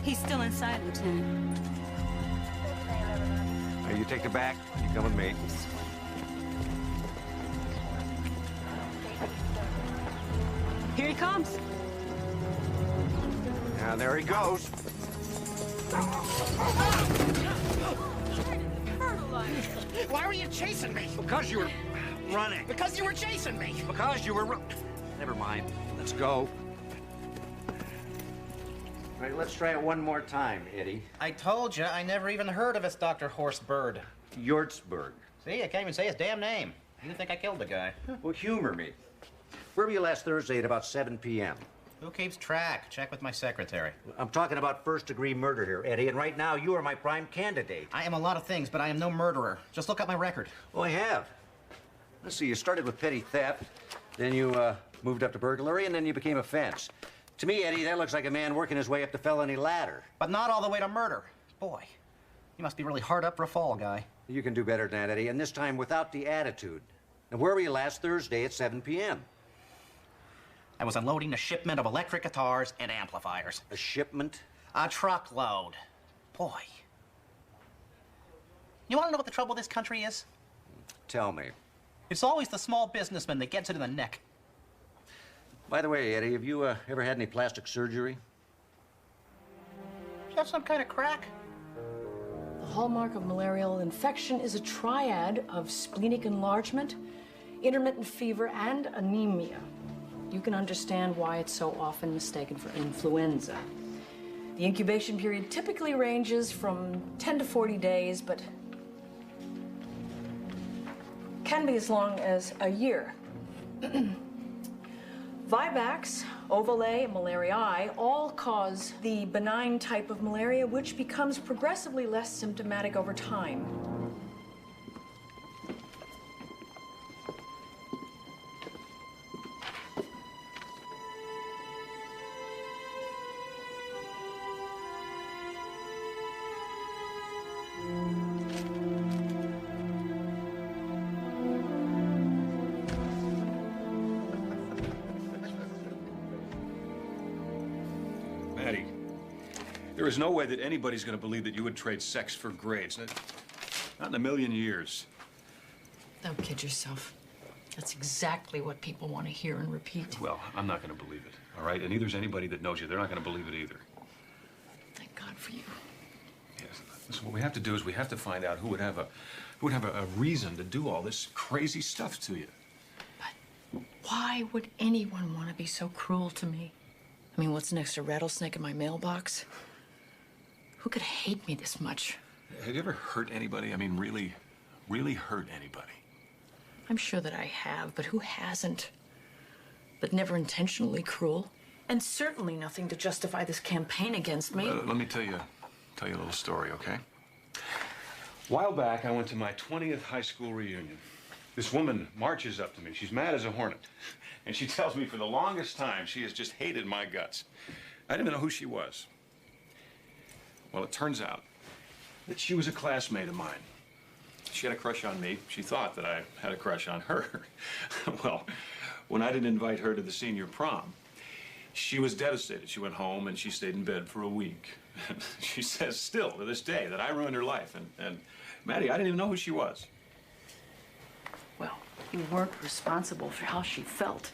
He's still inside, Lieutenant. Hey, you take the back. You come with me. Here he comes. Now, there he goes. Why were you chasing me? Because you were running. Because you were chasing me. Because you were Never mind. Let's go. All right, let's try it one more time, Eddie. I told you, I never even heard of this Dr. Horsberg. Yortzberg. See, I can't even say his damn name. You think I killed the guy. Well, humor me. Where were you last Thursday at about 7 p.m.? Who keeps track? Check with my secretary. I'm talking about first-degree murder here, Eddie, and right now you are my prime candidate. I am a lot of things, but I am no murderer. Just look up my record. Oh, I have. Let's see, you started with petty theft, then you moved up to burglary, and then you became a fence. To me, Eddie, that looks like a man working his way up the felony ladder. But not all the way to murder. Boy, you must be really hard up for a fall guy. You can do better than that, Eddie, and this time without the attitude. And where were you last Thursday at 7 p.m.? I was unloading a shipment of electric guitars and amplifiers. A shipment? A truckload. Boy. You want to know what the trouble with this country is? Tell me. It's always the small businessman that gets it in the neck. By the way, Eddie, have you ever had any plastic surgery? You have some kind of crack? The hallmark of malarial infection is a triad of splenic enlargement, intermittent fever, and anemia. You can understand why it's so often mistaken for influenza. The incubation period typically ranges from 10 to 40 days, but can be as long as a year. Vivax, Ovale, and malariae all cause the benign type of malaria, which becomes progressively less symptomatic over time. Maddie, there is no way that anybody's going to believe that you would trade sex for grades. Not in a million years. Don't kid yourself. That's exactly what people want to hear and repeat. Well, I'm not going to believe it, all right? And neither's anybody that knows you. They're not going to believe it either. Thank God for you. Yes. Listen, what we have to do is we have to find out who would have a reason to do all this crazy stuff to you. But why would anyone want to be so cruel to me? I mean, what's next, a rattlesnake in my mailbox? Who could hate me this much? Have you ever hurt anybody? I mean, really, really hurt anybody? I'm sure that I have, but who hasn't? But never intentionally cruel. And certainly nothing to justify this campaign against me. Let me tell you a little story, okay? A while back, I went to my 20th high school reunion. This woman marches up to me. She's mad as a hornet. And she tells me for the longest time she has just hated my guts. I didn't even know who she was. Well, it turns out that she was a classmate of mine. She had a crush on me. She thought that I had a crush on her. Well, when I didn't invite her to the senior prom, she was devastated. She went home and she stayed in bed for a week. She says still to this day that I ruined her life. And Maddie, I didn't even know who she was. Well, you weren't responsible for how she felt.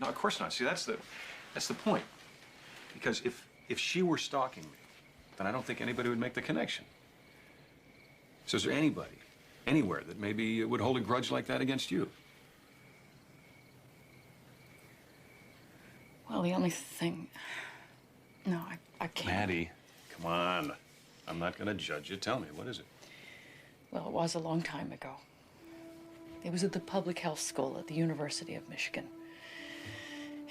No, of course not. See, that's the point. Because if she were stalking me, then I don't think anybody would make the connection. So is there anybody, anywhere, that maybe would hold a grudge like that against you? Well, the only thing... No, I can't. Maddie, come on. I'm not going to judge you. Tell me, what is it? Well, it was a long time ago. It was at the public health school at the University of Michigan.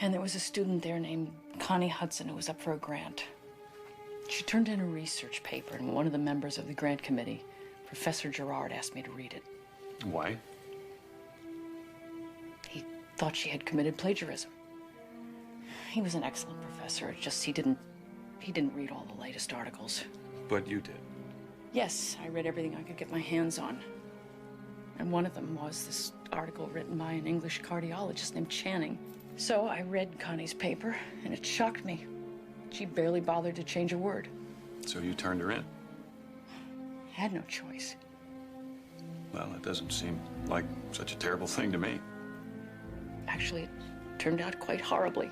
And there was a student there named Connie Hudson who was up for a grant. She turned in a research paper, and one of the members of the grant committee, Professor Gerard, asked me to read it. Why? He thought she had committed plagiarism. He was an excellent professor. It's just he didn't read all the latest articles. But you did. Yes, I read everything I could get my hands on. And one of them was this article written by an English cardiologist named Channing. So I read Connie's paper, and it shocked me. She barely bothered to change a word. So you turned her in? I had no choice. Well, it doesn't seem like such a terrible thing to me. Actually, it turned out quite horribly.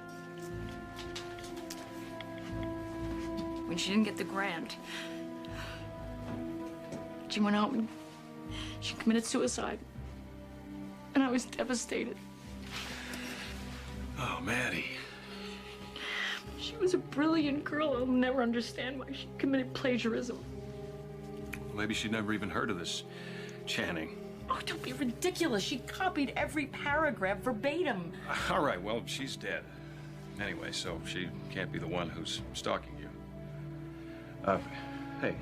When she didn't get the grant, she went out and she committed suicide. And I was devastated. Oh, Maddie. She was a brilliant girl. I'll never understand why she committed plagiarism. Well, maybe she'd never even heard of this Channing. Oh, don't be ridiculous. She copied every paragraph verbatim. All right, well, she's dead. Anyway, so she can't be the one who's stalking you. Hey.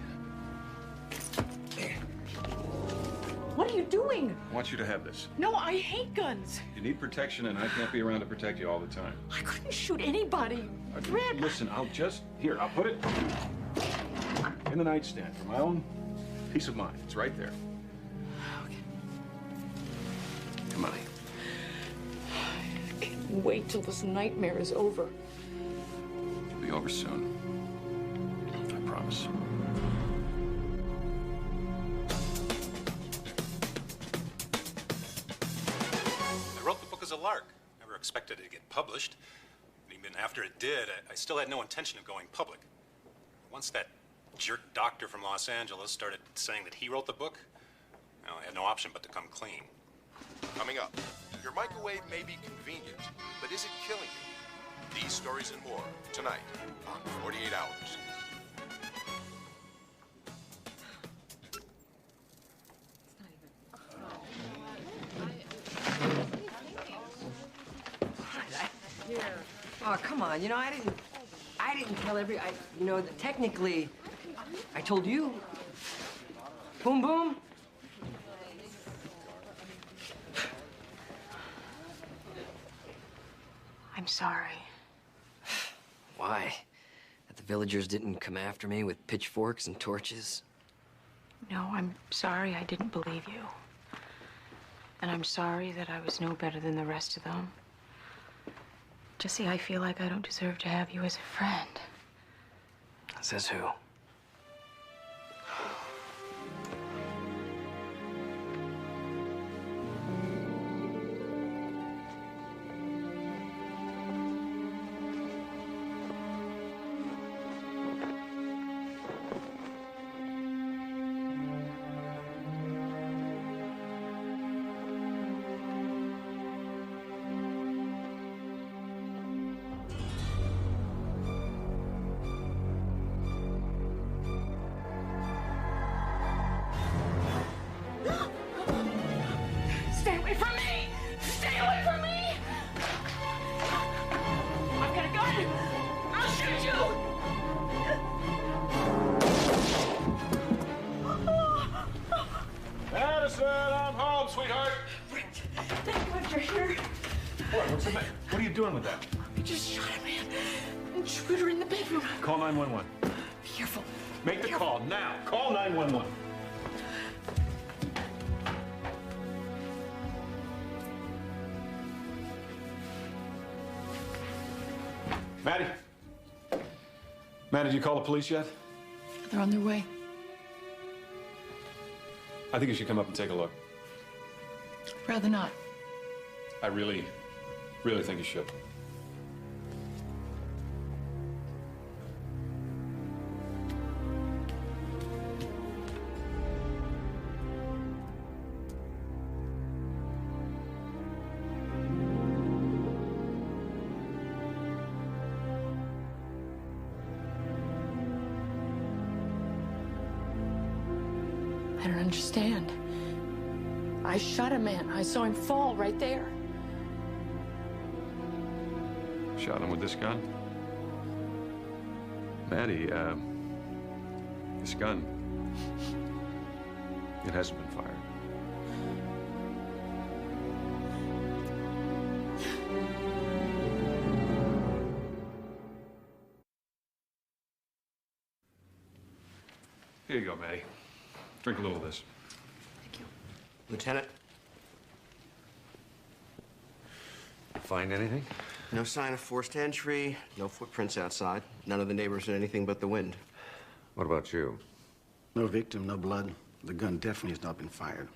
What are you doing? I want you to have this. No, I hate guns. You need protection, and I can't be around to protect you all the time. I couldn't shoot anybody. Red. Listen, I'll put it in the nightstand for my own peace of mind. It's right there. Okay. Come on. I can't wait till this nightmare is over. It'll be over soon. I promise. I wrote the book as a lark. Never expected it to get published. And even after it did, I still had no intention of going public. Once that jerk doctor from Los Angeles started saying that he wrote the book, well, I had no option but to come clean. Coming up, your microwave may be convenient, but is it killing you? These stories and more tonight on 48 Hours. Oh, come on. You know, I didn't tell technically, I told you. Boom, boom. I'm sorry. Why? That the villagers didn't come after me with pitchforks and torches? No, I'm sorry I didn't believe you. And I'm sorry that I was no better than the rest of them. Jesse, I feel like I don't deserve to have you as a friend. Says who? are you doing with that? We just shot a man. Intruder in the bedroom. Call 911. Be careful. Make the call now. Call 911. Maddie? Maddie, did you call the police yet? They're on their way. I think you should come up and take a look. Rather not. I really think you should. I don't understand. I shot a man. I saw him fall right there. Shot him with this gun? Maddie, this gun, it hasn't been fired. Here you go, Maddie. Drink a little of this. Lieutenant? Find anything? No sign of forced entry, no footprints outside. None of the neighbors heard anything but the wind. What about you? No victim, no blood. The gun definitely has not been fired.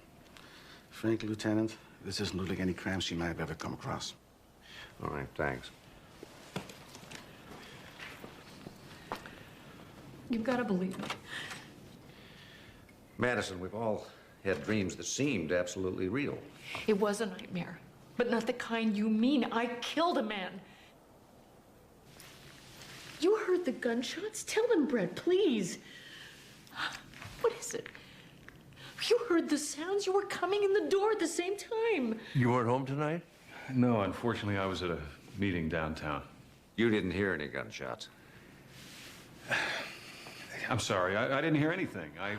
Frankly, Lieutenant, this doesn't look like any crime she might have ever come across. All right, thanks. You've got to believe me. Madison, we've all had dreams that seemed absolutely real. It was a nightmare, but not the kind you mean. I killed a man. You heard the gunshots? Tell them, Brett, please. What is it? You heard the sounds. You were coming in the door at the same time. You weren't home tonight? No, unfortunately, I was at a meeting downtown. You didn't hear any gunshots? I'm sorry, I didn't hear anything. I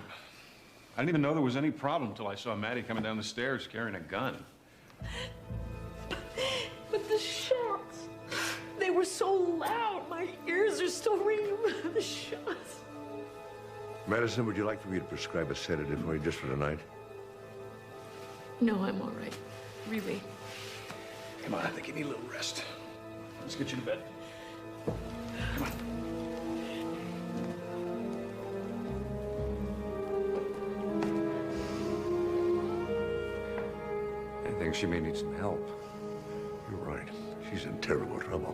didn't even know there was any problem until I saw Maddie coming down the stairs carrying a gun. But the shots, they were so loud. My ears are still ringing with the shots. Madison, would you like for me to prescribe a sedative for you just for tonight? No, I'm all right. Really. Come on, I think you need a little rest. Let's get you to bed. Come on. I think she may need some help. You're right. She's in terrible trouble.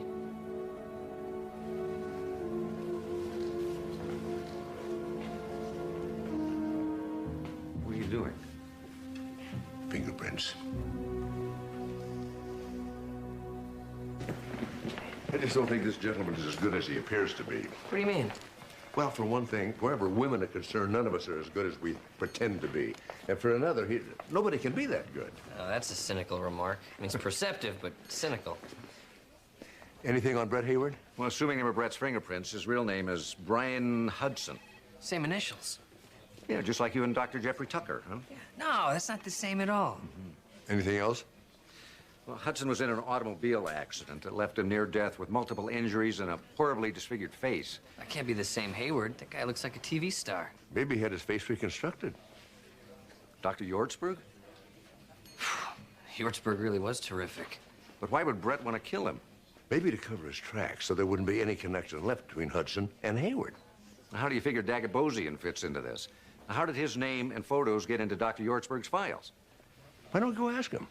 What are you doing? Fingerprints. I just don't think this gentleman is as good as he appears to be. What do you mean? Well, for one thing, wherever women are concerned, none of us are as good as we pretend to be. And for another, nobody can be that good. Oh, that's a cynical remark. I mean, it's perceptive, but cynical. Anything on Brett Hayward? Well, assuming they were Brett's fingerprints, his real name is Brian Hudson. Same initials. Yeah, just like you and Dr. Jeffrey Tucker, huh? Yeah. No, that's not the same at all. Anything else? Well, Hudson was in an automobile accident that left him near death with multiple injuries and a horribly disfigured face. That can't be the same Hayward. That guy looks like a TV star. Maybe he had his face reconstructed. Dr. Yortzberg? Yortzberg really was terrific. But why would Brett want to kill him? Maybe to cover his tracks so there wouldn't be any connection left between Hudson and Hayward. How do you figure Dagobosian fits into this? How did his name and photos get into Dr. Yortzberg's files? Why don't we go ask him?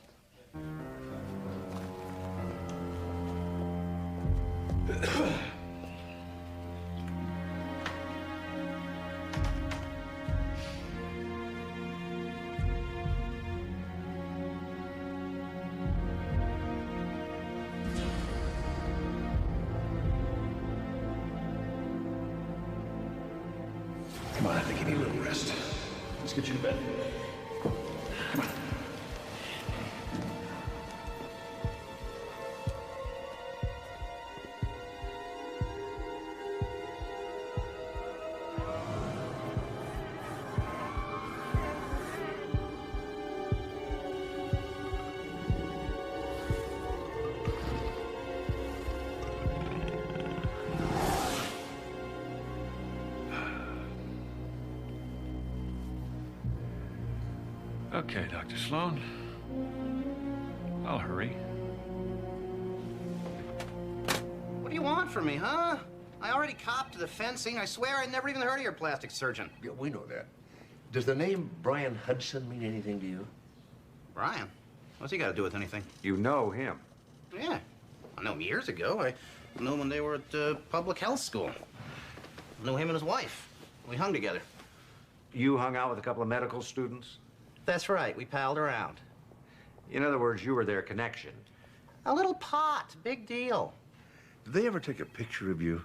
Come on, I think you need a little rest. Let's get you to bed. Come on. Okay, Dr. Sloan. I'll hurry. What do you want from me, huh? I already copped the fencing. I swear I never even heard of your plastic surgeon. Yeah, we know that. Does the name Brian Hudson mean anything to you? Brian? What's he got to do with anything? You know him. Yeah. I know him years ago. I knew him when they were at public health school. I knew him and his wife. We hung together. You hung out with a couple of medical students? That's right. We palled around. In other words, you were their connection. A little pot. Big deal. Did they ever take a picture of you?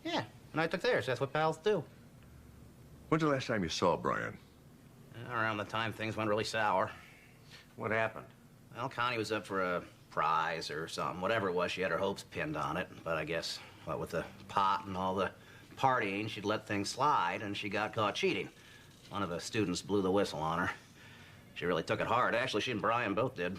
Yeah. And I took theirs. That's what pals do. When's the last time you saw Brian? Around the time things went really sour. What happened? Well, Connie was up for a prize or something. Whatever it was, she had her hopes pinned on it. But I guess, what with the pot and all the partying, she'd let things slide, and she got caught cheating. One of the students blew the whistle on her. She really took it hard. Actually, she and Brian both did.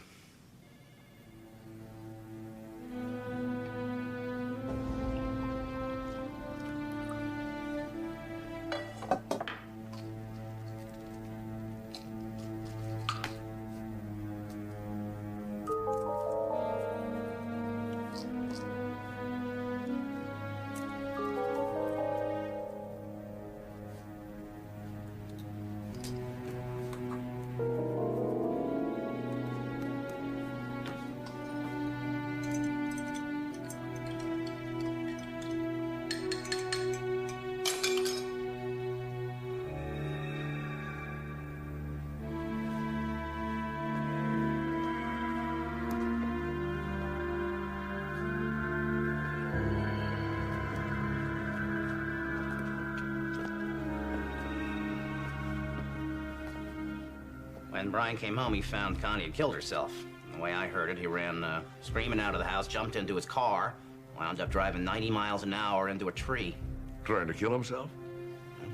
When Brian came home, he found Connie had killed herself. And the way I heard it, he ran screaming out of the house, jumped into his car, wound up driving 90 miles an hour into a tree. Trying to kill himself?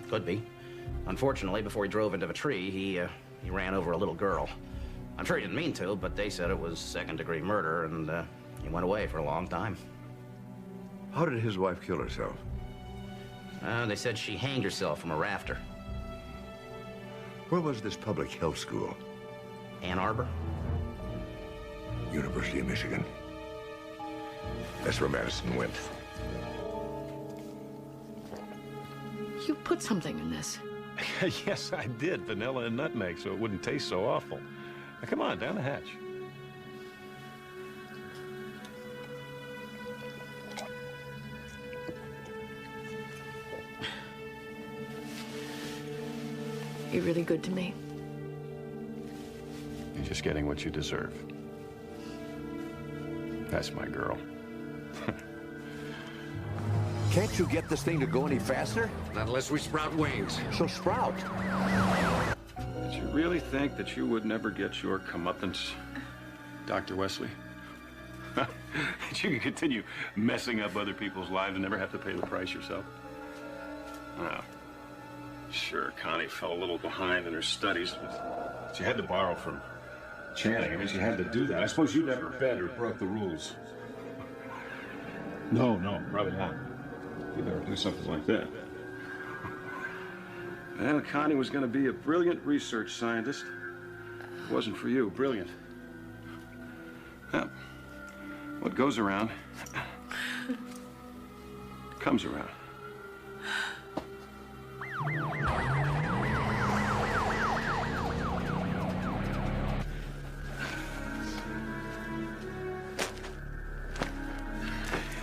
Could be. Unfortunately, before he drove into a tree, he ran over a little girl. I'm sure he didn't mean to, but they said it was second-degree murder, and he went away for a long time. How did his wife kill herself? They said she hanged herself from a rafter. Where was this public health school? Ann Arbor. University of Michigan. That's where Madison went. You put something in this. Yes, I did. Vanilla and nutmeg, so it wouldn't taste so awful. Now, come on, down the hatch. You're really good to me. You're just getting what you deserve. That's my girl. Can't you get this thing to go any faster? Not unless we sprout wings. So sprout. Did you really think that you would never get your comeuppance, Dr. Wesley? That you could continue messing up other people's lives and never have to pay the price yourself? Oh. Sure, Connie fell a little behind in her studies, but she had to borrow from Channing. I mean, she had to do that. I suppose you never bent or broke the rules. No, probably not. You'd never do something like that. Well, Connie was going to be a brilliant research scientist. If it wasn't for you, brilliant. Well, what goes around comes around.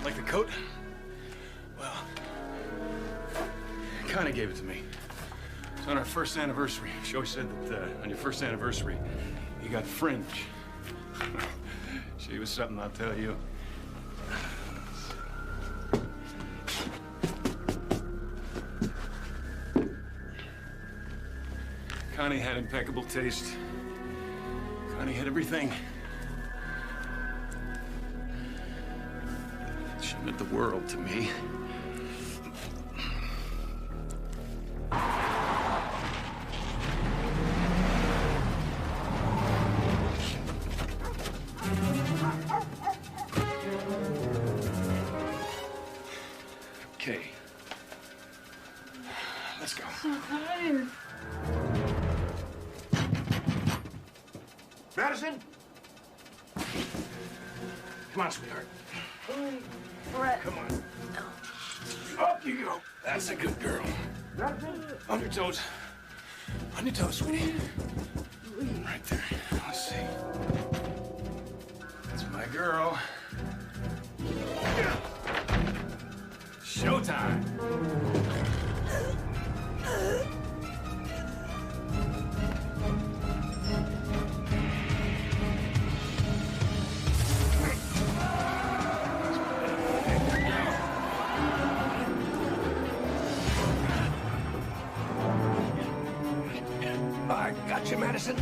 Like the coat? Well, Connie gave it to me. It's on our first anniversary. She always said that on your first anniversary, you got fringe. She was something, I'll tell you. Connie had impeccable taste. Connie had everything. She meant the world to me. Okay. Let's go. So tired. Madison? Come on, sweetheart. Brett. Come on. Up you go. That's a good girl. On your toes. On your toes, sweetie. Right there. Let's see. That's my girl. Showtime. I got you, Madison.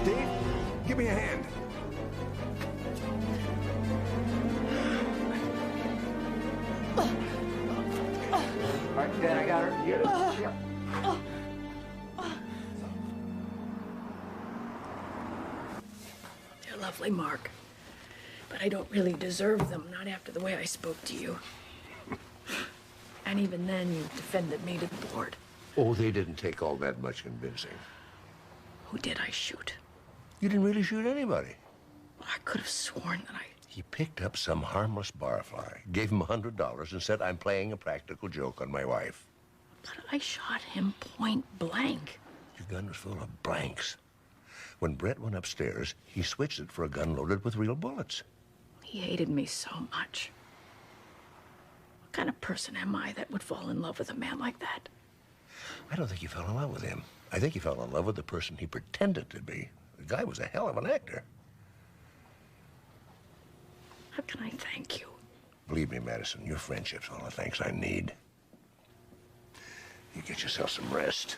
Steve, give me a hand. All right, Dad, I got her. You get it? Yep. They're lovely, Mark. But I don't really deserve them, not after the way I spoke to you. And even then, you defended me to the board. Oh, they didn't take all that much convincing. Who did I shoot? You didn't really shoot anybody. I could have sworn that I... He picked up some harmless barfly, gave him $100, and said, I'm playing a practical joke on my wife. But I shot him point blank. Your gun was full of blanks. When Brett went upstairs, he switched it for a gun loaded with real bullets. He hated me so much. What kind of person am I that would fall in love with a man like that? I don't think you fell in love with him. I think you fell in love with the person he pretended to be. The guy was a hell of an actor. How can I thank you? Believe me, Madison, your friendship's all the thanks I need. You get yourself some rest.